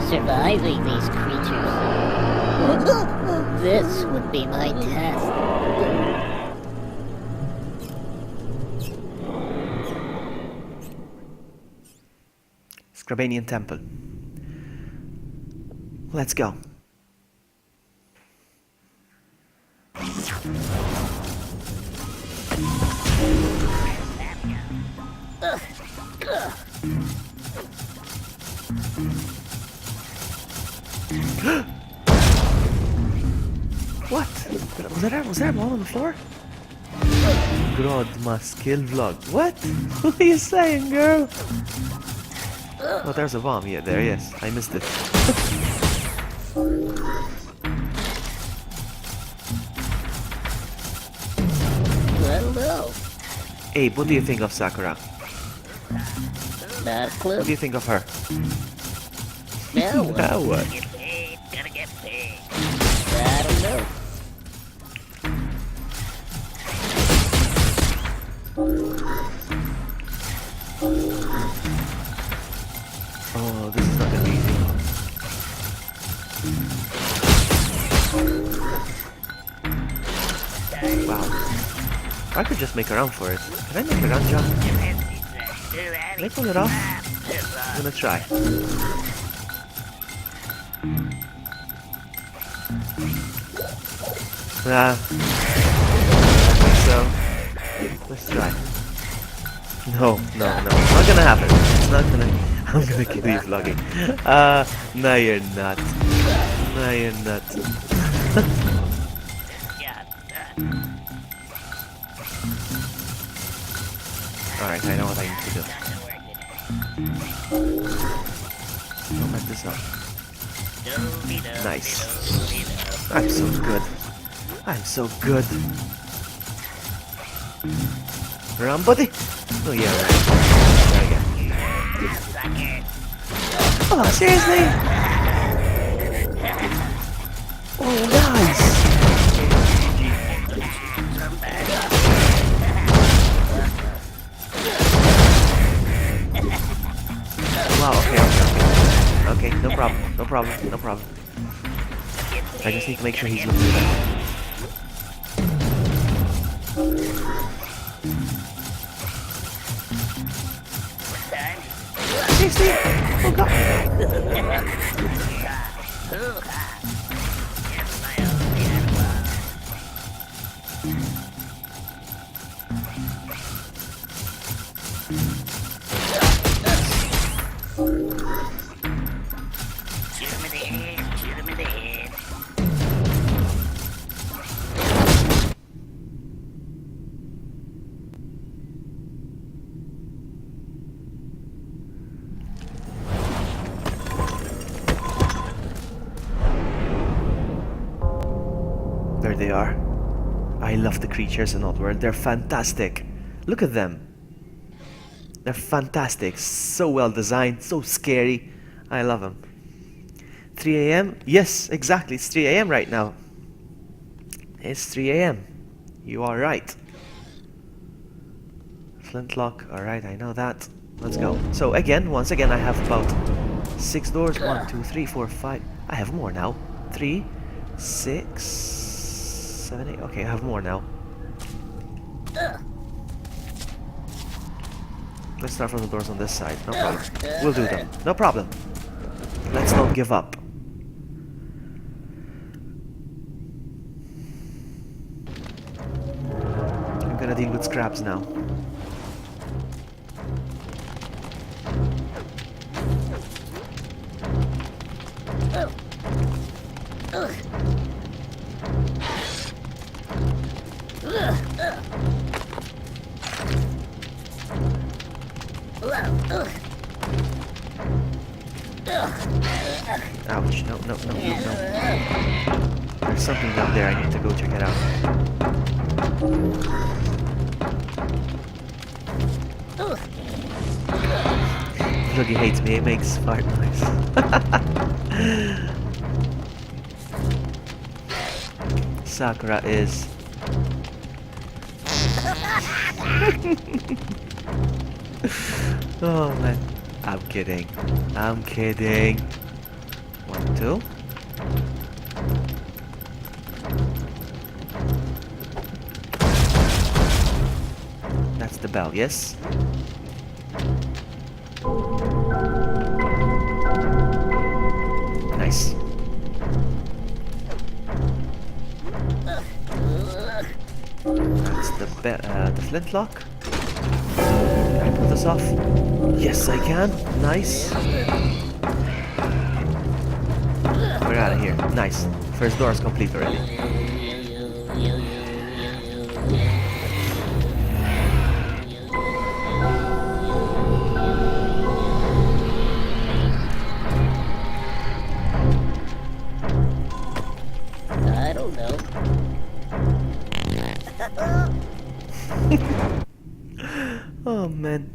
Surviving these creatures. This would be my test. Scribanian Temple. Let's go. What? Was there a bomb on the floor? Grodma skill vlog. What? What are you saying, girl? Oh, there's a bomb. Yeah, there, yes. I missed it. Hello. Abe, what do you think of Sakura? Not a clue. What do you think of her? Now what? Now what? I don't know. Oh, this is not gonna be easy. Wow. I could just make a run for it. Can I make a run jump? Can I pull it off? I'm gonna try. So, let's try. No, not gonna happen. It's not gonna. I'm gonna kill you, vlogging. No, you're not. No, you're not. Alright, I know what I need to do. Don't mess this up. Nice. I'm so good. I'm so good. Run, buddy. Oh yeah, right. There we go. Oh, seriously? Oh, nice. Wow, okay, no problem. I just need to make sure he's looking at that. Seriously? Oh god. There they are. I love the creatures in Oddworld. They're fantastic. Look at them. They're fantastic. So well designed, so scary. I love them. 3 a.m.? Yes, exactly. It's 3 a.m. right now. It's 3 a.m. You are right. Flintlock. Alright, I know that. Let's go. So again, once again, I have about 6 doors. 1, 2, 3, 4, 5. I have more now. 3, 6, 7, 8. Okay, I have more now. Let's start from the doors on this side. No problem. We'll do them. No problem. Let's not give up. I'm gonna deal with scraps now. Ouch, no, no, no, no, no. There's something down there, I need to go check it out. Look, he hates me, he makes fart noise. Sakura is... Oh man, I'm kidding. I'm kidding. 1, 2. That's the bell, yes? Nice. That's the flintlock. Can I pull this off? Yes, I can. Nice. We're out of here. Nice. First door is complete already. I don't know. Oh man.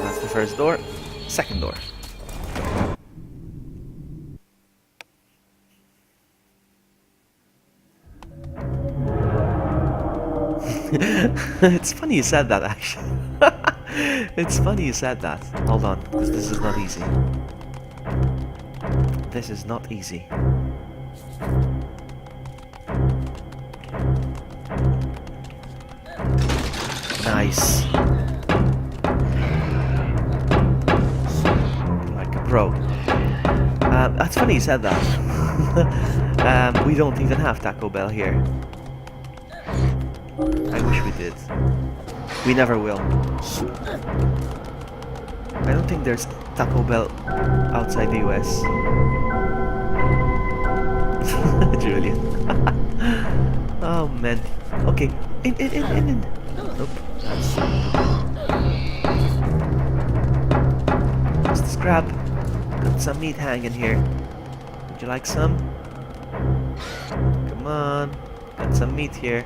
That's the first door. Second door. It's funny you said that, actually. It's funny you said that. Hold on, because this is not easy. This is not easy. Nice. Like a pro. That's funny you said that. We don't even have Taco Bell here. I wish we did. We never will. I don't think there's Taco Bell outside the US. Julian. Oh man. Okay. In. Nope. That's the scrap. Got some meat hanging here. Would you like some? Come on. Got some meat here.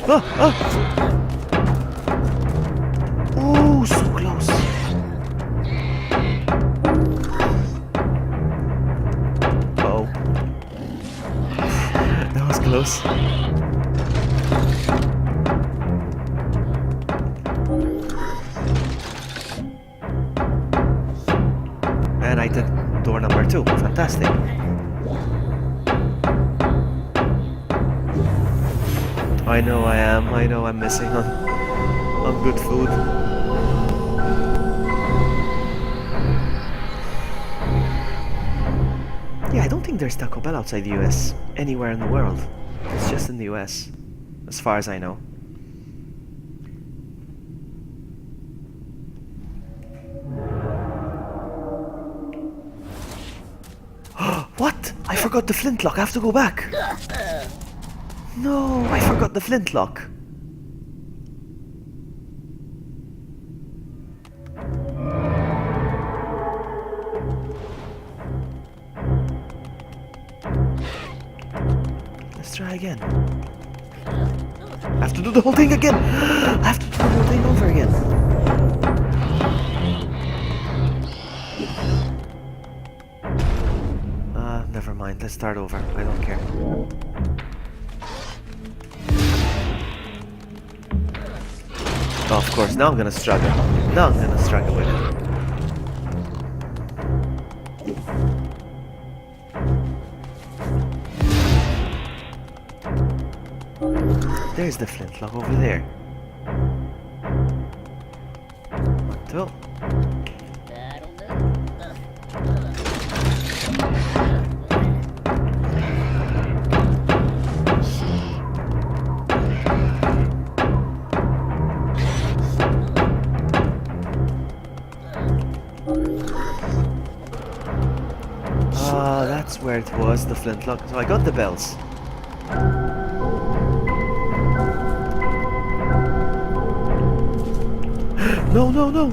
Oh! Oh, so close. Uh-oh. That was close. And I did door number 2. Fantastic. I know I am. I know I'm missing on good food. Yeah, I don't think there's Taco Bell outside the US anywhere in the world. It's just in the US, as far as I know. What? I forgot the flintlock. I have to go back. No, I forgot the flintlock. Let's try again. I have to do the whole thing again. I have to do the whole thing over again. mind. Let's start over. I don't care. Oh, of course. Now I'm gonna struggle. Now I'm gonna struggle with it. There's the flintlock over there. 1, 2. Ah, that's where it was, the flintlock. So I got the bells. No, no, no!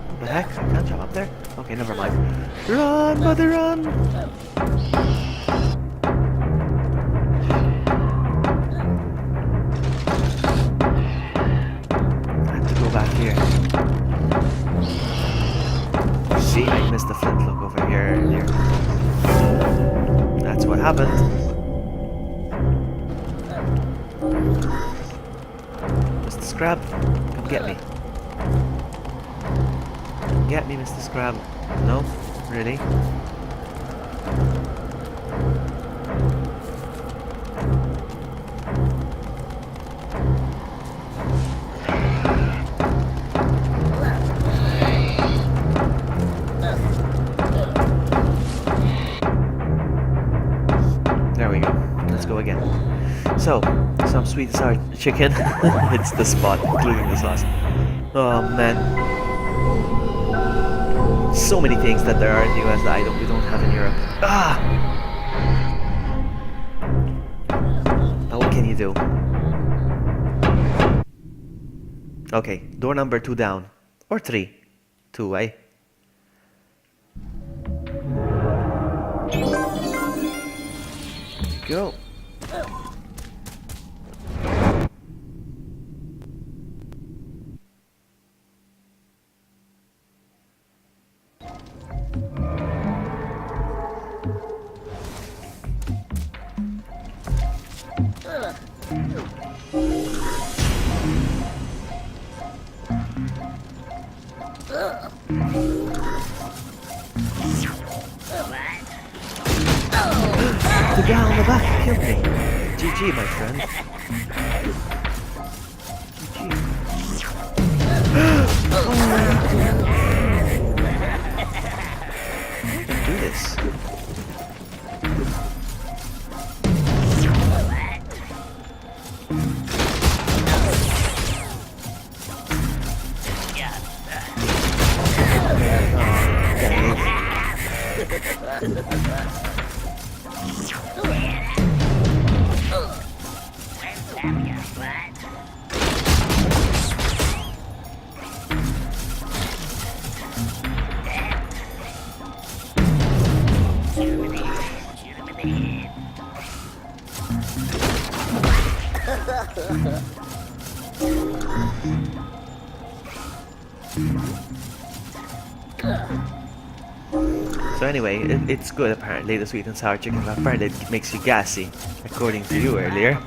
What the heck? I can't jump up there? Okay, never mind. Run, buddy, run! I have to go back here. See, I missed the flintlock over here earlier. That's what happened. Mr. Scrab, come get me. Come get me, Mr. Scrab. No? Really? There we go. Let's go again. So, some sweet and sour chicken. It's the spot, including the sauce. Oh man. So many things that there are in the US that we don't have in Europe. Ah! But what can you do? Okay, door number 2 down. Or 3. 2, eh? Go. The guy on the back killed me. GG, my friend. GG. Do this. So anyway, it's good apparently, the sweet and sour chicken. Apparently it makes you gassy, according to you earlier.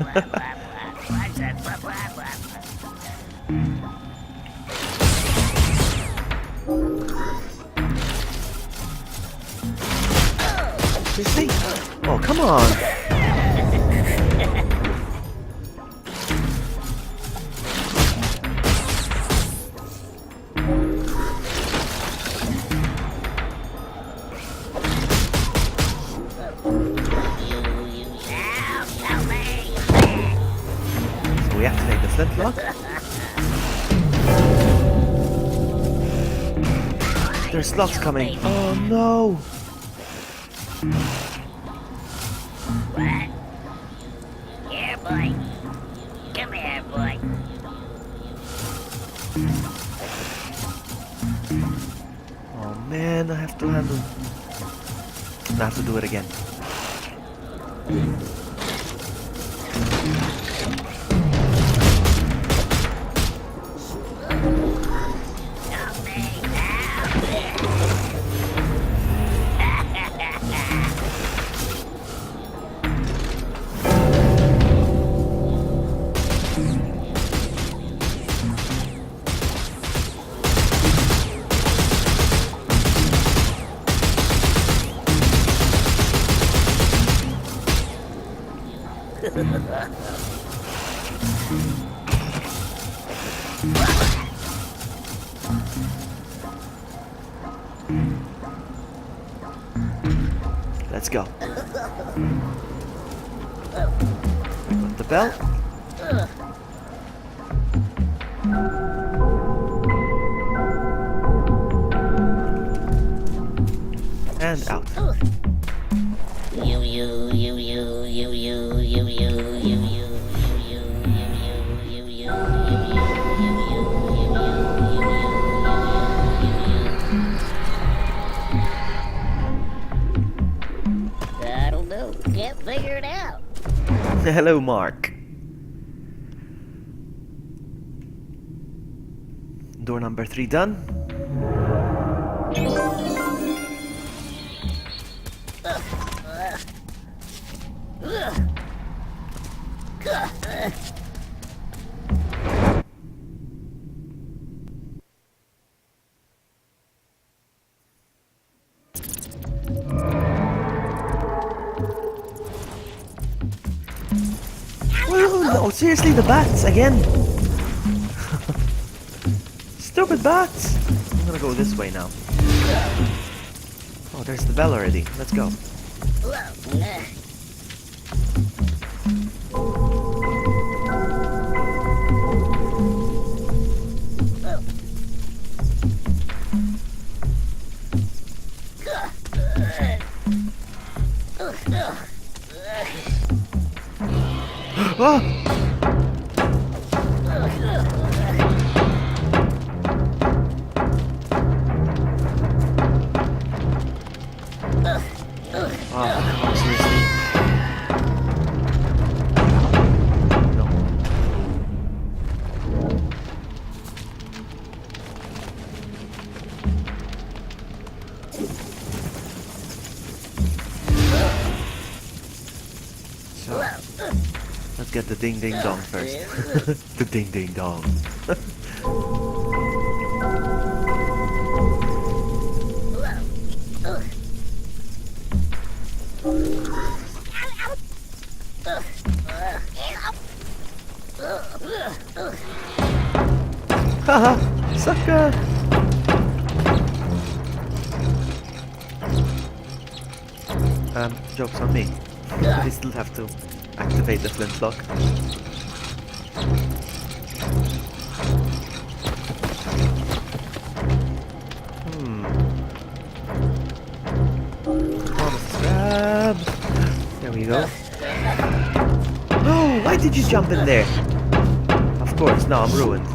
Seriously? Oh, come on! So we activate the flintlock. There's slugs coming. Oh no! What? Here, boy. Come here, boy. Oh man, I have to handle. I have to do it again. Let's go. Got the bell. And out. I don't know. Can't figure it out. Hello, Mark. Door number 3 done. Oh no, seriously, the bats again. Stupid bats. I'm gonna go this way now. Oh, there's the bell already. Let's go. Oh! Oh, come on, seriously. No. So, let's get the ding ding dong first. The ding ding dong. Haha, sucker! Joke's on me. We still have to activate the flintlock. Promise grab. There we go. No, why did you jump in there? Of course, now I'm ruined.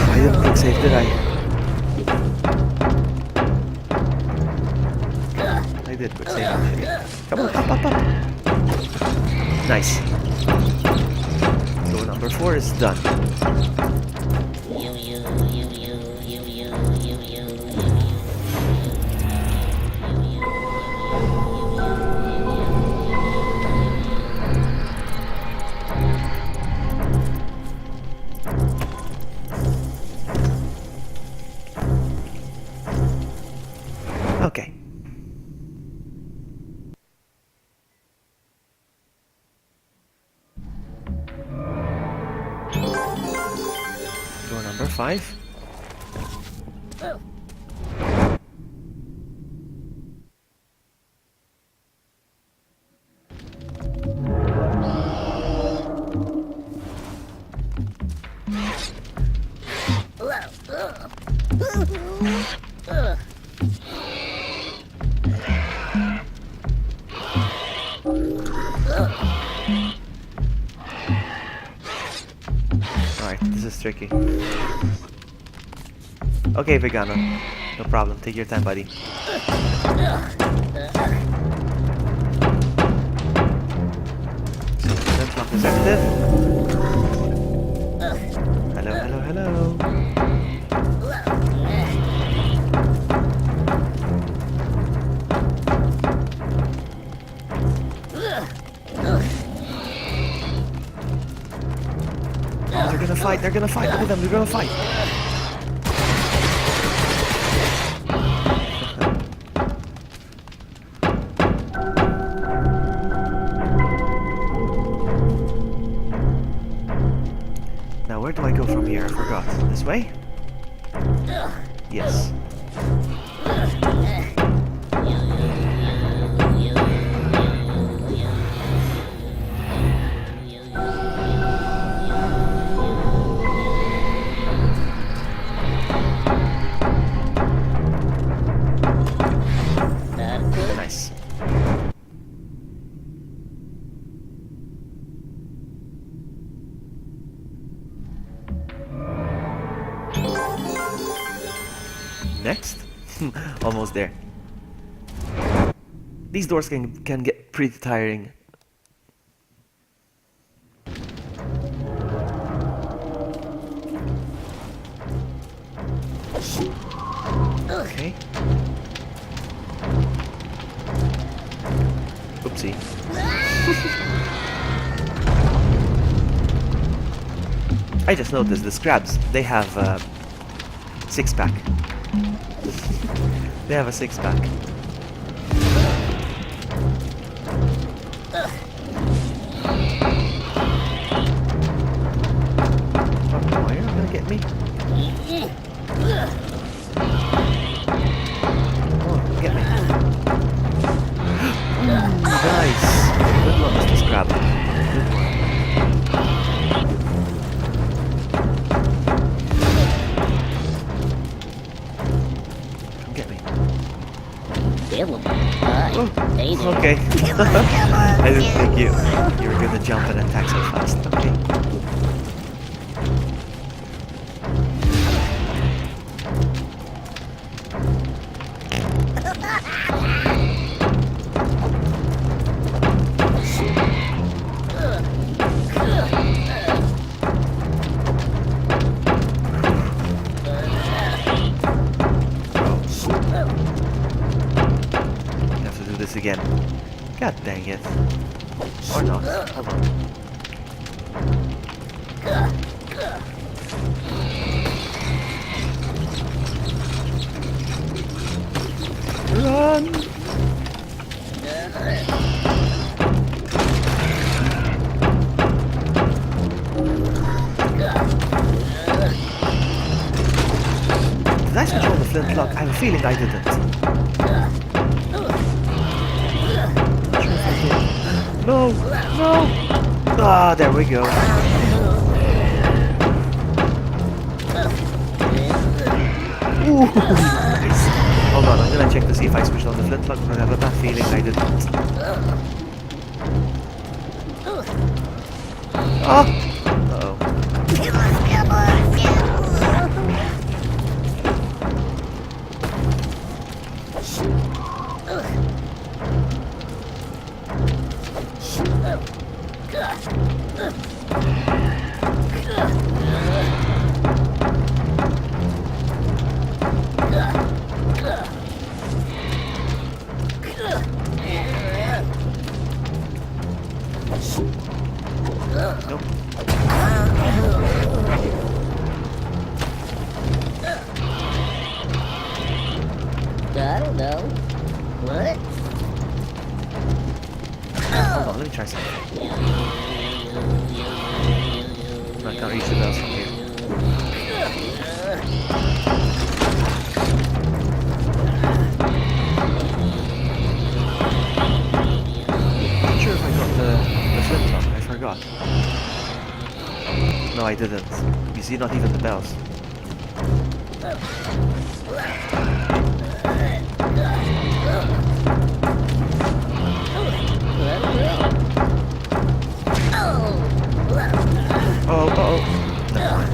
I didn't click save, did I? I did click save actually. Come on, up, up, up. Nice. Door number 4 is done. Okay. Door number 5. Alright, this is tricky. Okay, Vegano. No problem. Take your time, buddy. Flintlock is active. Hello, hello, hello. Oh, they're gonna fight, they're gonna fight. Look at them, they're gonna fight. Now, where do I go from here? I forgot. This way? Yes. Nice. Next? Almost there. These doors can get pretty tiring. Okay. Oopsie. I just noticed the Scrabs, they have a six-pack. They have a six-pack. Oh, are you not gonna get me? Oh, get me. Nice. Good one, Mr. Scrab. Good one. Come get me. Kill him. Oh, Hey there. okay. I didn't think you were gonna jump and attack so fast. Okay. Again. God dang it. Or not. Hold on. Run! Did I switch on the flintlock? I have a feeling I didn't. No! No! Ah, there we go. Ooh, nice. Hold on, I'm gonna check to see if I switched on the flintlock, but I have a bad feeling I didn't. Oh! Uh-oh. Nope. I don't know. What? Hold on, let me try something. No, I can't reach the bells from here. I'm not sure if I got the flintlock, I forgot. No, I didn't. You see, not even the bells. Oh, uh-oh. Never mind.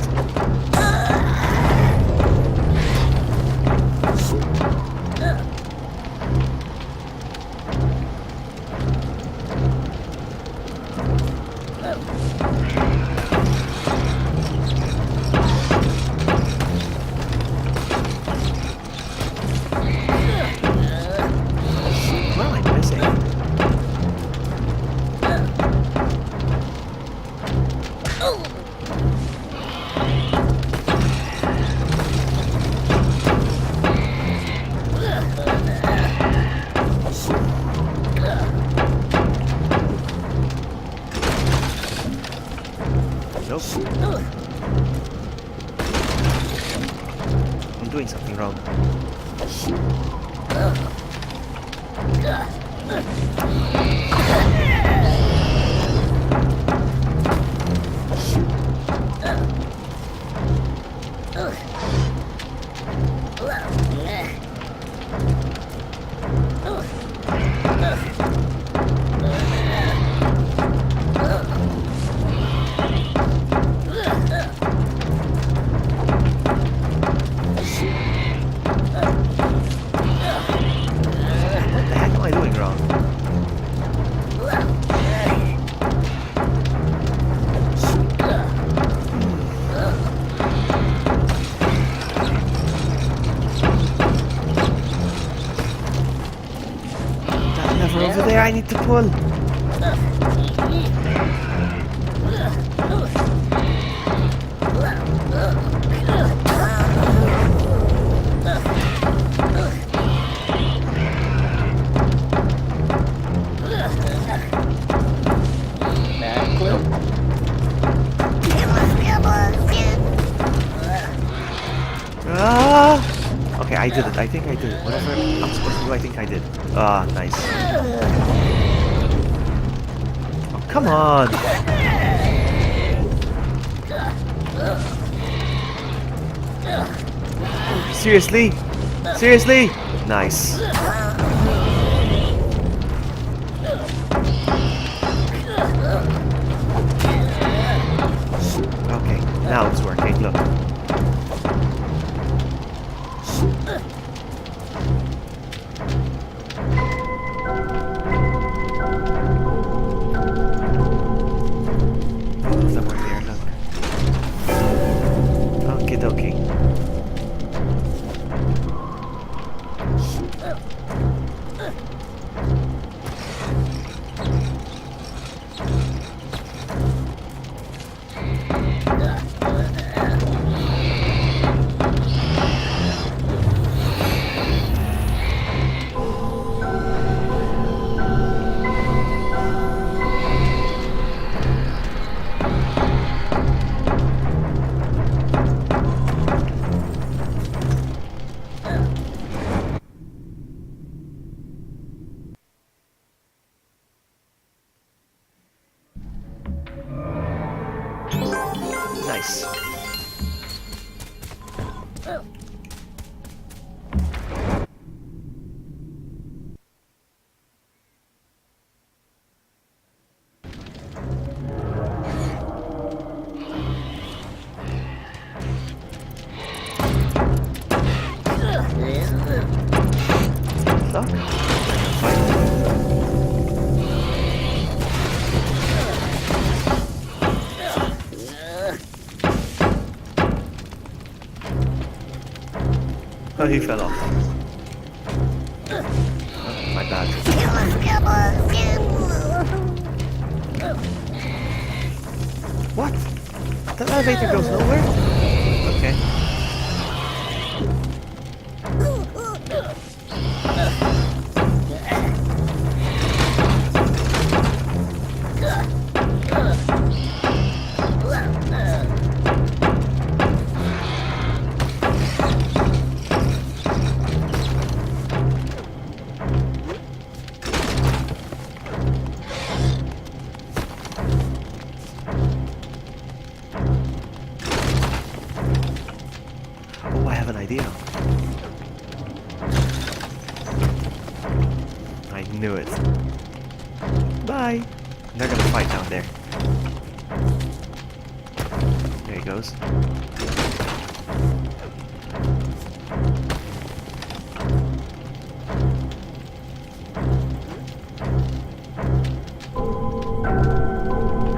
Nope. I'm doing something wrong. What the heck am I doing wrong? That lever over there, I need to pull. Not a clue. Ah! Okay, I did it. I think I did it. Whatever I'm supposed to do, I think I did. Ah, nice. Oh, come on! Seriously? Seriously? Nice. Okay, now it's working. Look. Somewhere here, look. Okie dokie. Nice. Look. Oh, he fell off. Oh, my bad. What? The elevator goes nowhere? Okay. Oh, I have an idea. I knew it. Bye. They're gonna fight down there. There he goes.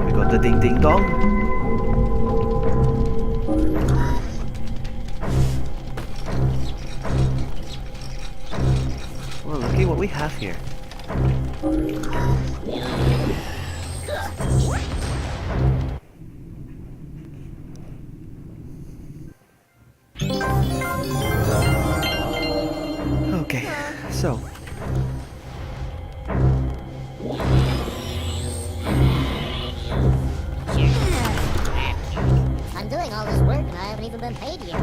We got the ding ding dong. Well, look at what we have here. Okay, so. I'm doing all this work and I haven't even been paid yet.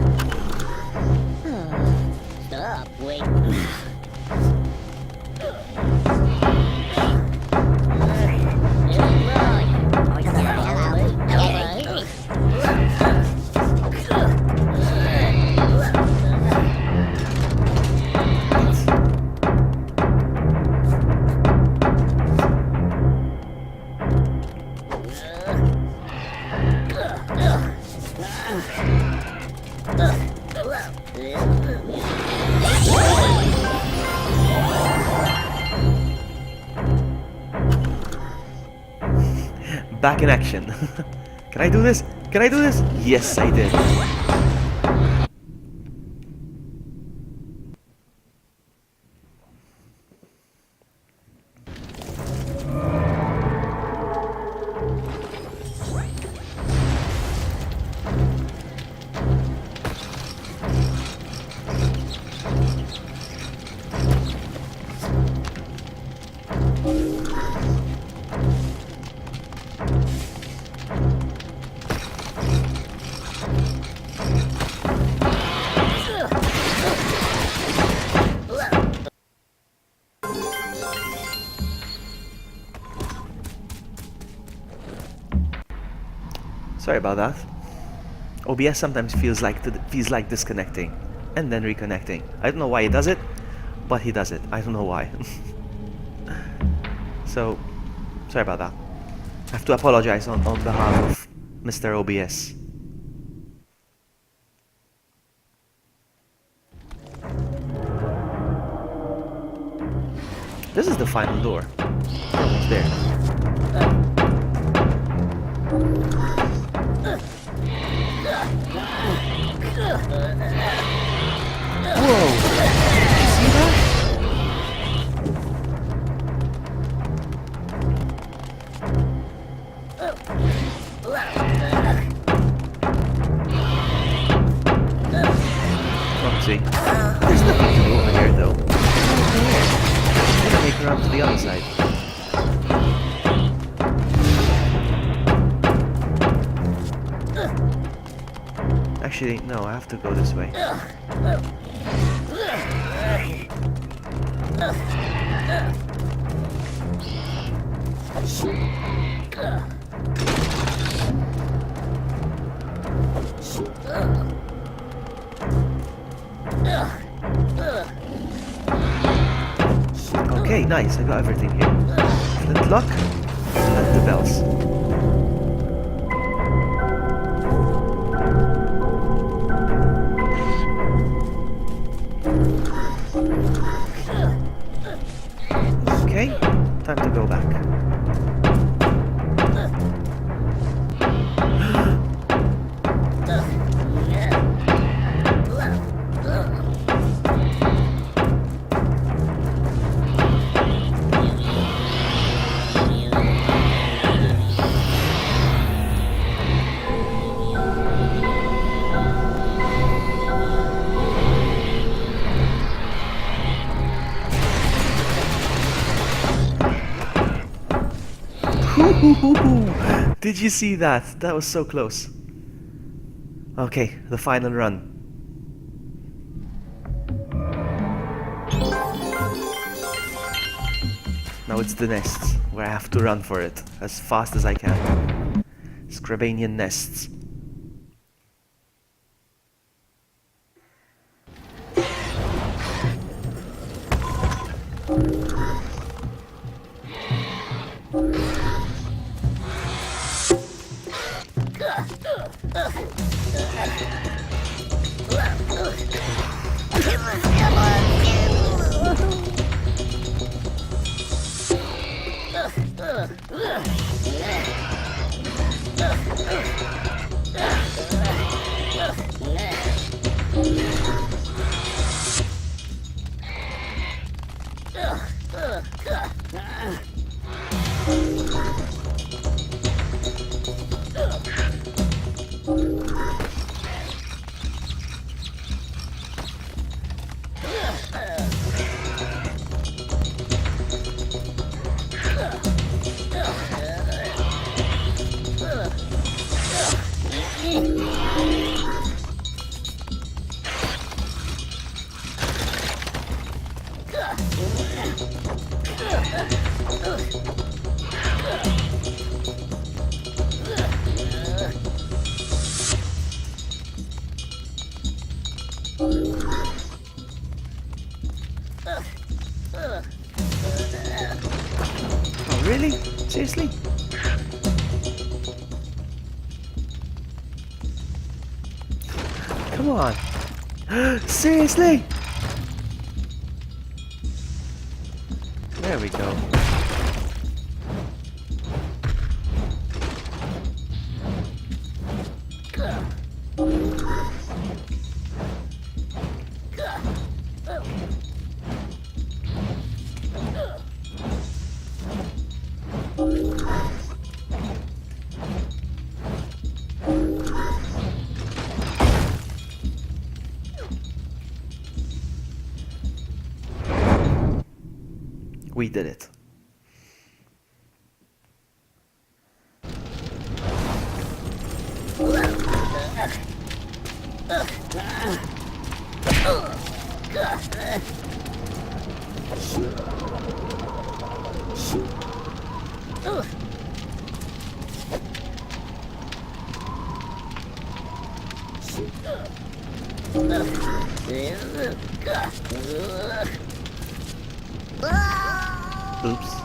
Stop, wait. Back in action. Can I do this? Can I do this? Yes, I did. Sorry about that. OBS sometimes feels like disconnecting and then reconnecting. I don't know why he does it, but he does it. I don't know why. So, sorry about that. I have to apologize on behalf of Mr. OBS. This is the final door. We're almost there. Whoa! Did you see that? Oopsie. There's nothing to do over here though. I'm gonna make her up to the other side. Actually, no, I have to go this way. Okay, nice, I got everything here. Flintlock and the bells. Okay, time to go back. Did you see that? That was so close. Okay, the final run. Now it's the nests, where I have to run for it as fast as I can. Scrabanian nests. Come on. Seriously? There we go. We did it. Oops.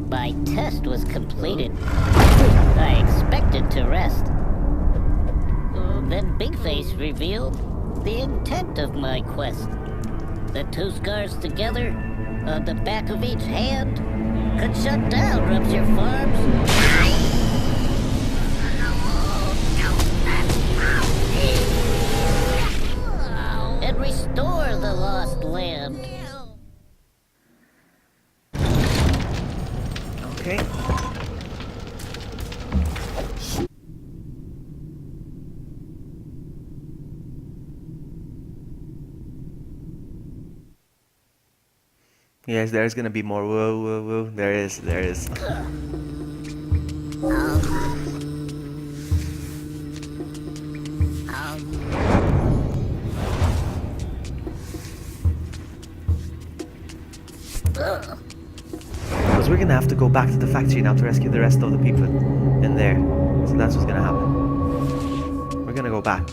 My test was completed. I expected to rest. Then Big Face revealed the intent of my quest. The two scars together, on the back of each hand, could shut down Rupture Farms. And restore the lost land. Okay. Yes, there's gonna be more. Whoa, whoa, whoa. There is, there is. Because we're gonna have to go back to the factory now to rescue the rest of the people in there. So that's what's gonna happen. We're gonna go back.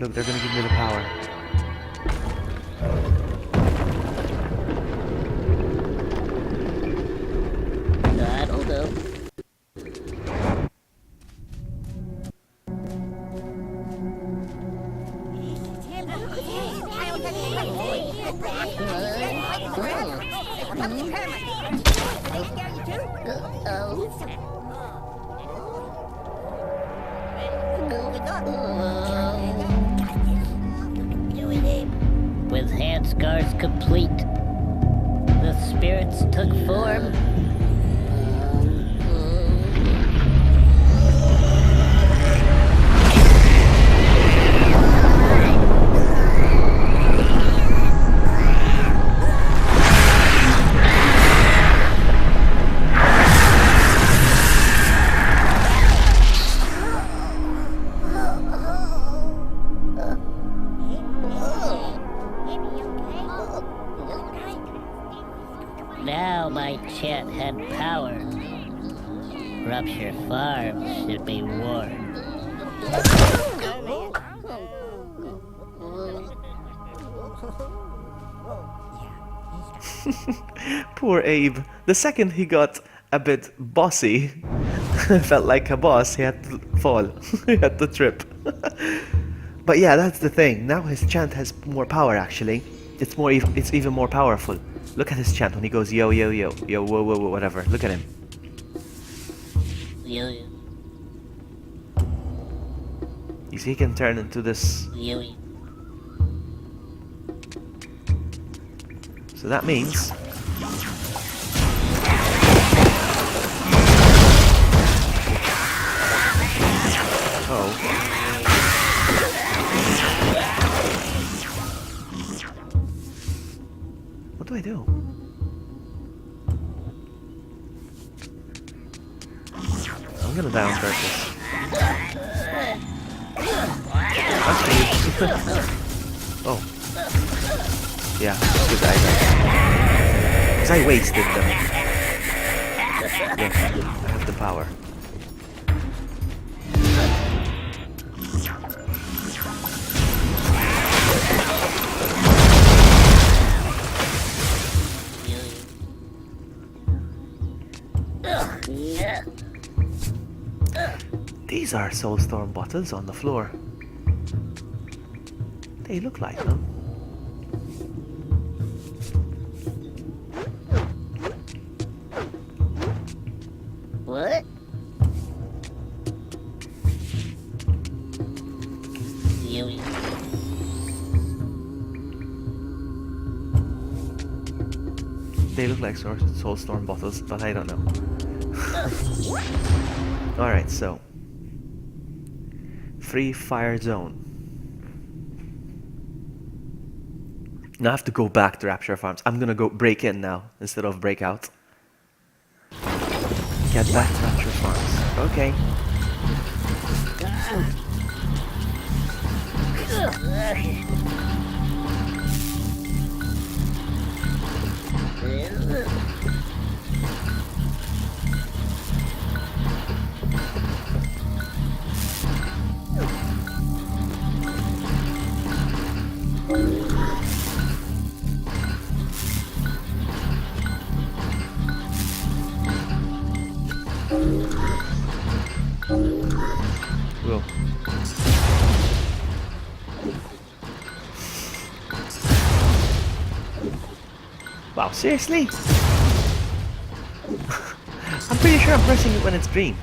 Look, they're gonna give me the power. I don't know. With hand scars complete, the spirits took form. Now my chant had power. Rupture Farms should be warned. Poor Abe. The second he got a bit bossy, felt like a boss, he had to fall. He had to trip. But yeah, that's the thing. Now his chant has more power actually. It's even more powerful. Look at his chant when he goes yo yo yo yo whoa whoa whoa whatever. Look at him. You, You see, he can turn into this. you, So that means what do I do? I'm gonna die on purpose. Oh. Yeah, good idea. Because I wasted them. Look, I have the power. These are Soulstorm bottles on the floor. They look like them. What? You. They look like Soulstorm bottles, but I don't know. Alright, so. Free fire zone. Now I have to go back to Rapture Farms. I'm gonna go break in now instead of break out. Get back to Rapture Farms. Okay. Whoa. Wow, seriously? I'm pretty sure I'm pressing it when it's green.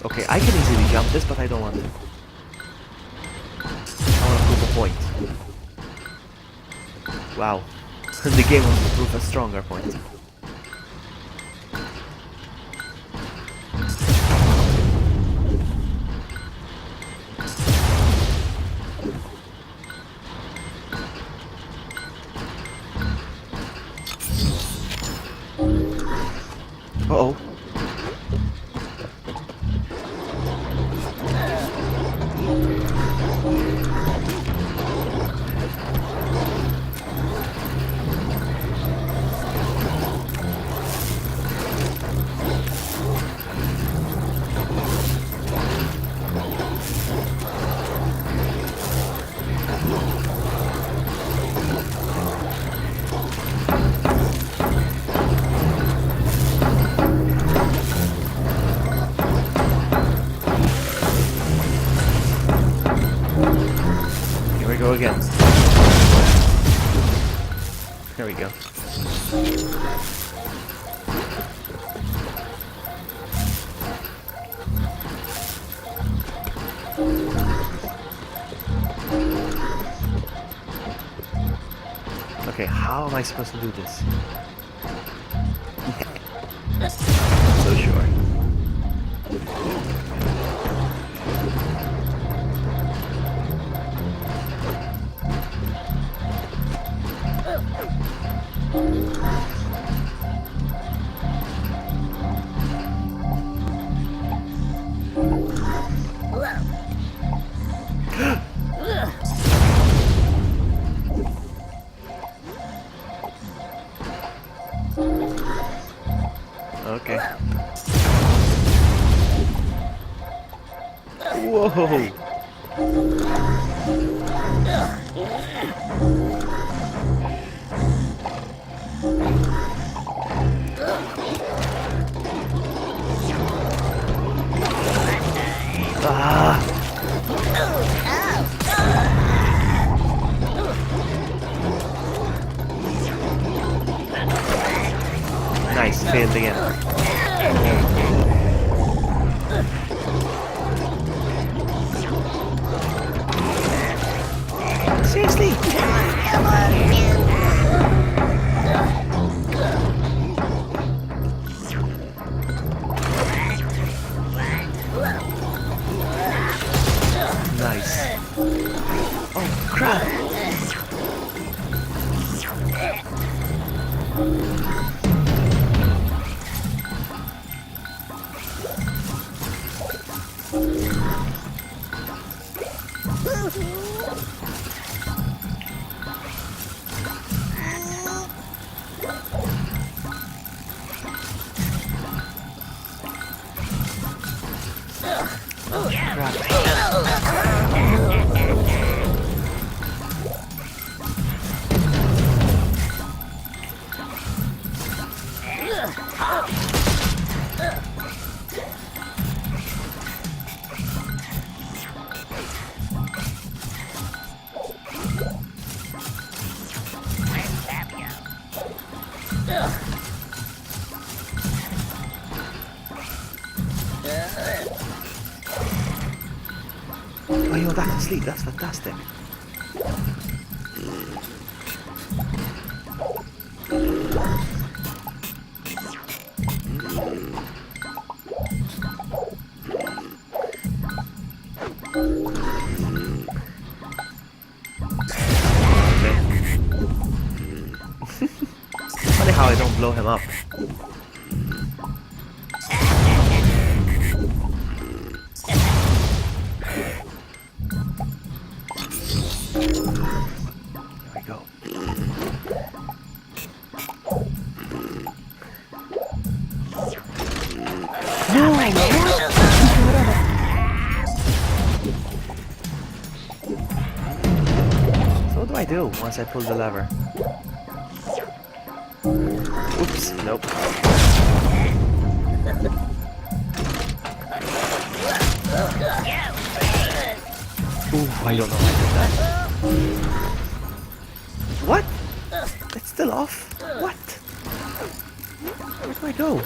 Okay, I can easily jump this, but I don't want to. I want to prove a point. Wow. The game wants to prove a stronger point. Uh-oh. Here we go again. There we go. Okay, how am I supposed to do this? Not so sure. Okay. Whoa! Ah! Nice, failed again. Seriously? Nice. Oh crap! Oh, you're back to sleep. That's fantastic. Funny how I don't blow him up. There we go. So what do I do once I pull the lever? Oops, nope. Ooh, I don't know how I did that. What? It's still off? What? Where do I go?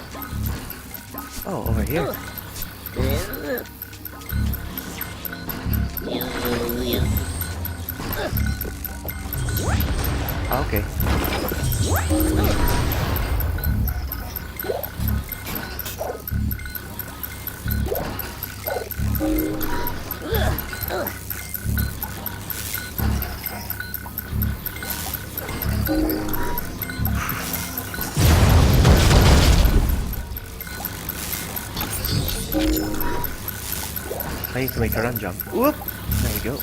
Oh, over here. Okay. I need to make a run jump. Whoop! There we go.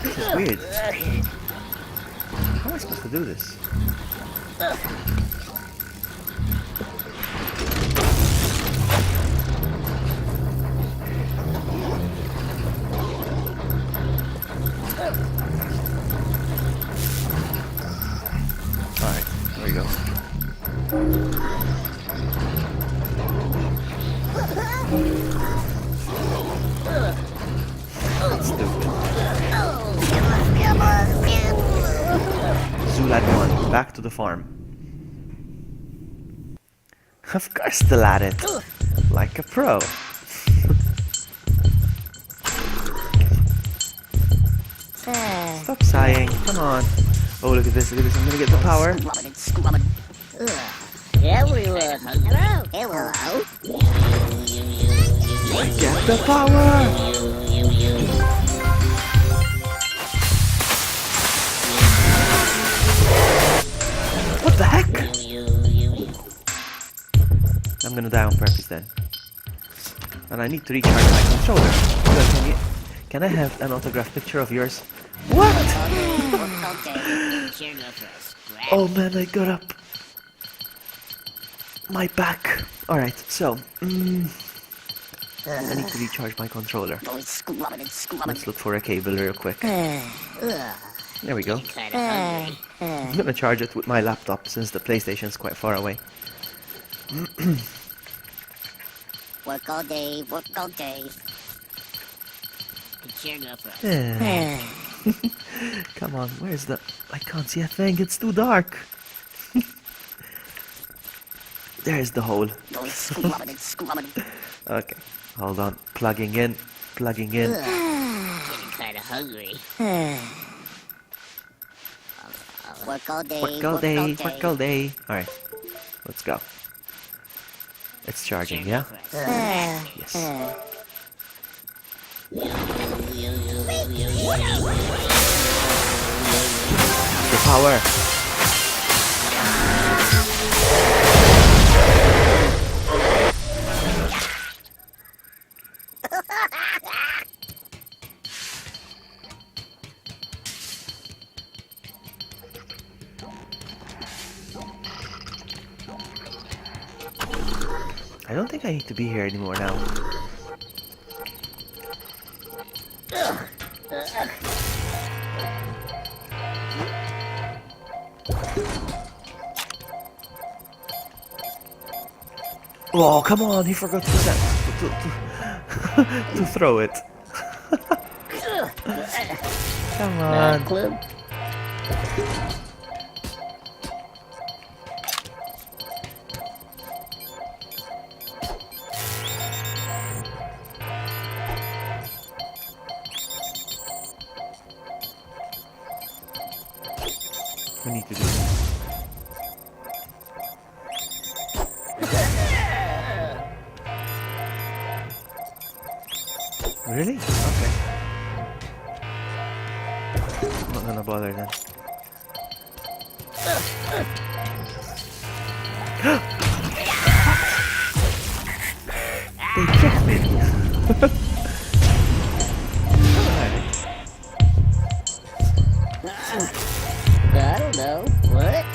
This is weird. How am I supposed to do this? Alright, there we go. That's stupid. Zulad 1, back to the farm. Of course still at it. Like a pro. Stop sighing, come on. Oh, look at this, I'm gonna get the power. Everyone. Hello. Hello. Get the power! What the heck? I'm gonna die on purpose then. And I need to recharge my controller. So can I have an autographed picture of yours? What? Oh man, I got up. My back. Alright, so I need to recharge my controller. Let's look for a cable real quick. There we go. I'm gonna charge it with my laptop since the PlayStation's quite far away. Work all day, work all day. Sure, go for it. Come on, where's the... I can't see a thing, it's too dark. There's the hole. Okay, hold on. Plugging in. Getting kind of hungry. Work all day. Work all day, work all day. Alright, let's go. It's charging, yeah? Yes. The power. I don't think I need to be here anymore now. Oh, come on, he forgot to to throw it. Come on. Clue? We need to do this. Really? Okay. I'm not gonna bother then. They kicked me! Alright. I don't know. What?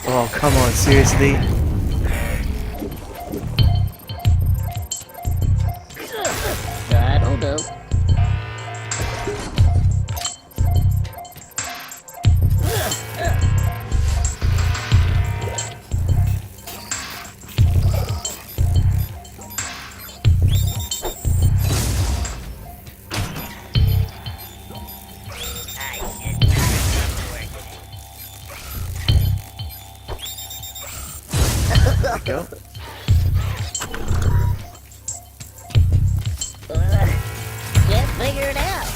Oh, come on, seriously? I don't know. There we go. Can't figure it out.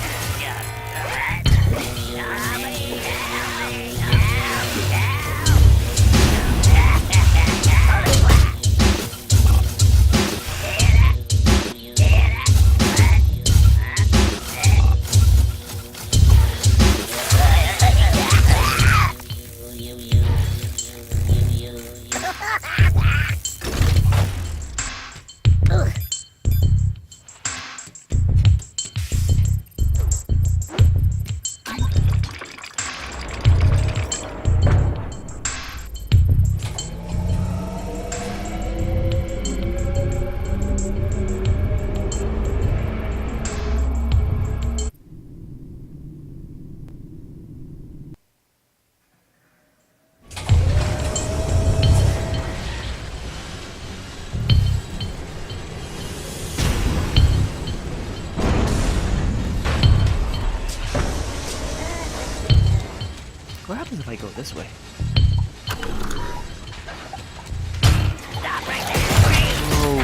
What happens if I go this way? Oh.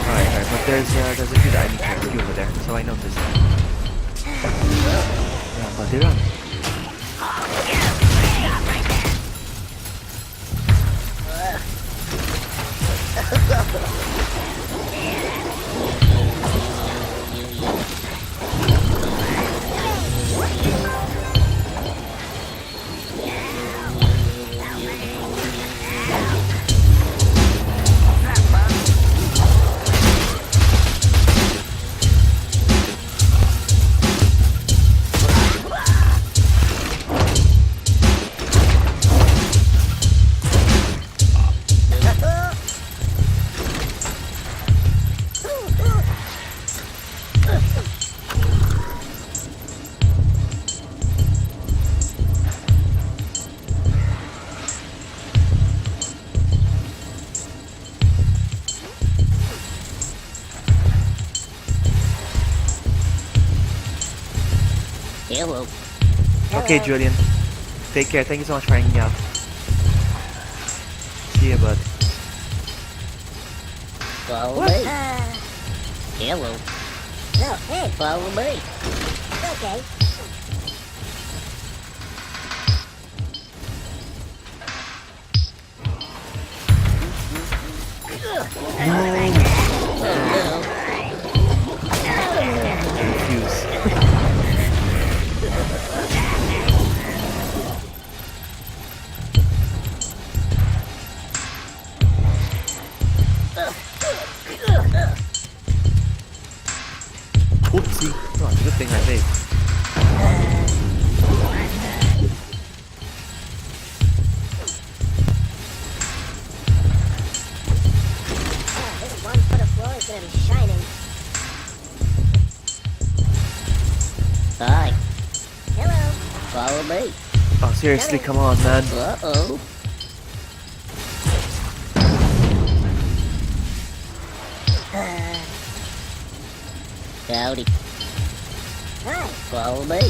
Alright, but there's a good enemy character over there, so I noticed that. Yeah, but they run. Hello. Okay, Julian. Take care. Thank you so much for hanging out. See ya, bud. Follow me. Hello. No, hey, Follow me. okay. Confused. Oopsie. Oh, it's a good thing I saved. This 1 foot of floor is gonna be shining. Hi. Hello. Follow me. Oh, seriously, come on, man. Uh-oh. Howdy. Hi. Follow me.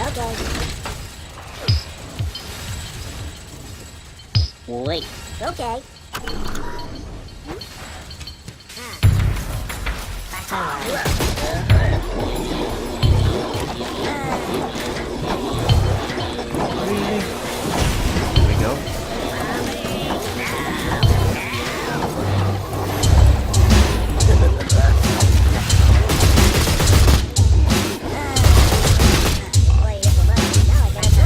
Okay. Wait. Okay. Here we go. Boy, if I'm up, now I gotta go.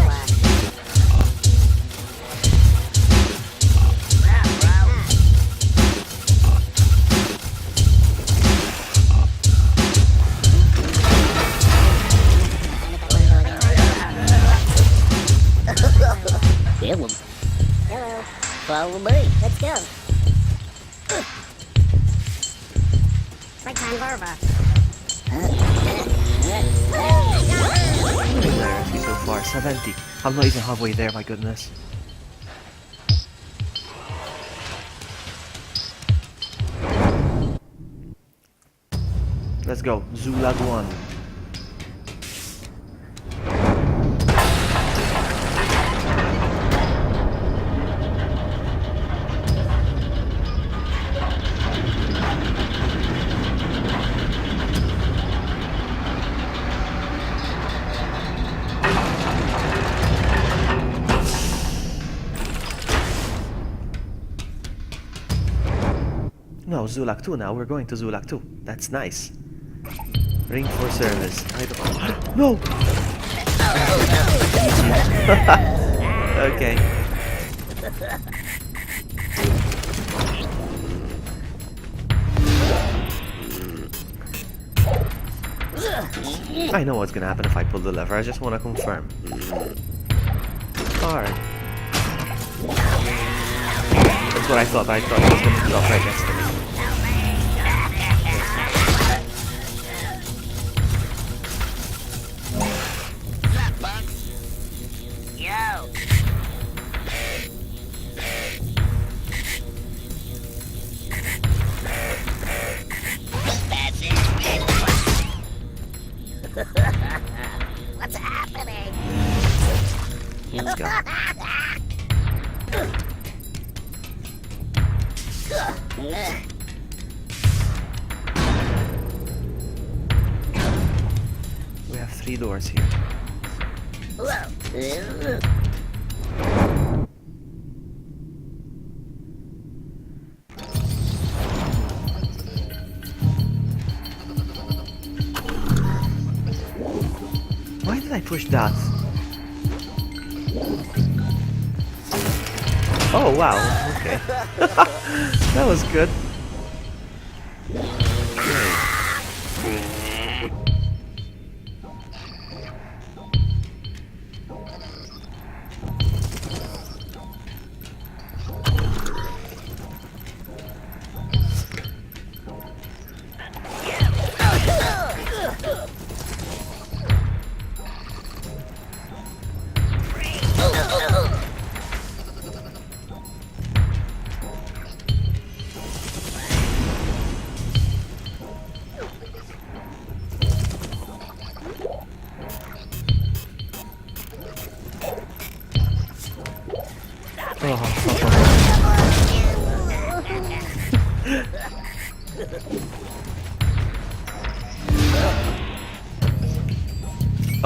Hello. Hello. Follow me. Let's go. Break time, Verva. Clarity so far, 70. I'm not even halfway there, my goodness. Let's go, Zulag 1. No, Zulak 2 now. We're going to Zulak 2. That's nice. Ring for service. I don't... No! Okay. I know what's gonna happen if I pull the lever. I just want to confirm. Alright. That's what I thought. I thought it was gonna drop right next to me. Yo. That's it. What's happening? Let's go. We have 3 doors here. Why did I push that? Oh wow, okay. That was good.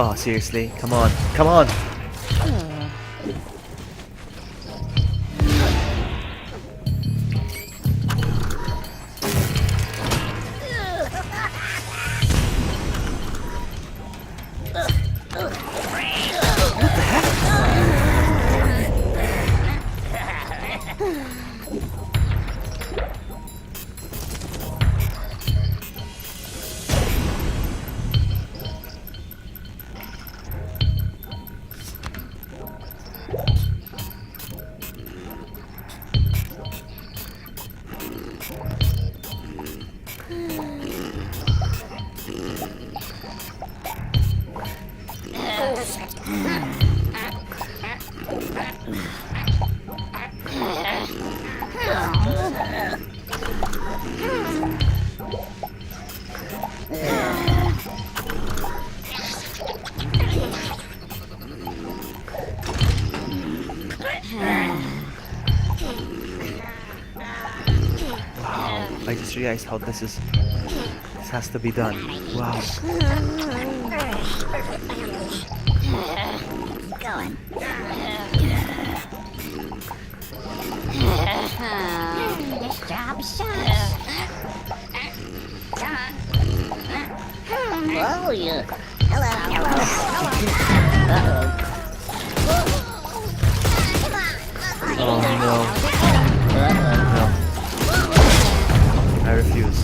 Oh, seriously? Come on. Come on! I just realized how this has to be done. Wow. Going. This job sucks. Oh, yeah. Hello. Oh no. I refuse.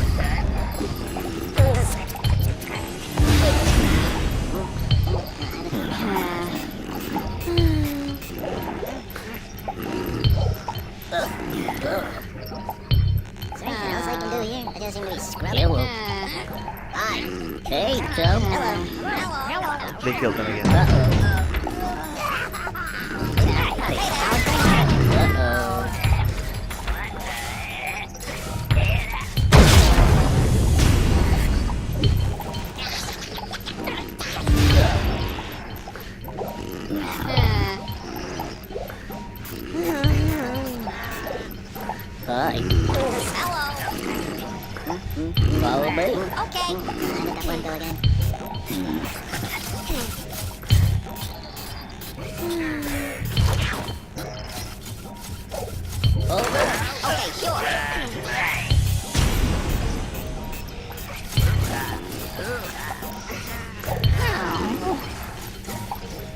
Anything else I can do here? I just seem to be scrubbing. Hello. Hi. Hey, Tom. Hello. They killed them again. Hi. Hello. Follow me. Okay. Let that one go again. Okay, sure.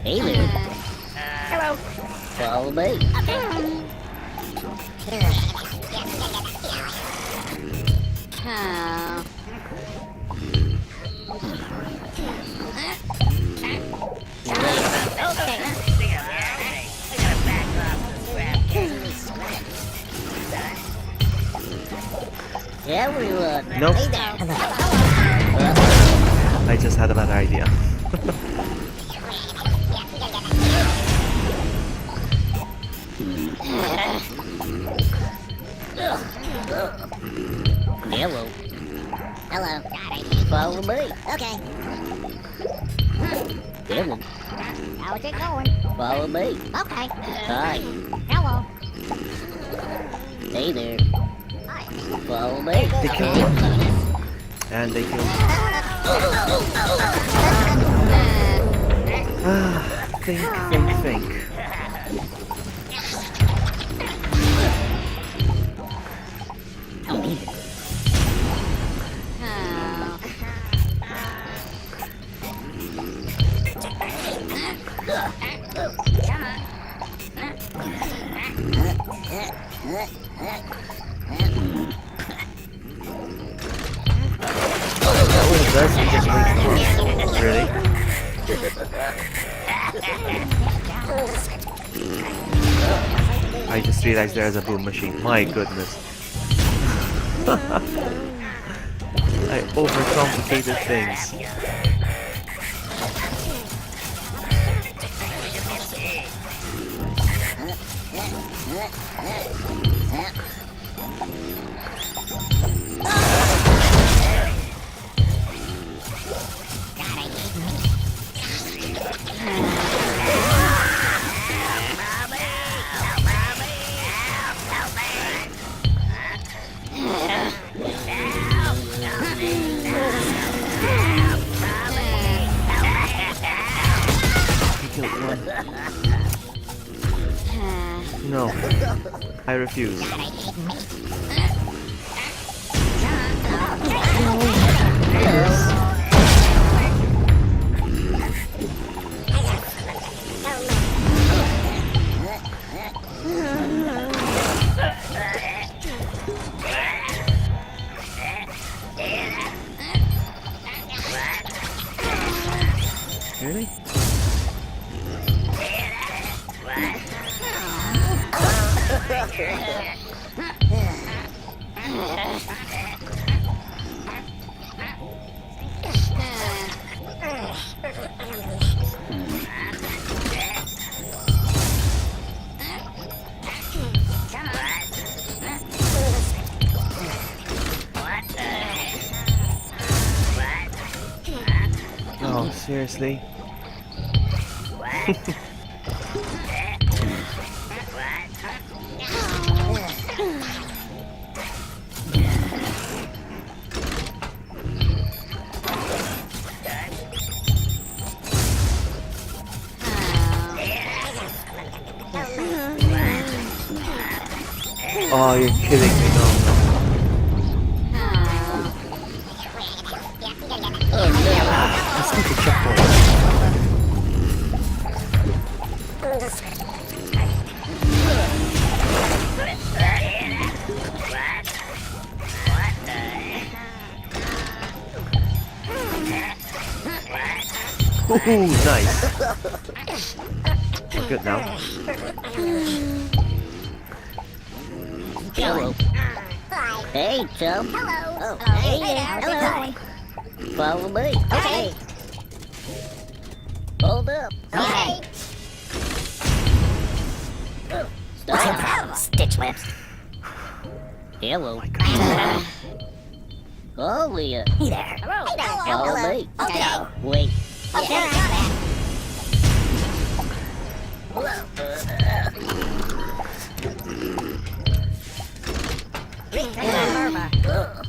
Hey there. Hello. Follow me. Everyone. Nope. Hey there. I just had a bad idea. Hello. Hello. Follow me. Okay. Hello. How's it going? Follow me. Okay. Hi. Hello. Hey there. Hi. Follow me. They killed him. And they killed him. Think. Don't need it. Oh, that's just really? I just realized there's a boom machine. My goodness. I overcomplicated things. No. I refuse. Really? Oh, seriously? Oh, you're kidding me, no. Let's take a checkpoint. Ooh, nice. We're good now. Hello. Hey, chum. Hello. Oh, Hey hey, there. hello. Follow me. Okay. Hold up. Okay. Stop. Stitch lips. Hello. Holy. Hey there. Hello. Follow me. Okay. Wait. Okay, got it.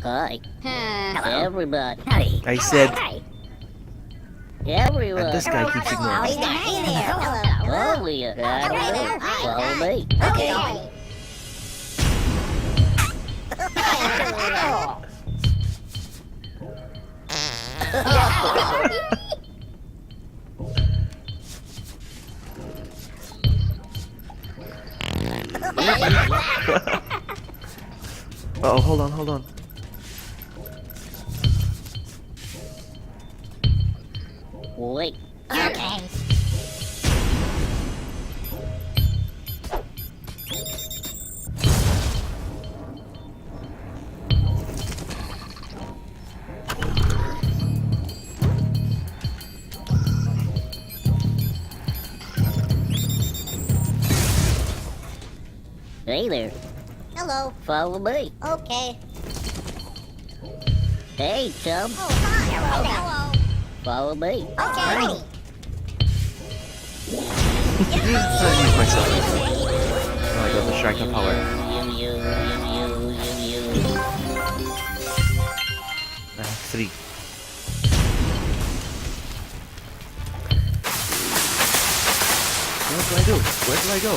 Hi. Everybody. Howdy. I said, Everyone. and this guy keeps ignoring Hey me. there. Hey there. Hello. Holy. Follow me. Okay. Oh, hold on, hold on. Wait. Okay. Hey there. Hello. Follow me. Okay. Hey, chum. Oh, hi. Hello. Follow me. Okay. I use myself. Oh, I got the striker power. You. I have 3. What do I do? Where do I go?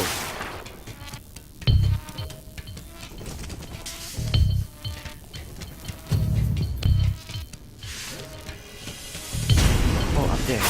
Oh, up there.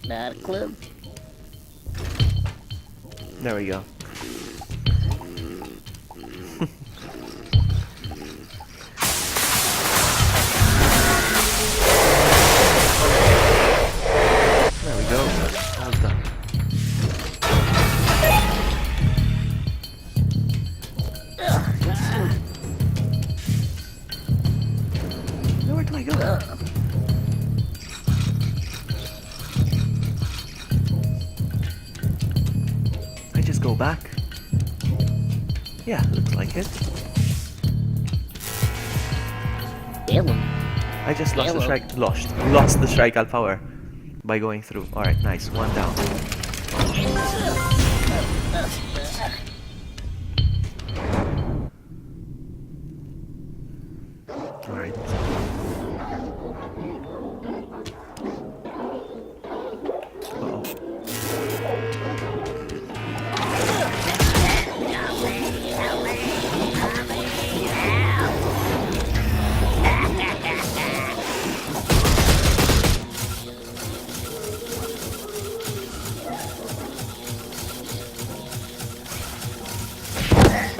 Not a clue. There we go. Where do I go? I just go back. Yeah, looks like it. Kill him. I just lost the Hello. strike. Lost the Shrike power by going through. All right, nice. One down. All right. Uh-oh.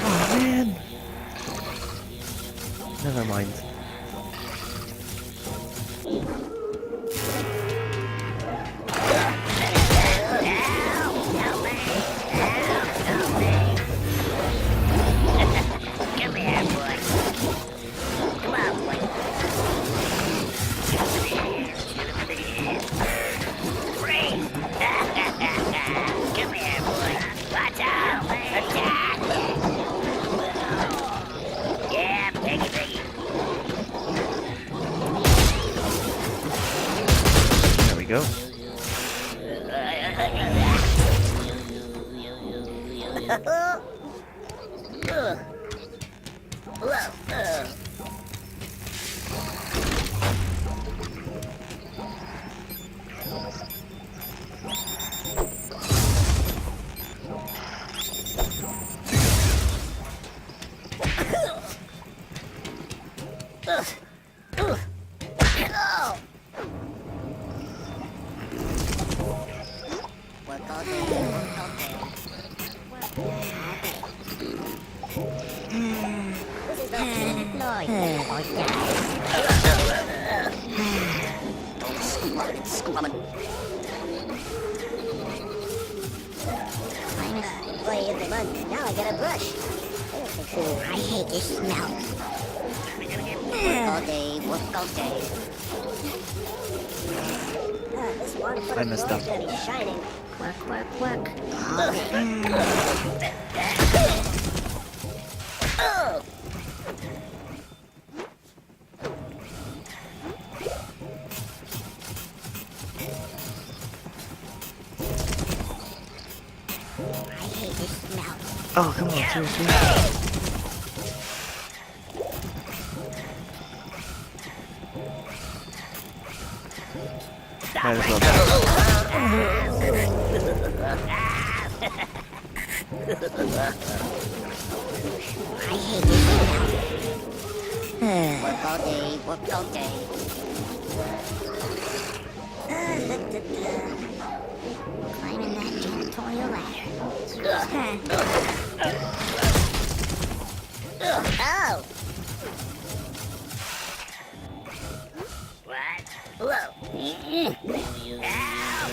Oh man. Never mind. Come here, boy. Come on, boy. Freeze! Come here, boy. Watch out! Attack! Yeah, piggy, piggy. There we go. Work all day, work all day. This is the deploy. Boy, if they mug, now I get a brush. I hate this smell. Work all day, work all day. This one foot I of messed glory's up. gonna be shining. Work, work, work. I hate this smell. Oh, come on, seriously. Might as well die. I hate this smell. Work all day, work all day. Climbing that janitorial ladder. Oh! What? Whoa. Ow!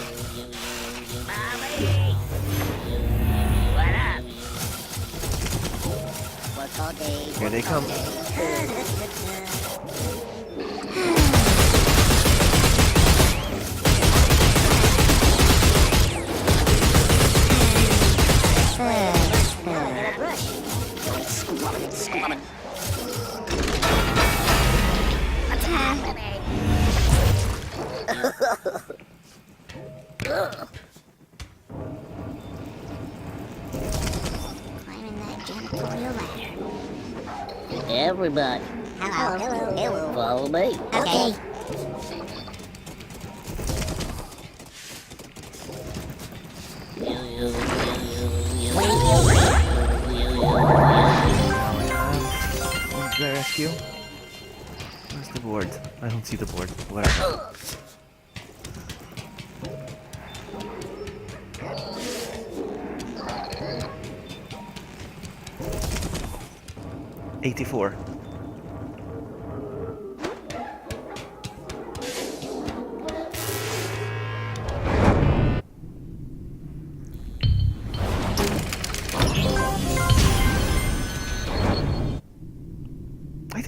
Mommy! What up? Work all day. Here they work all come. day. Now I get a brush. What's happening? Climbing that janitorial ladder. Everybody, Hello, hello, hello. follow me. Okay. The rescue. Where's the board? I don't see the board. Whatever. $84.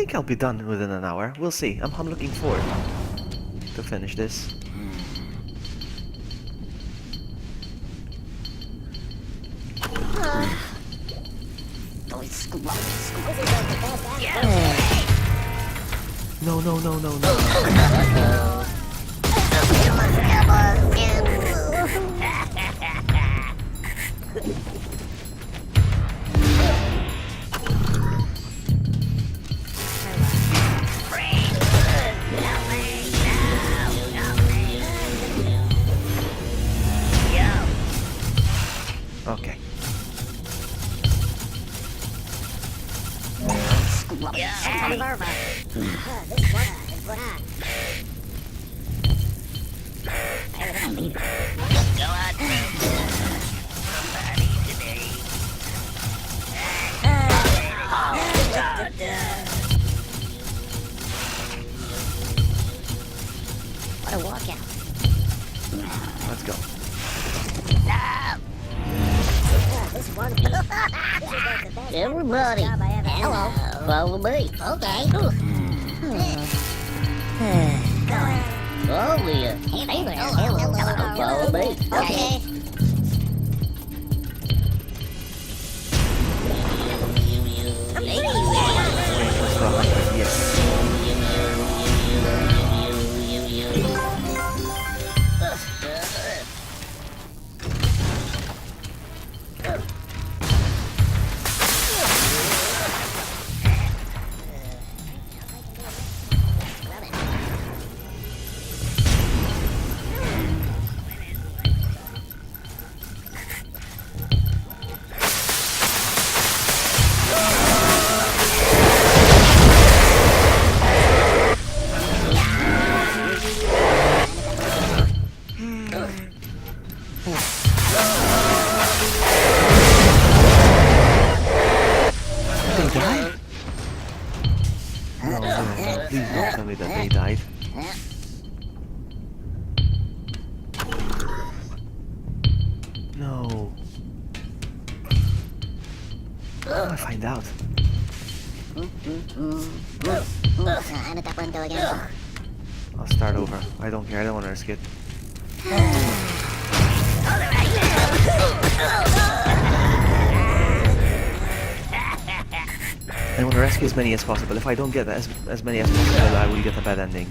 think I'll be done within an hour. We'll see. I'm looking forward to finish this. No, no, no, no, no. Okay. What a walkout. Let's go. This one. This is like the best Everybody, job I ever had. hello, follow me. Okay. Follow me. Hey there. Hello. Follow me. Okay. Yes. They died? No, no, please don't tell me that they died. No. How do I find out? I'm at that window again. I'll start over. I don't care, I don't want to risk it. I want to rescue as many as possible. If I don't get as many as possible, I will get a bad ending.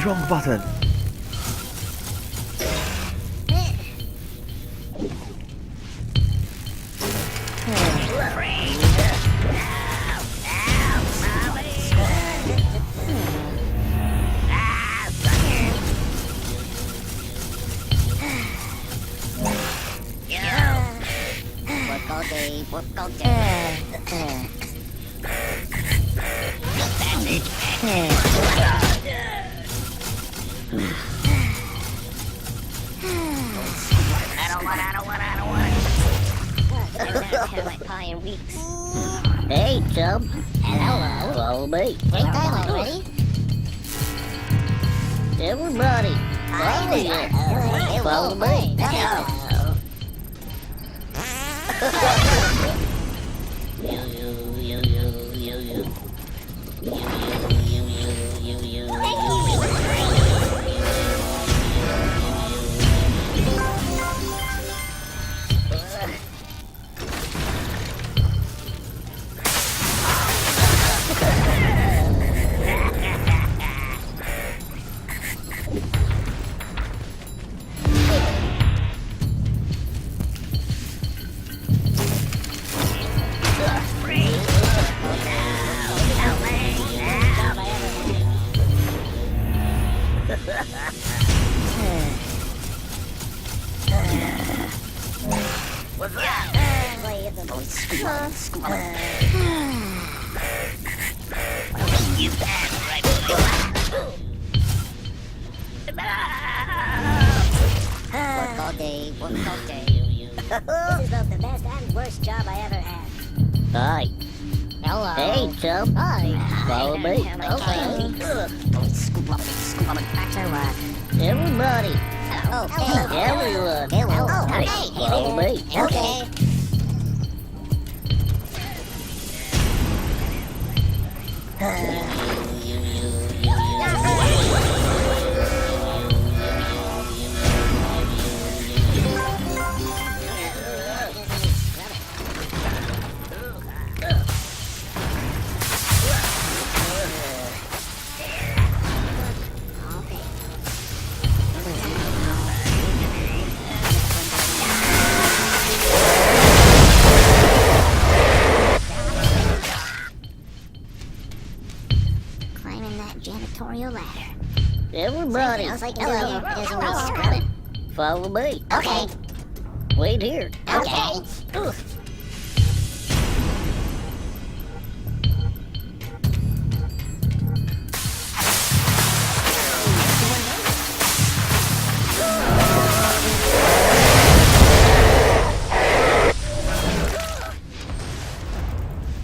Wrong button. Work all day. I don't have my pie in weeks. Hey, chum. Hello. Follow me. Break time already? Everybody, follow me. Follow me. Work all day. Work all day. This is both the best and worst job I ever had. Hi. Hello. Hey, chum. Hi. Follow me. Scoop up back to work. Everybody. Oh, hello. Everyone. Hello. Oh, Hey, hey. follow me. Okay. Climbing that janitorial ladder. Everybody. Sounds like hello. There's a way scrubbing. Follow me. Okay. Wait here. Okay.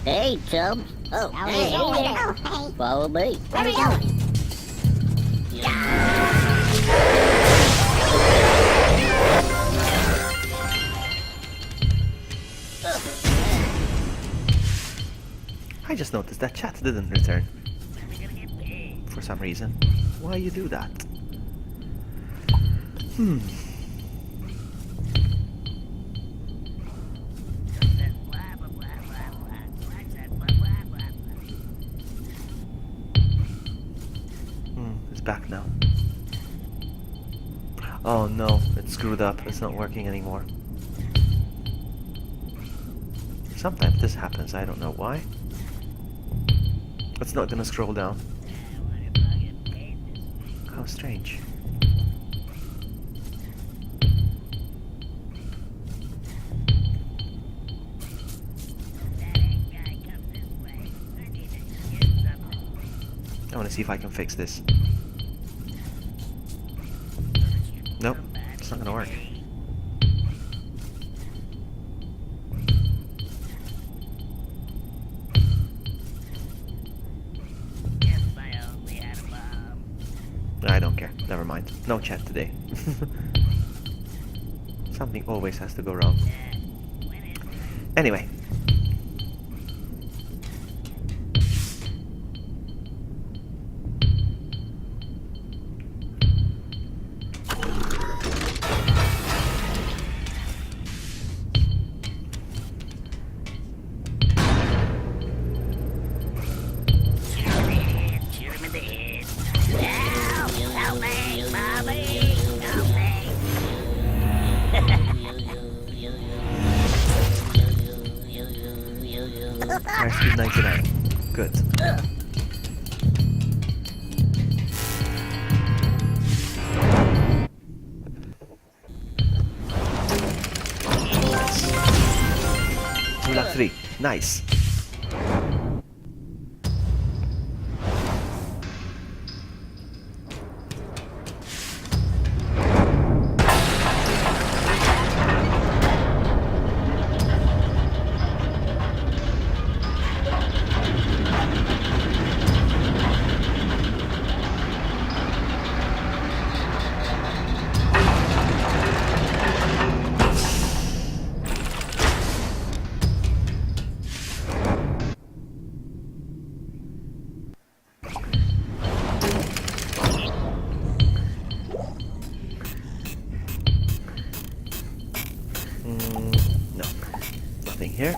Hey, chum. Oh, Hey. hey. Oh, hey. Follow me. Where are we going? I just noticed that chat didn't return. For some reason. Why you do that? It's back now. Oh no, it's screwed up. It's not working anymore. Sometimes this happens, I don't know why. It's not gonna scroll down. How strange. I wanna see if I can fix this. Nope, it's not gonna work. I don't care. Never mind. No chat today. Something always has to go wrong. Anyway. Fire speed 99. Good. Hula 3. Nice. No. Nothing here.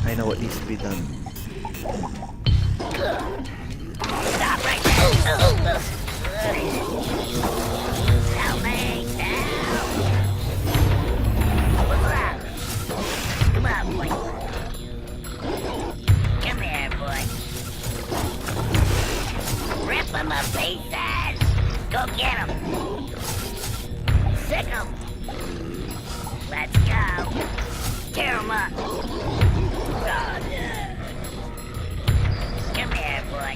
I know what needs to be done. Stop right there. Help me. What's up? Come on, boy. Come here, boy. Rip him up, pieces. Go get him. Sick 'em. Let's go. Tear 'em up. God. Come here, boy.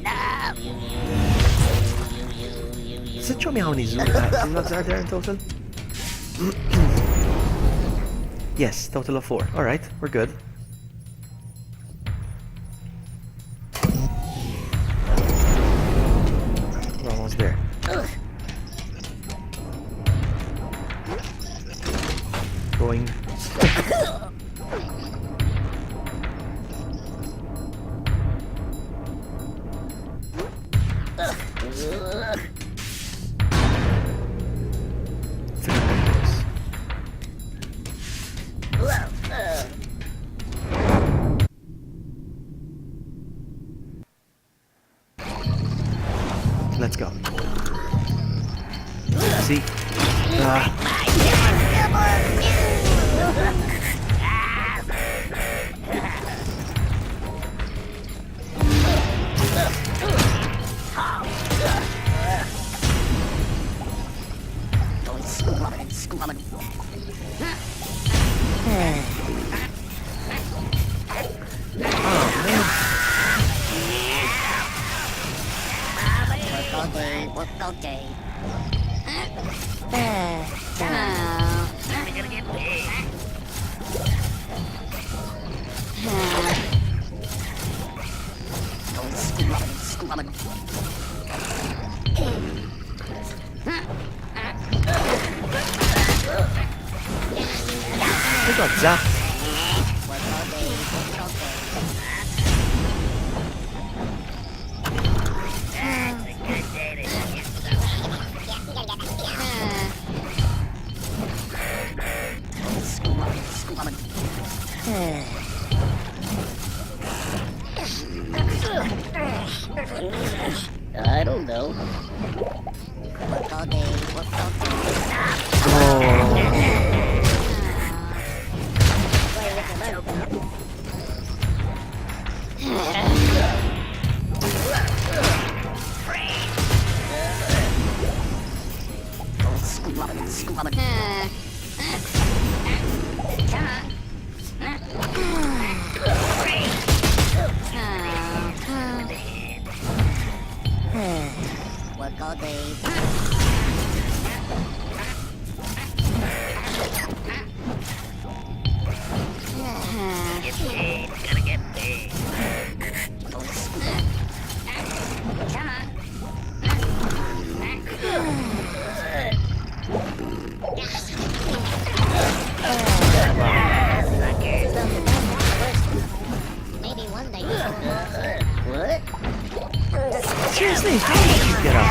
No. Does it show me how many Zulags are there in total? Yes, total of 4. Alright, we're good. We're almost there. Going. Let's go. See? Work all day. We got zapped. I don't know. Work all day. Work all day. Work all day. Get paid. Gotta get paid. Maybe one day. What? Seriously, how did you get up?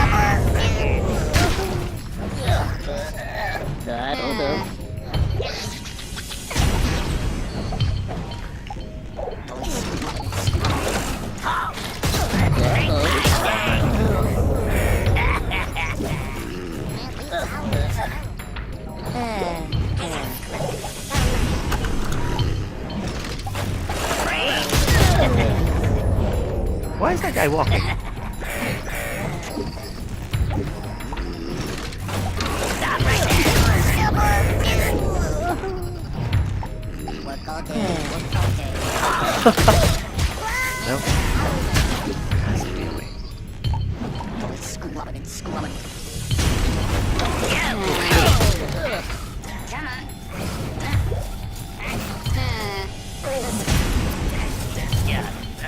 I don't know. Why is that guy walking? Work all day. Work all day. No. Has to be a way.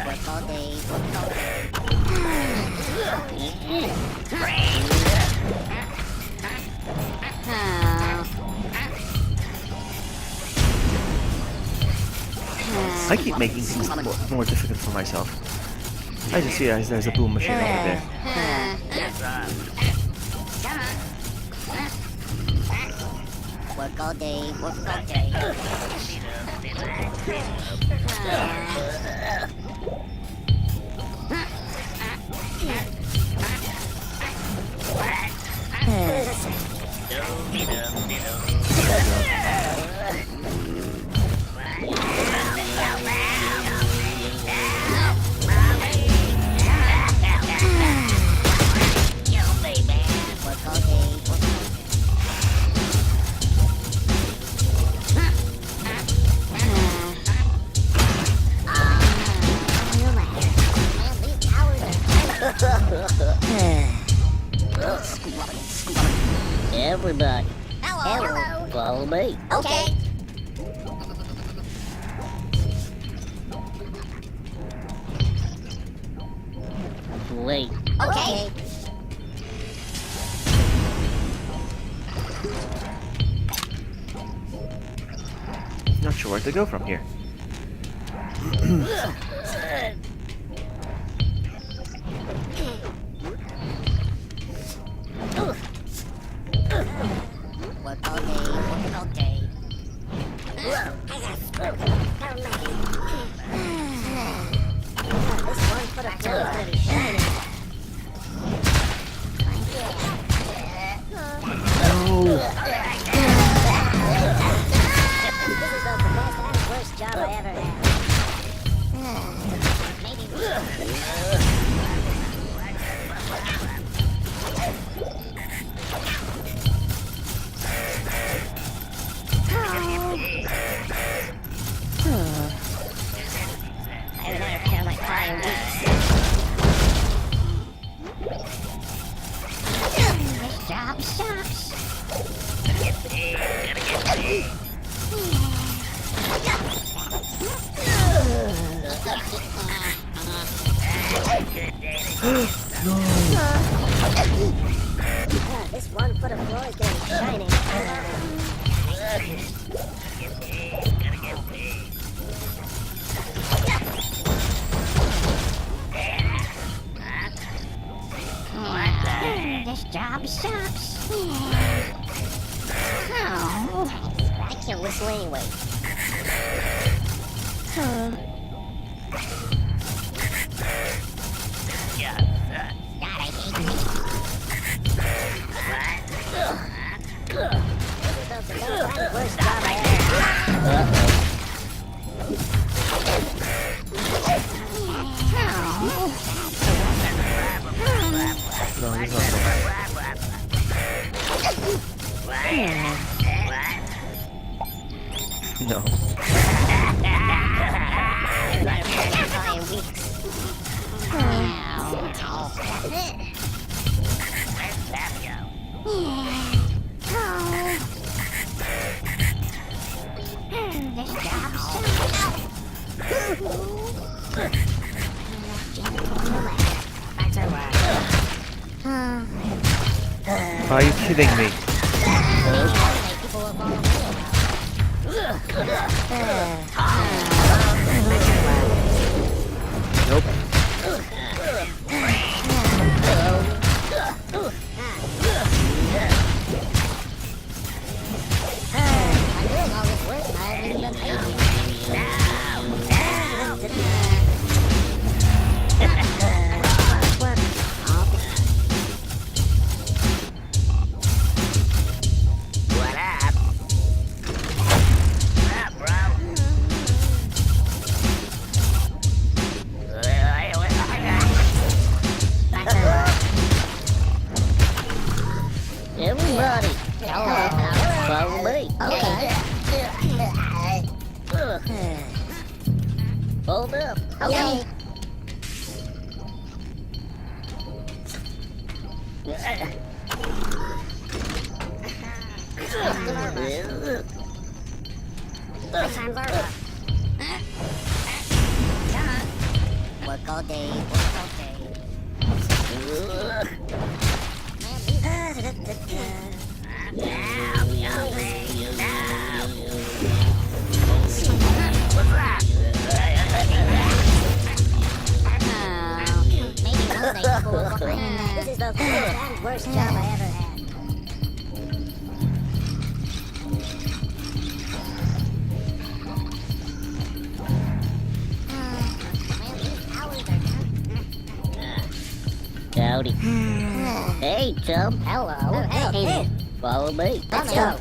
Work all day. Work all day. I keep making things more difficult for myself. I just realized there's a boom machine over there. Work all day. Work all day. Everybody, Hello. follow me. Okay. Wait. Okay. Not sure where to go from here. Work all day, work all day. This one foot of toe is gonna be shining. This is both the best and worst job I ever had. Maybe. I haven't had a pair like pie in weeks. This job sucks. This one foot of floor is getting shining. This job sucks. Oh, I can't whistle anyway. God, I hate this. This is the best and worst job I ever had. No, he's not coming. No. Are you kidding me? Nope. I'm doing all this work and I haven't even been paid. What up? What up, bro? Everybody, follow me. Okay. Hold up. Okay. Time's are up. Work all day, work all day. Maybe one day people will go, this is the best and worst job I ever had. Man, these hours are Howdy. Hey, chum. Hello. Hey. Follow me. Let's go.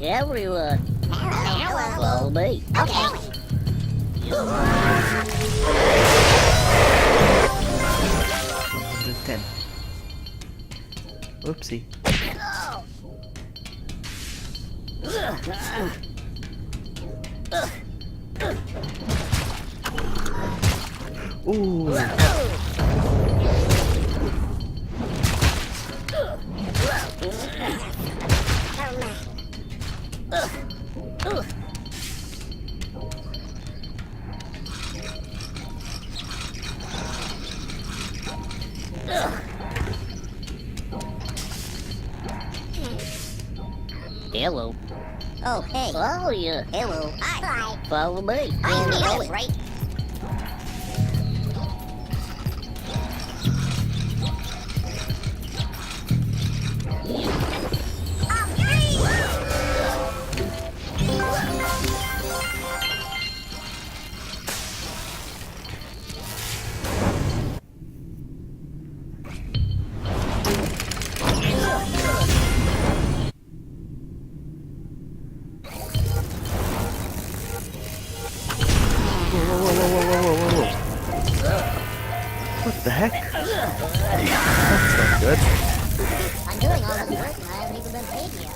Everyone, Hello. follow me. Okay. The 10. Oopsie. Ooh. Hello, Oh, hey. follow you. Hello. Hi. Follow me. I know it, right? What the heck? That's not good. I'm doing all this work and I haven't even been paid yet.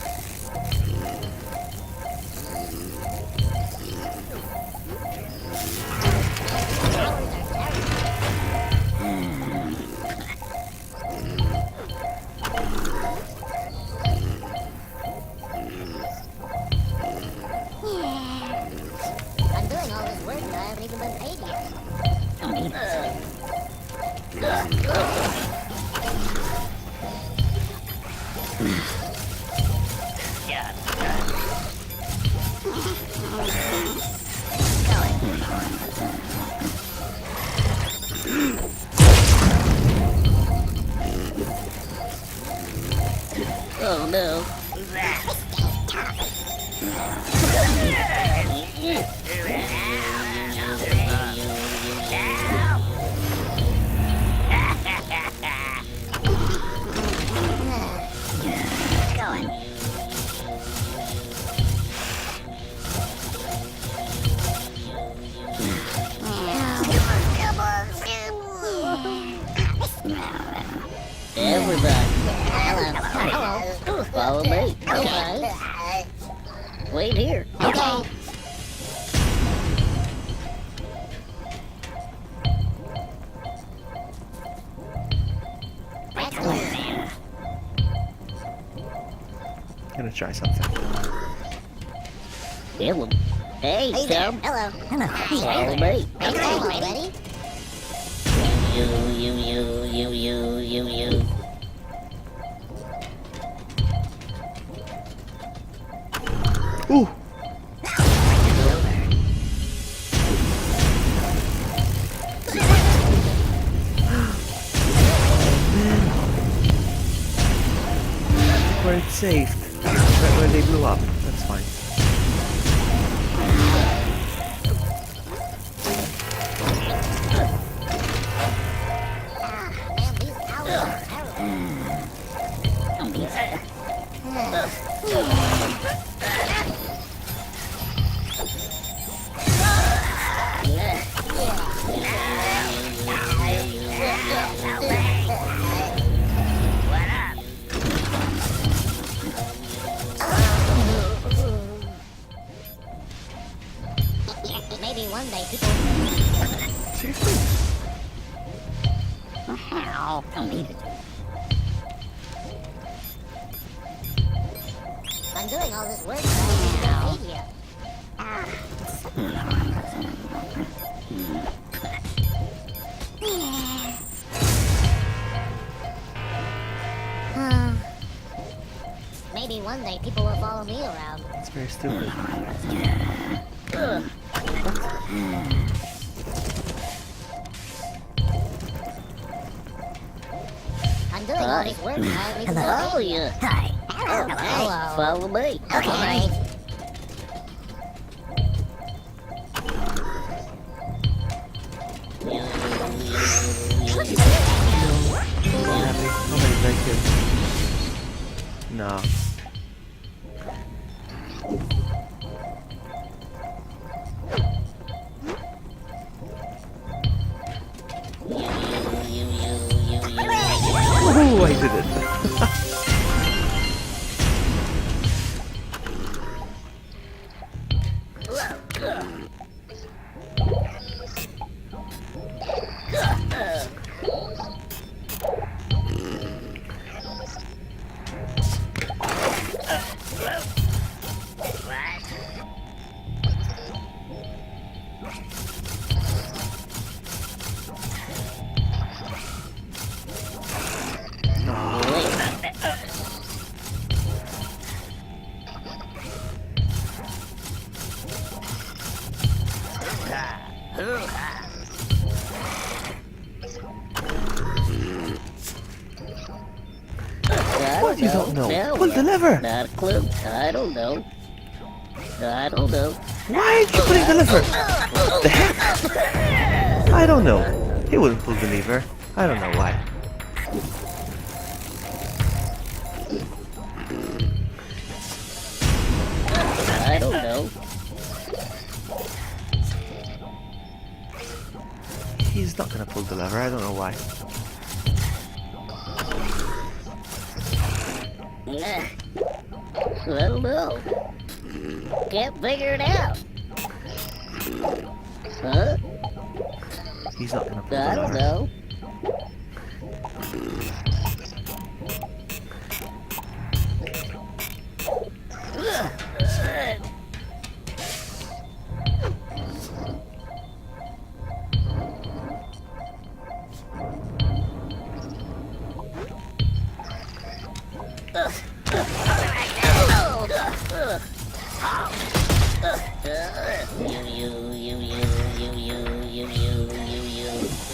I'm doing all this work and I haven't even been paid yet. Oh no. Everybody, Hello. follow me. Okay. Wait here. Okay. Excellent. Gonna try something. Hello. Hey, Hey there. Tom. Hello. Follow me. Okay, ready? You. Ooh. Where it's saved. Right where they blew up. That's fine. Man, these owls are terrible. Maybe one day people. Seriously? I'm doing all this work and I haven't been paid yet. Maybe one day people will follow me around. It's very stupid. I'm doing all this work and I haven't even been Follow paid you. yet. Hi. Hello. Follow me. Okay. Not happy. Nobody like him. No. I did it. What? You don't know? Pull the lever! Not a clue. I don't know. I don't know. Why aren't you pulling the lever? The heck? I don't know. He wouldn't pull the lever. I don't know why. I don't know. He's not gonna pull the lever. I don't know why. I don't know. Can't figure it out. Huh? He's not gonna pull I the don't lever. know.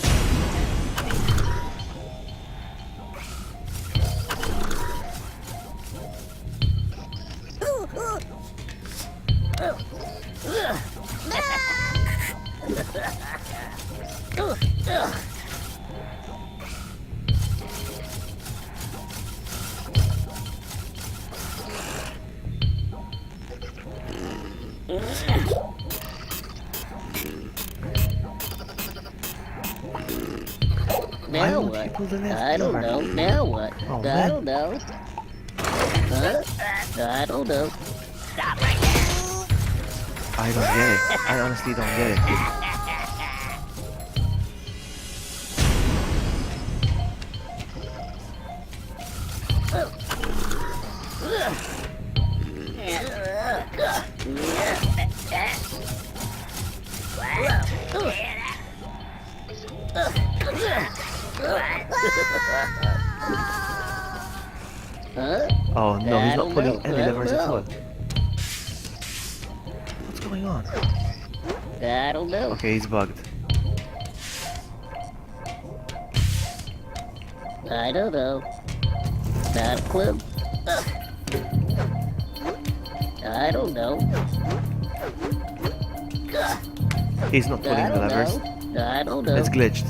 You. Why Now won't what? he pull the lever? I don't know. Now what? Oh, I man. don't know. Huh? I don't know. Stop right there. I don't get it. I honestly don't get it. Huh? Oh no, he's I not don't pulling know. any I levers don't at know. all. What's going on? I don't know. Okay, he's bugged. I don't know. Not a clue. I don't know. He's not pulling I the don't levers. know. I don't know. It's glitched.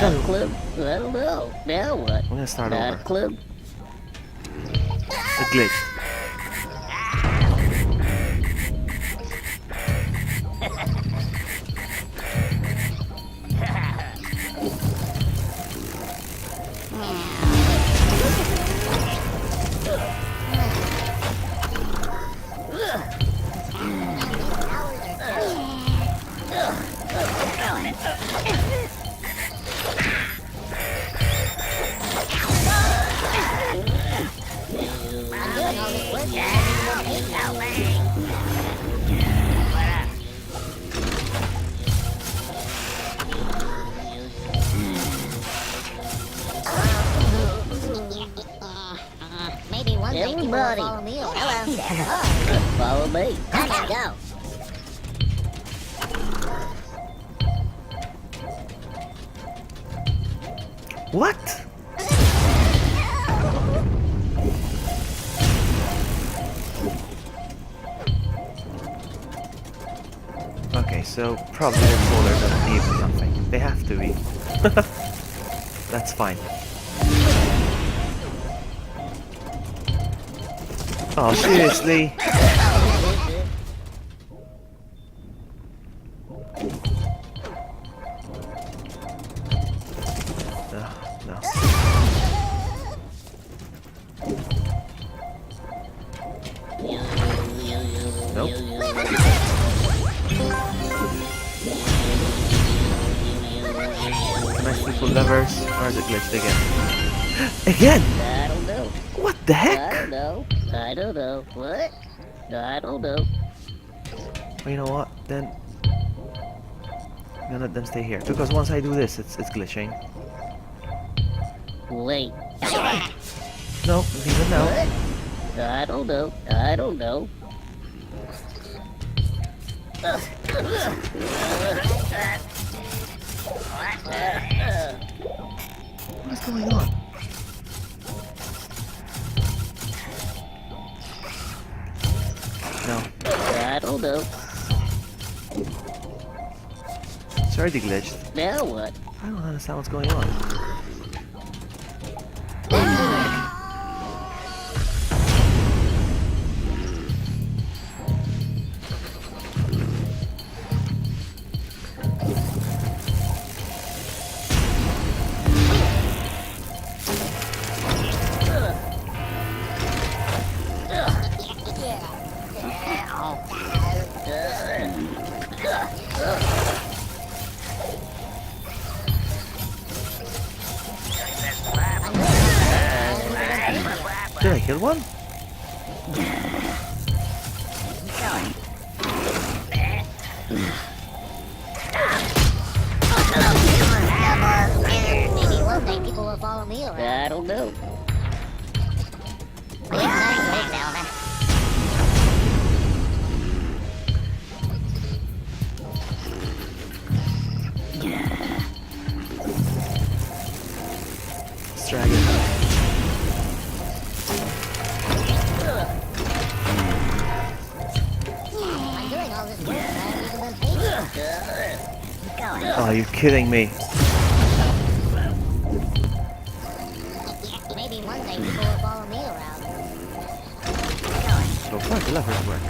Not a clue. I don't know. Now what? I'm gonna start Not a over. clue. It glitched. Maybe one day people will Everybody. follow me around. Hello. Follow me. Let's go. What? Okay, so probably they're taller than Eve or something. They have to be. That's fine. Oh, seriously? Can I still pull levers? Or is it glitched again? Again? I don't know. What the I heck? don't know. I don't know. What? I don't know. Well, you know what? Then I'm gonna let them stay here. Because once I do this, it's glitching. Wait. No, leave it now. What? I don't know. I don't know. What's going on? No, I don't know. it's already glitched. Now what? I don't understand what's going on. Did I kill one? Maybe one day people will follow me around. I don't know. Let's drag it. I'm doing all this work and I haven't even been paid. Oh, you're kidding me. Maybe one day people will follow me around. So far, the levers work.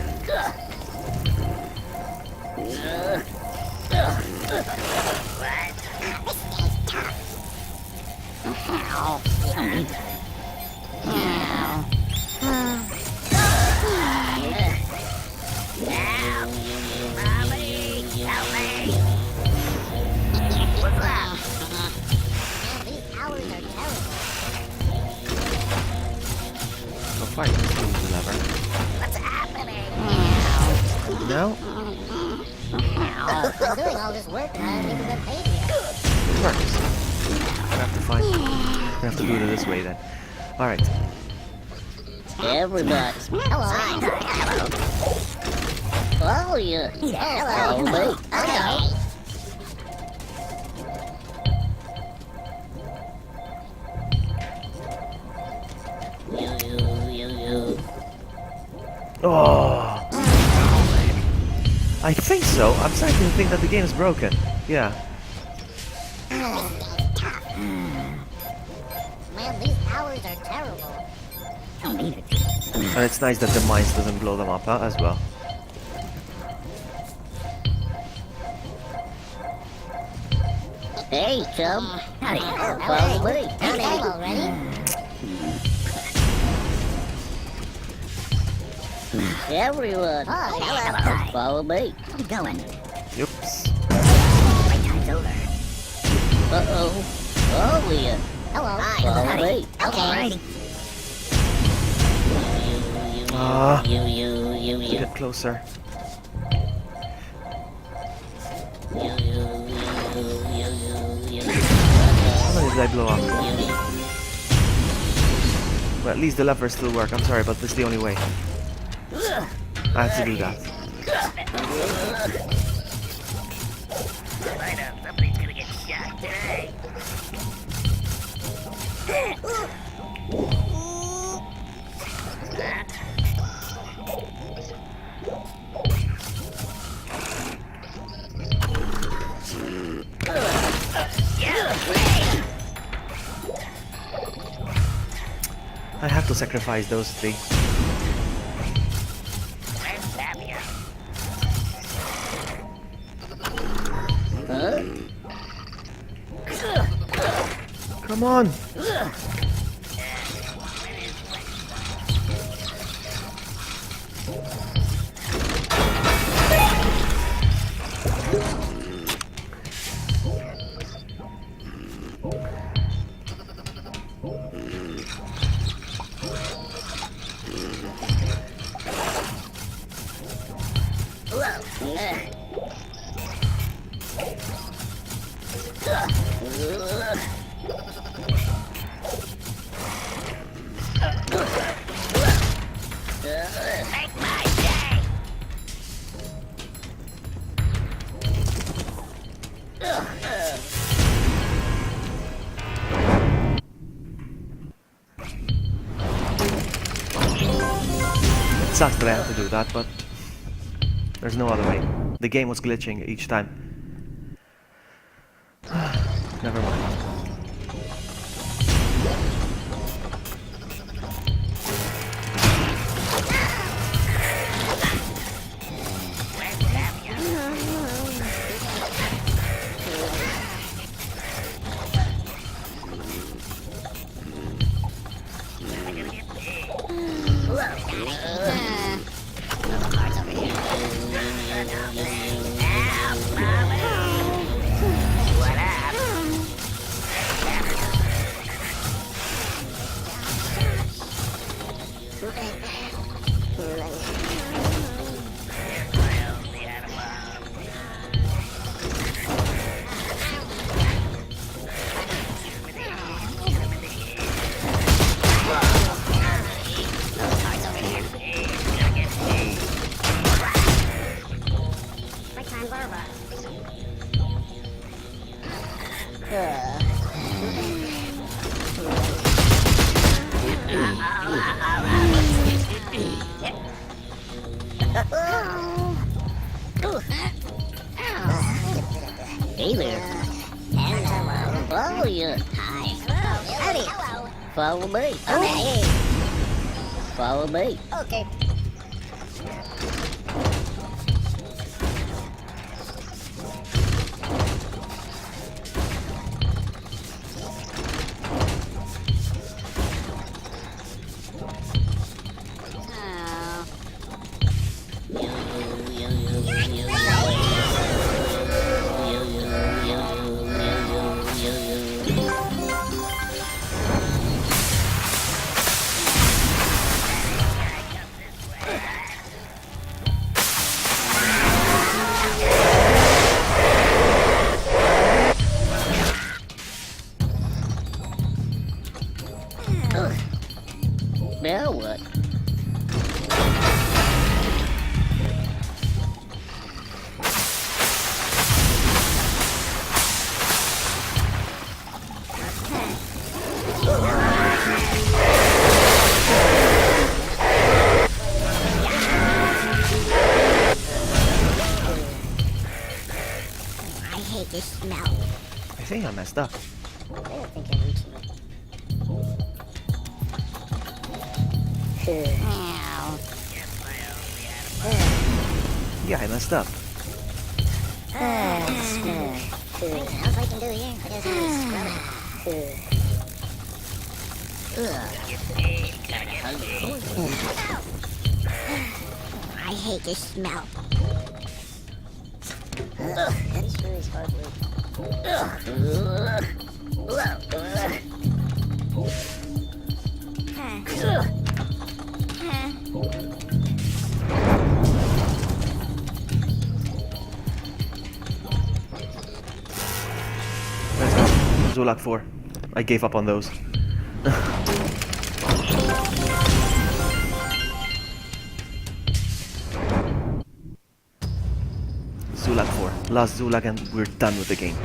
Man, these hours are terrible. So far, I can still use the lever. What's happening? No? I'm doing all this work and I haven't even been paid yet. It works. We have to find. We have to do it this way then. Alright. Everybody. Hello. Follow you. Follow me. Okay. You. Oh! I think so. I'm starting to think that the game's broken. Yeah. Man, these hours are terrible. And it's nice that the mines doesn't blow them up as well. Hey, chum. Hello. Follow me. Hey, already? Everyone. Hi. Hello. Follow me. Oops. Uh-oh. Follow you. Hello. Follow me. Okay. Ah. You. Get closer. How many did I blow up? Well, at least the levers still work. I'm sorry, but this is the only way. I have to do that. Somebody's gonna get shot today. I have to sacrifice those three. Where's Tapia? Come on! Make my day! It sucks that I have to do that, but there's no other way. The game was glitching each time. Never mind. Hey there. Hello. Follow you. Hi. Howdy. Hello. Follow me. Okay. Follow me. Okay. Now what? I hate this smell. I think I messed up. I don't think I'm reaching it. Meow. Yeah, I messed up. Anything else I can do here? I guess I'm scrubbing. I hate this smell. This really is hard work. Let's go. Zulak 4. I gave up on those. Zulak 4. Last Zulak and we're done with the game.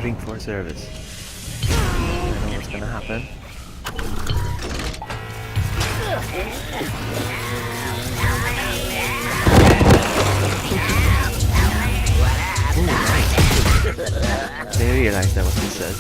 Blink for service. I don't know what's gonna happen. They realized that was what it says.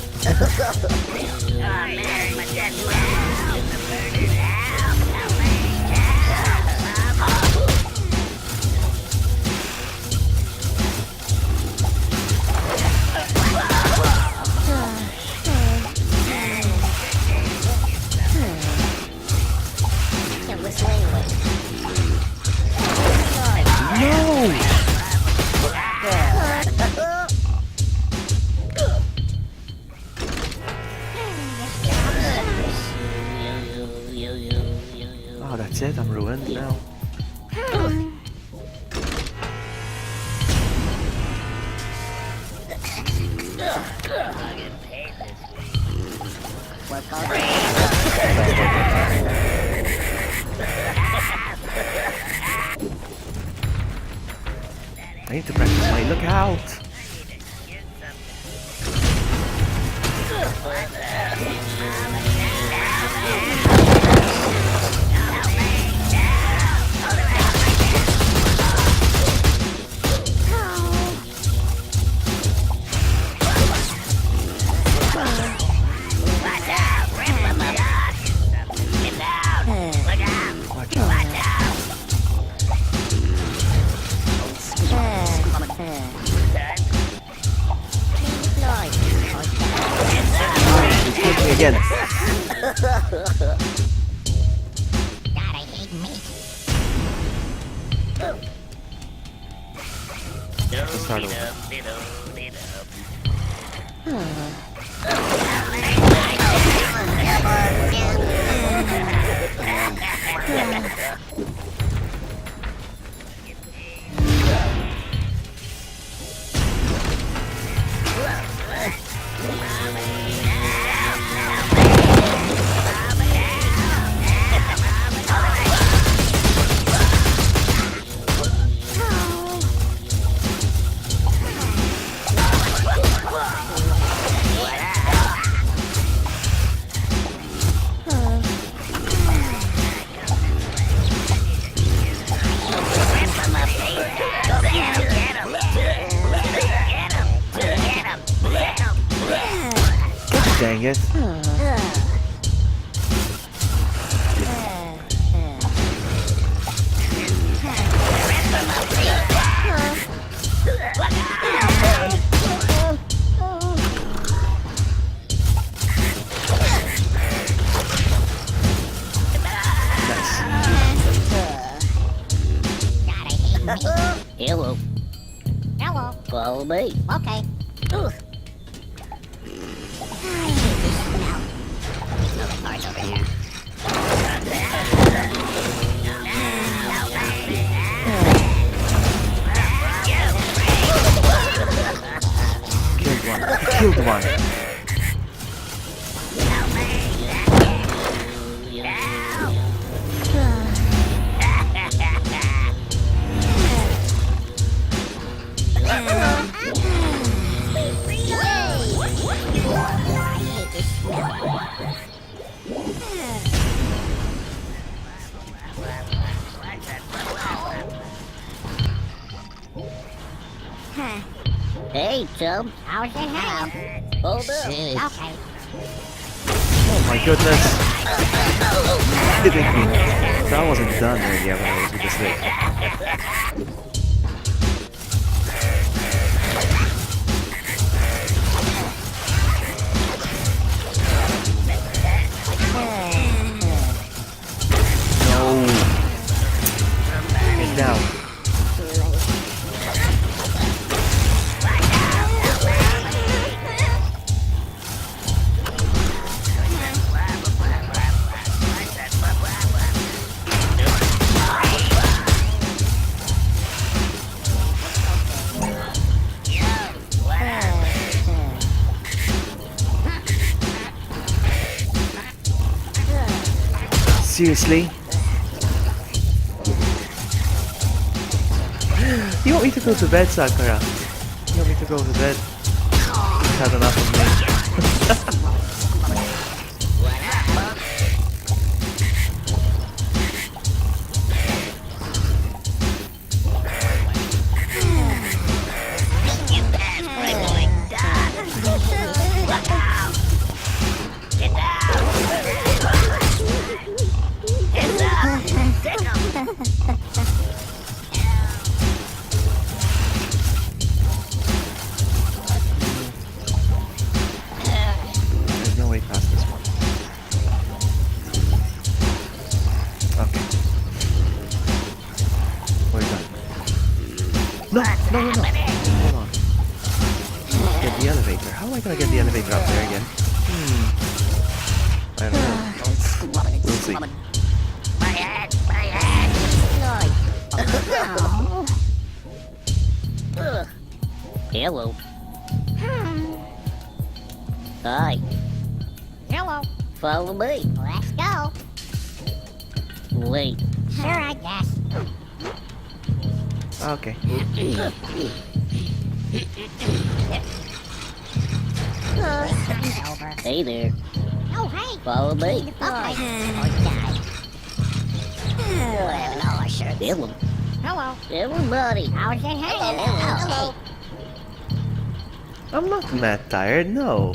Oh, that's it. I'm ruined now. I need to practice my lookout. Again. God, I hate meat. Let's start over. Dang it. Hello. Hello. Follow me. Okay. Ugh. I hate this smell. Other cars over here. Killed one. I killed one. I hate this smell. Hey, chum. I'll say hello. Hold up. Okay. Oh my goodness. Hitting me. So I wasn't done really when I was with this thing. No. Get down. Seriously? You want me to go to bed, Sakura? You want me to go to bed? had enough of me. There's no way past this one. Okay. We're done. No! Hold on. Get the elevator. How am I gonna get the elevator up there again? I don't know. We'll see. My head, my head. Ugh. Hello. Hi. Hello. Follow me. Let's go. Wait. Sure, I guess. Okay. Time's over. Hey there. Oh, hey. Follow me. Okay. Or die. Hello, sure. Hello. Hello. Everybody. How's it hanging? Hello. I'm not mad tired, no.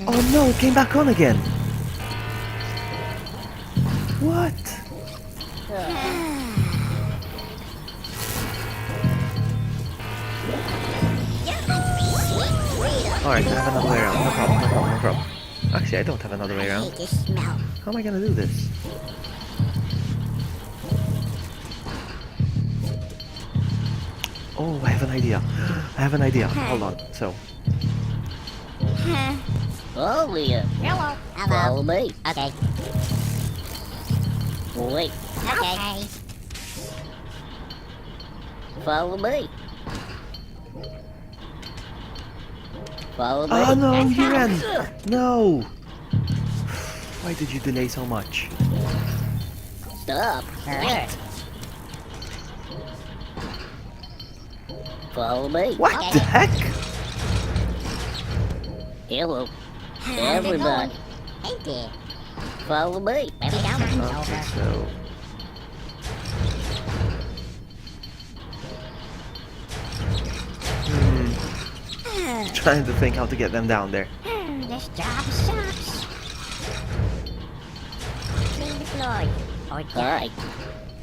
Oh no, it came back on again. What? Alright, I have another way around. No problem, no problem, no problem. Actually, I don't have another way I around. hate this smell. How am I gonna do this? Oh, I have an idea. I have an idea. Hold on. So, Follow you. Hello. Follow me. Okay. Wait. Okay. Follow me. Follow me. oh no, you ran. No. Why did you delay so much? Stop. Here. Follow me. What Okay. the heck? Hello. How's it Everybody. going? Hey there. Follow me. Maybe time's Okay, over. so trying to think how to get them down there. This job sucks. Clean the floor. Or die. Hi.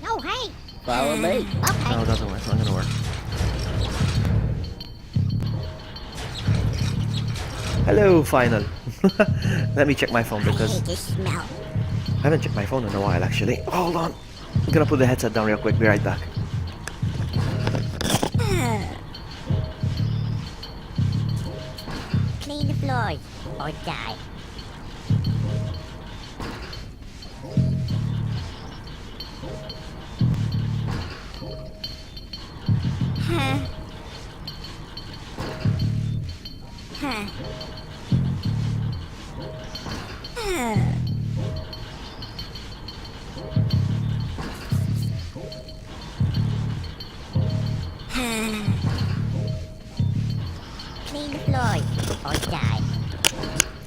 Oh, hey. Follow me. Okay. No, it doesn't work. It's not gonna work. Hello, final. Let me check my phone I because hate this smell. I haven't checked my phone in a while actually. Hold on. I'm gonna put the headset down real quick. Be right back. Clean the floor. Or die. Clean the floor. Or die.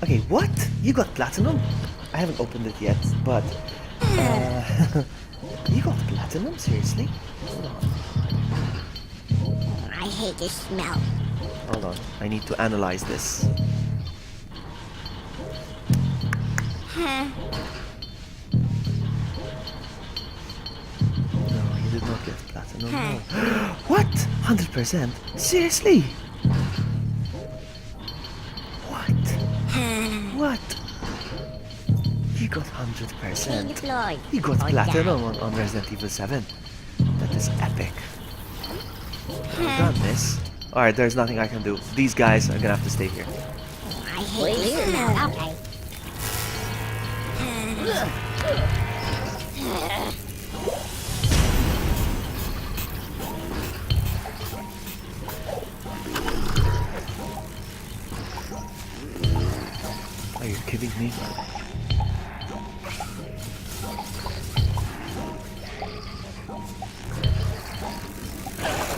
Okay, what? You got platinum? I haven't opened it yet, but you got platinum? Seriously? Hold on. I hate this smell. Hold on. I need to analyze this. No, you did not get platinum. No. What? 100%? Seriously? What? What? You got Clean the 100%. floor. You got or platinum on Resident Evil 7. That is epic. Well done, miss. Alright, there's nothing I can do. These guys are gonna have to stay here. die. I hate Wait this here. smell. Okay. Are you kidding me?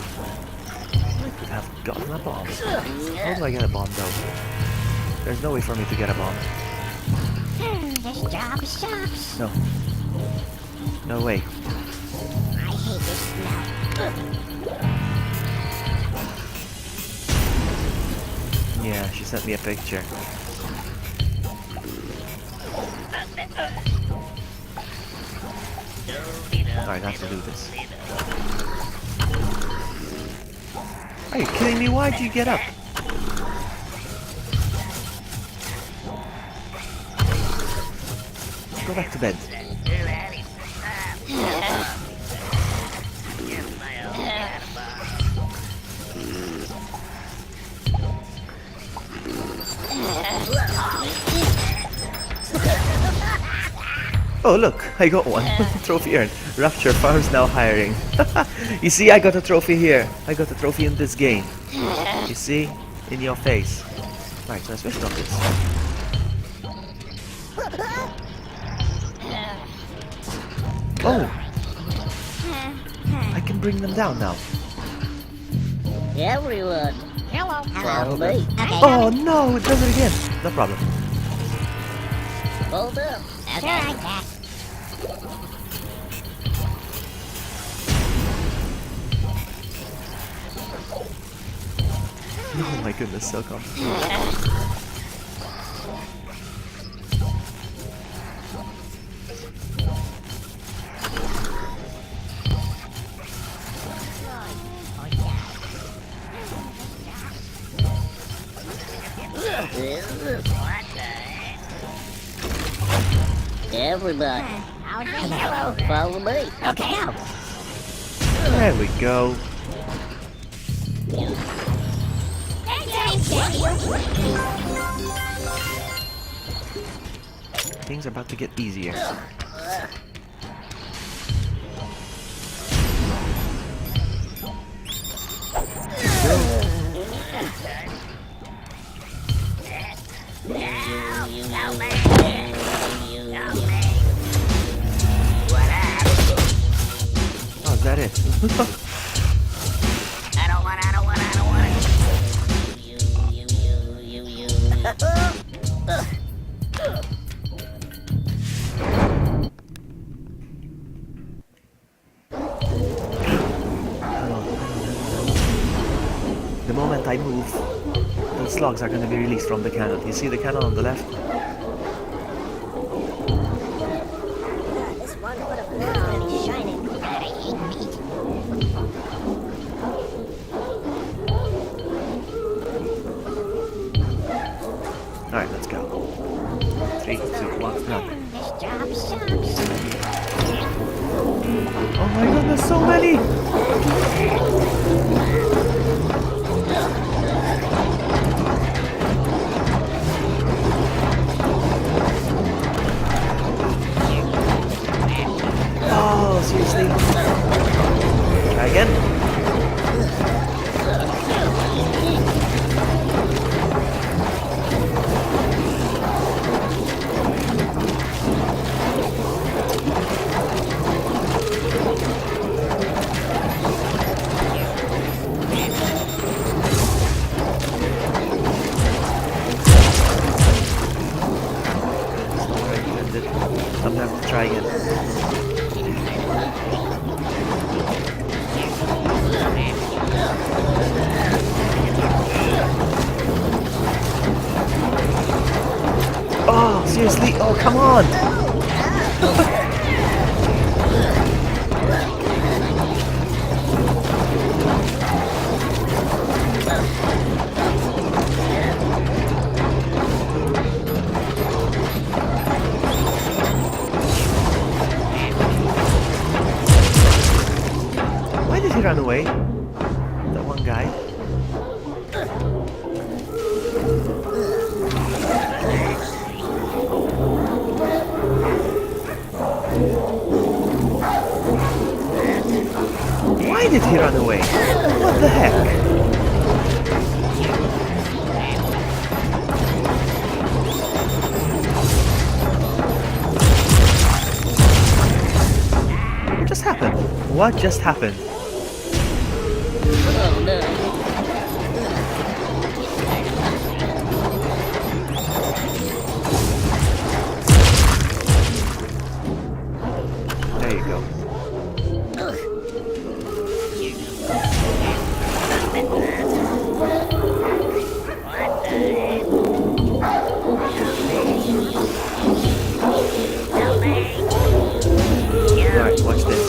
What could a bomb. How do I get a bomb though? There's no way for me to get a bomb. This job sucks. No. No way. I hate this smell. Yeah, she sent me a picture. Alright, I have to do this. Are you kidding me? Why'd you get up? Go back to bed. Oh look, I got one. Trophy earned. Rapture Farms now hiring. You see, I got a trophy here. I got a trophy in this game. You see? In your face. Right, so I switched on this. Oh! I can bring them down now. Everyone, Hello. follow me. Okay. Oh no, it does it again. No problem. Hold up. Sure, I guess. Oh my goodness, so calm. Everybody, I'll say hello. follow me. Okay. Now. There we go. Things are about to get easier. Oh, is that it? I don't want The moment I move, those slugs are going to be released from the cannon. You see the cannon on the left? This one foot of wood is gonna be shining. I hate meat. Alright, let's go. 3, 2, 1, run. This job sucks. Oh my goodness, so many! Oh, seriously? Try again? I'm gonna have to try again. Oh, seriously? Oh, come on! Why did he run away? That one guy. Why did he run away? What the heck? What just happened? What just happened? Oh no. go. Alright, watch this.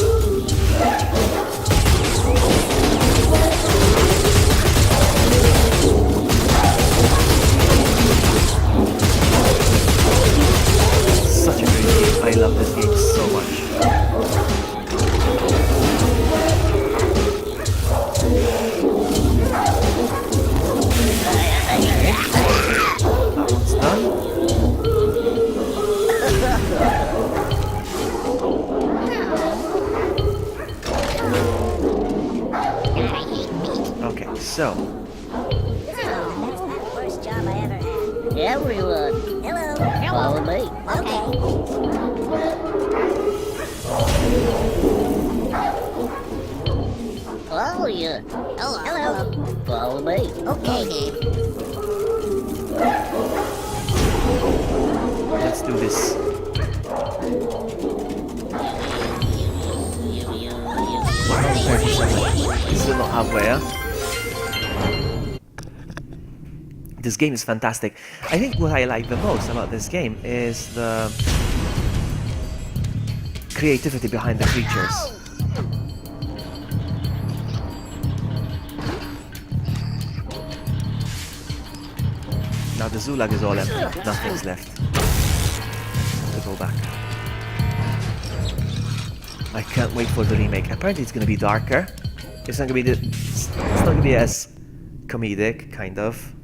Such a great game. I love this game so much. That one's done. Okay, so Worst job I ever had. Everyone, Hello. follow me. Okay. Follow you. Hello. Follow me. Okay. let's do this. Still not halfway, huh? This game is fantastic. I think what I like the most about this game is the creativity behind the creatures. Now the Zulag is all empty. Nothing's left. To go back. I can't wait for the remake. Apparently it's gonna be darker. It's not gonna be it's not gonna be as comedic, kind of.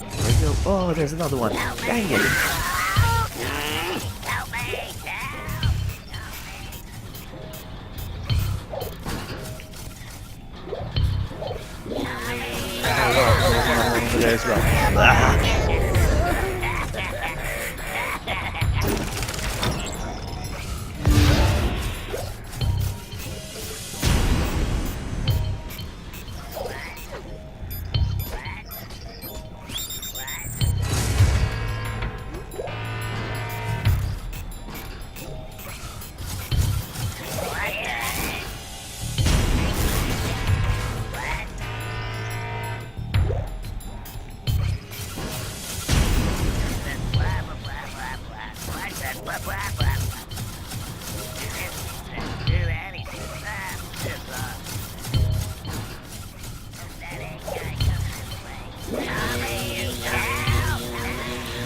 There we go. Oh, there's another one. Dang it. Over there as well. Ah.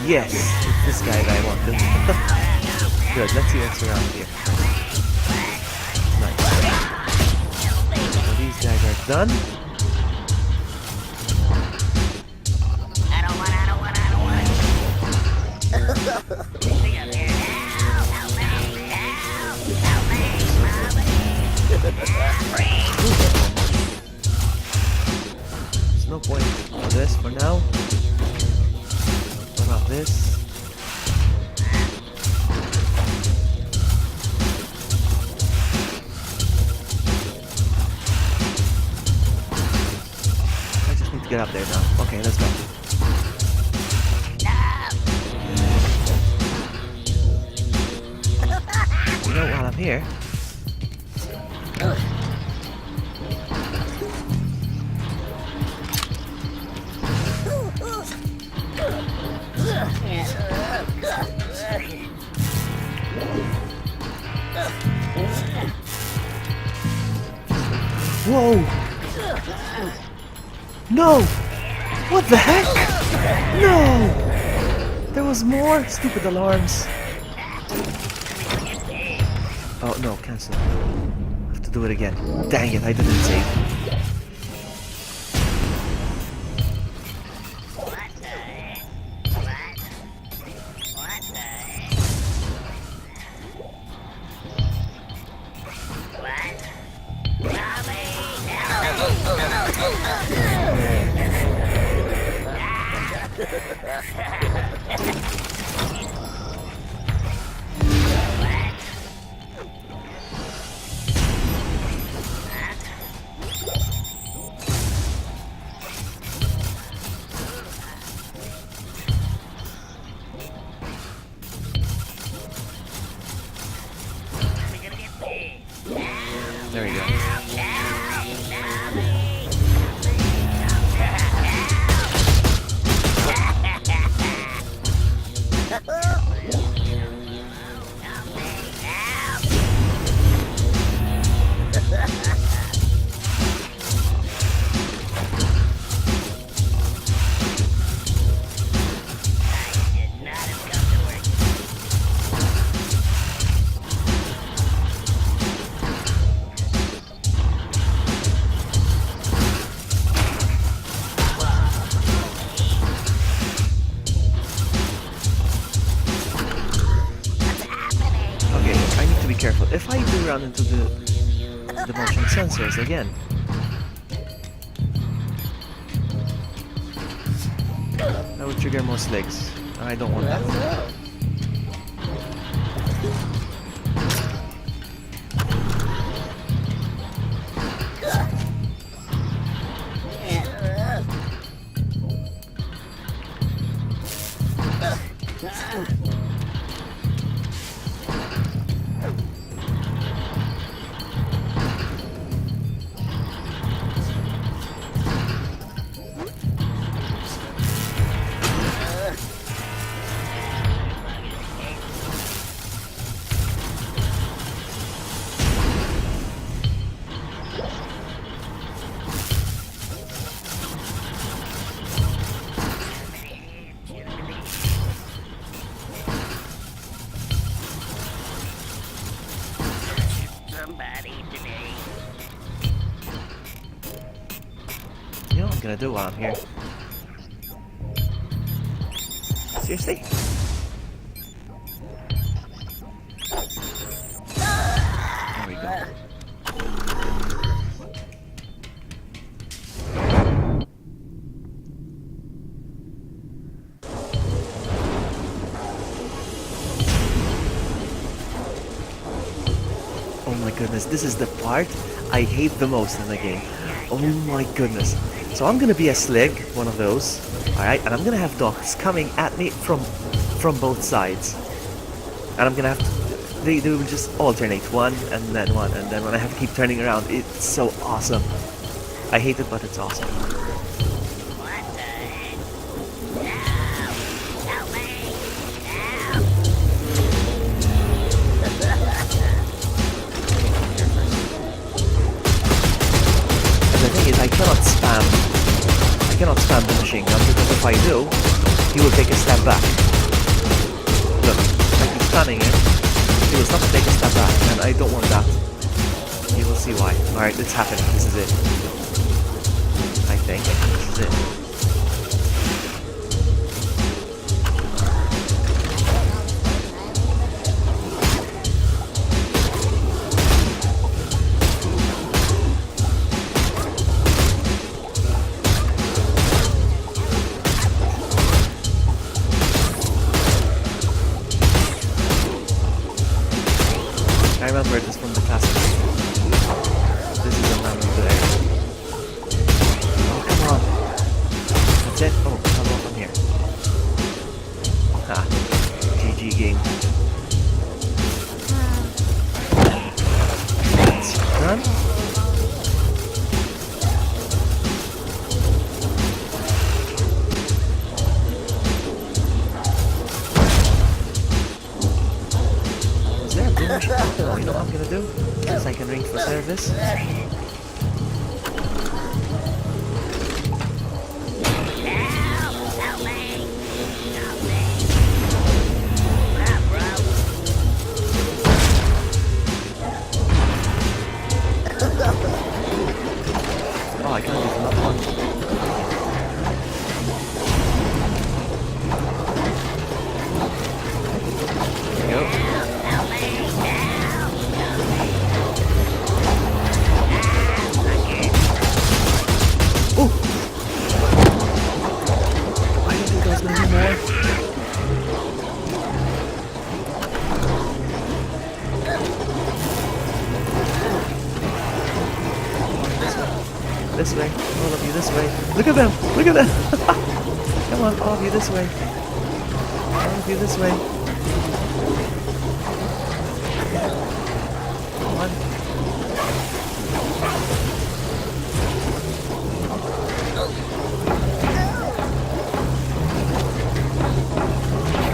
Yes, it's this guy that I wanted. Good, let's see what's around here. Nice. So these guys are done. There's no point for this for now. What about this? I just need to get up there now. Okay, let's go. You know, while I'm here, whoa! No! What the heck? No! There was more stupid alarms. Oh no, cancel. I have to do it again. Dang it, I didn't save. careful. If I do run into the motion sensors again, I will trigger more legs. I don't want that. Somebody today. You know what I'm gonna do while I'm here? Seriously? There we go. Oh my goodness, this is the part I hate the most in the game. Oh my goodness. So I'm gonna be a Slig, one of those, alright, and I'm gonna have dogs coming at me from both sides. And I'm gonna have to, they will just alternate, one and then one, and then when I have to keep turning around, it's so awesome. I hate it, but it's awesome. What the heck? No! Help me! Help! And the thing is, I cannot spam the machine gun, because if I do, he will take a step back. Look, I keep spamming it, he will stop and take a step back, and I don't want that. You will see why. Alright, it's happening, this is it. I think, this is it. I remember this from the classic. This is a manual there. Oh, come on. That's it? Oh, come on from here. Ah, GG game. It's done. Is there a boom machine? Oh, you know what I'm gonna do? Yes, I can ring for service. Help me! Help me! Ah, bro. Oh, I can't do that one. There we go. Help me! Help! Oh! I didn't think there was gonna be more. This way, all of you this way. Look at them! Look at them! Come on, all of you this way. All of you this way. Come on.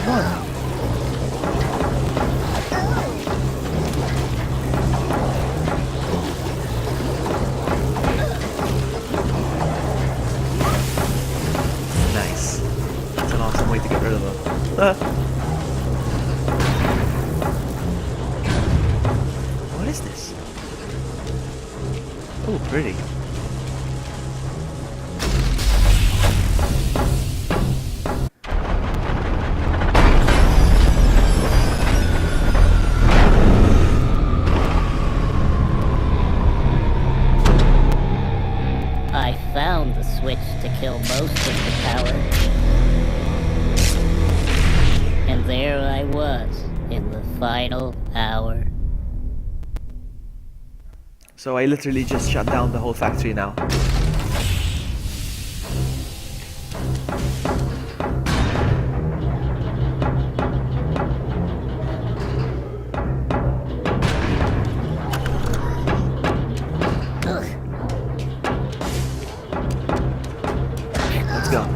Come on. Nice. That's an awesome way to get rid of them. What is this? Oh, pretty. I was in the final hour. So I literally just shut down the whole factory now. Let's go.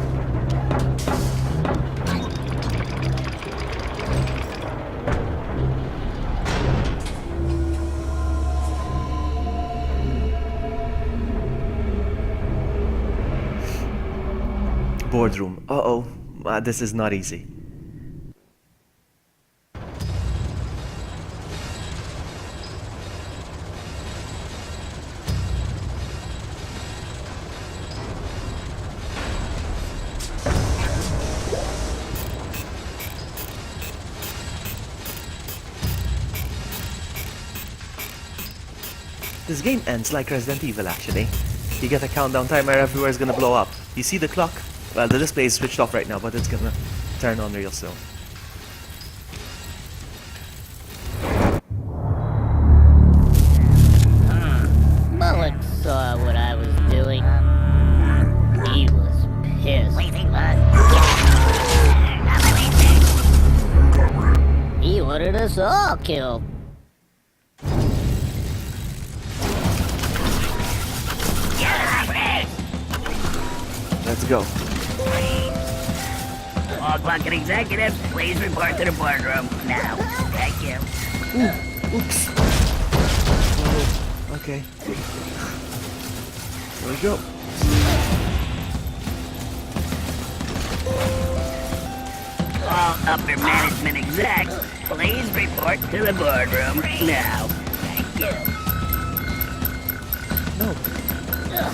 Boardroom. Uh-oh. This is not easy. This game ends like Resident Evil actually. You get a countdown timer, everywhere's gonna blow up. You see the clock? Well, the display is switched off right now, but it's gonna turn on real soon. Mullet saw what I was doing. He was pissed. He wanted us all killed. Let's go. All bucket executives, please report to the boardroom now. Thank you. Oops. Oh, okay. Here we go. All upper management execs, please report to the boardroom now. Thank you. No. No.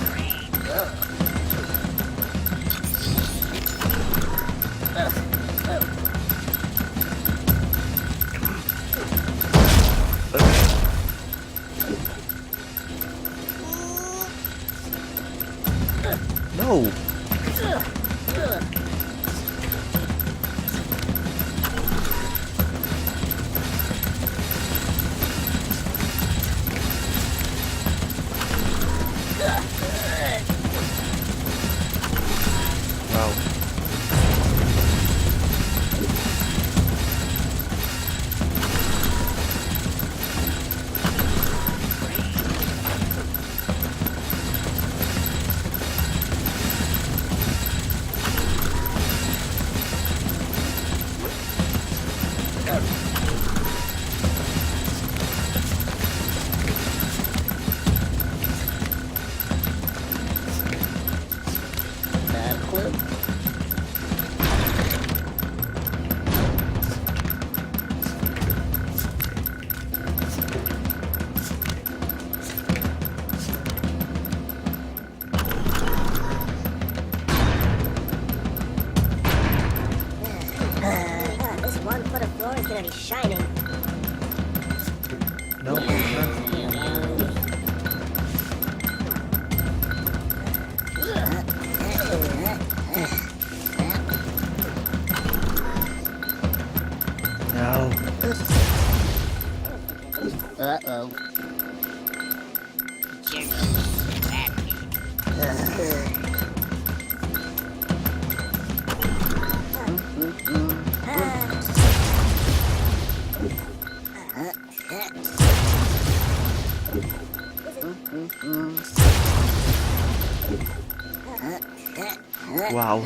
Wow. Not a clue. This 1 foot of floor is gonna be shining. No. No. Uh-oh. Wow.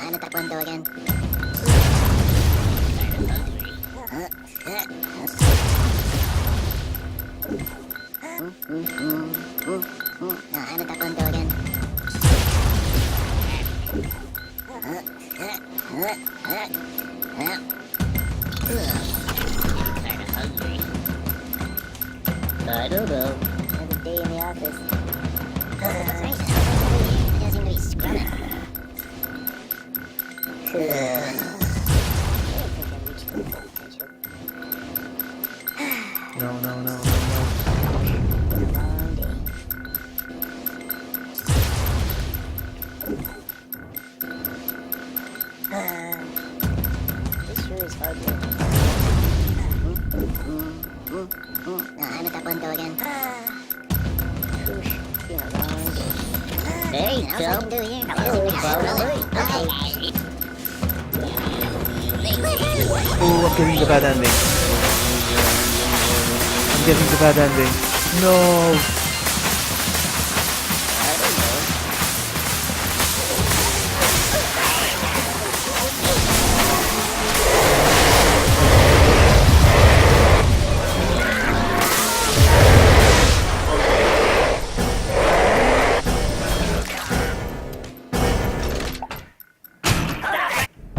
Ano taekwondo again? Ano taekwondo again? I don't know. Another day in the office. That's right. It doesn't seem to be scrubbing. No, no, no, no, no. Long day. I'm at that window again. Hey, Now Joe. I can do here. Oh, I'm getting the bad ending. I'm getting the bad ending. No.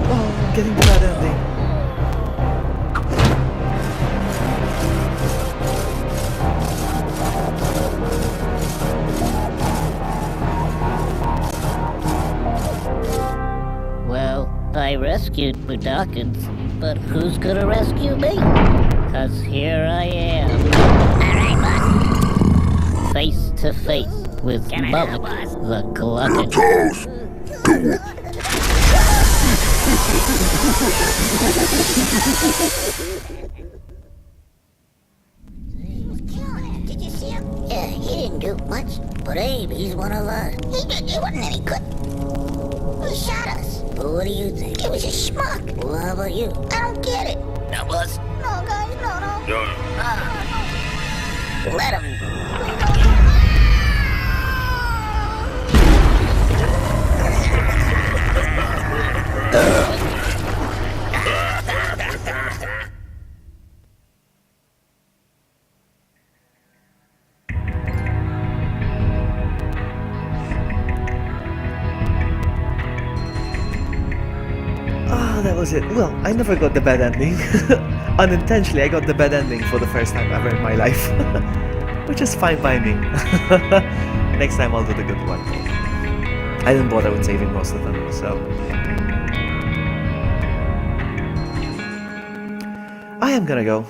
Oh, I'm getting the bad ending. Well, I rescued Budakins, but who's gonna rescue me? 'Cause here I am. Alright, boss. Face to face with Can I help Mullet us? the Glutton. Toast. Do it. Did you see him? Yeah, he didn't do much, but Abe, he's one of us. He wasn't any good. He shot us. But what do you think? He was a schmuck. Well, how about you? I don't get it. No, boss. No, guys, no. Let him. Ah, that was it. Well, I never got the bad ending. Unintentionally, I got the bad ending for the first time ever in my life. Which is fine by me. Next time I'll do the good one. I didn't bother with saving most of them, so... I am gonna go.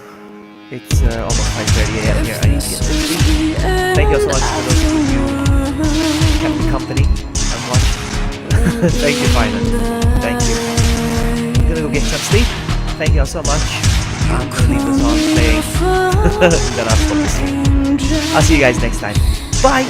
It's almost 5:30 a.m. here. I need to get to sleep. Thank you so much for those of you who kept me company and watched. Thank you, Finance. Thank you. I'm gonna go get some sleep. Thank you all so much. I'm gonna leave this on playing. Then I'll stop the stream. I'll see you guys next time. Bye!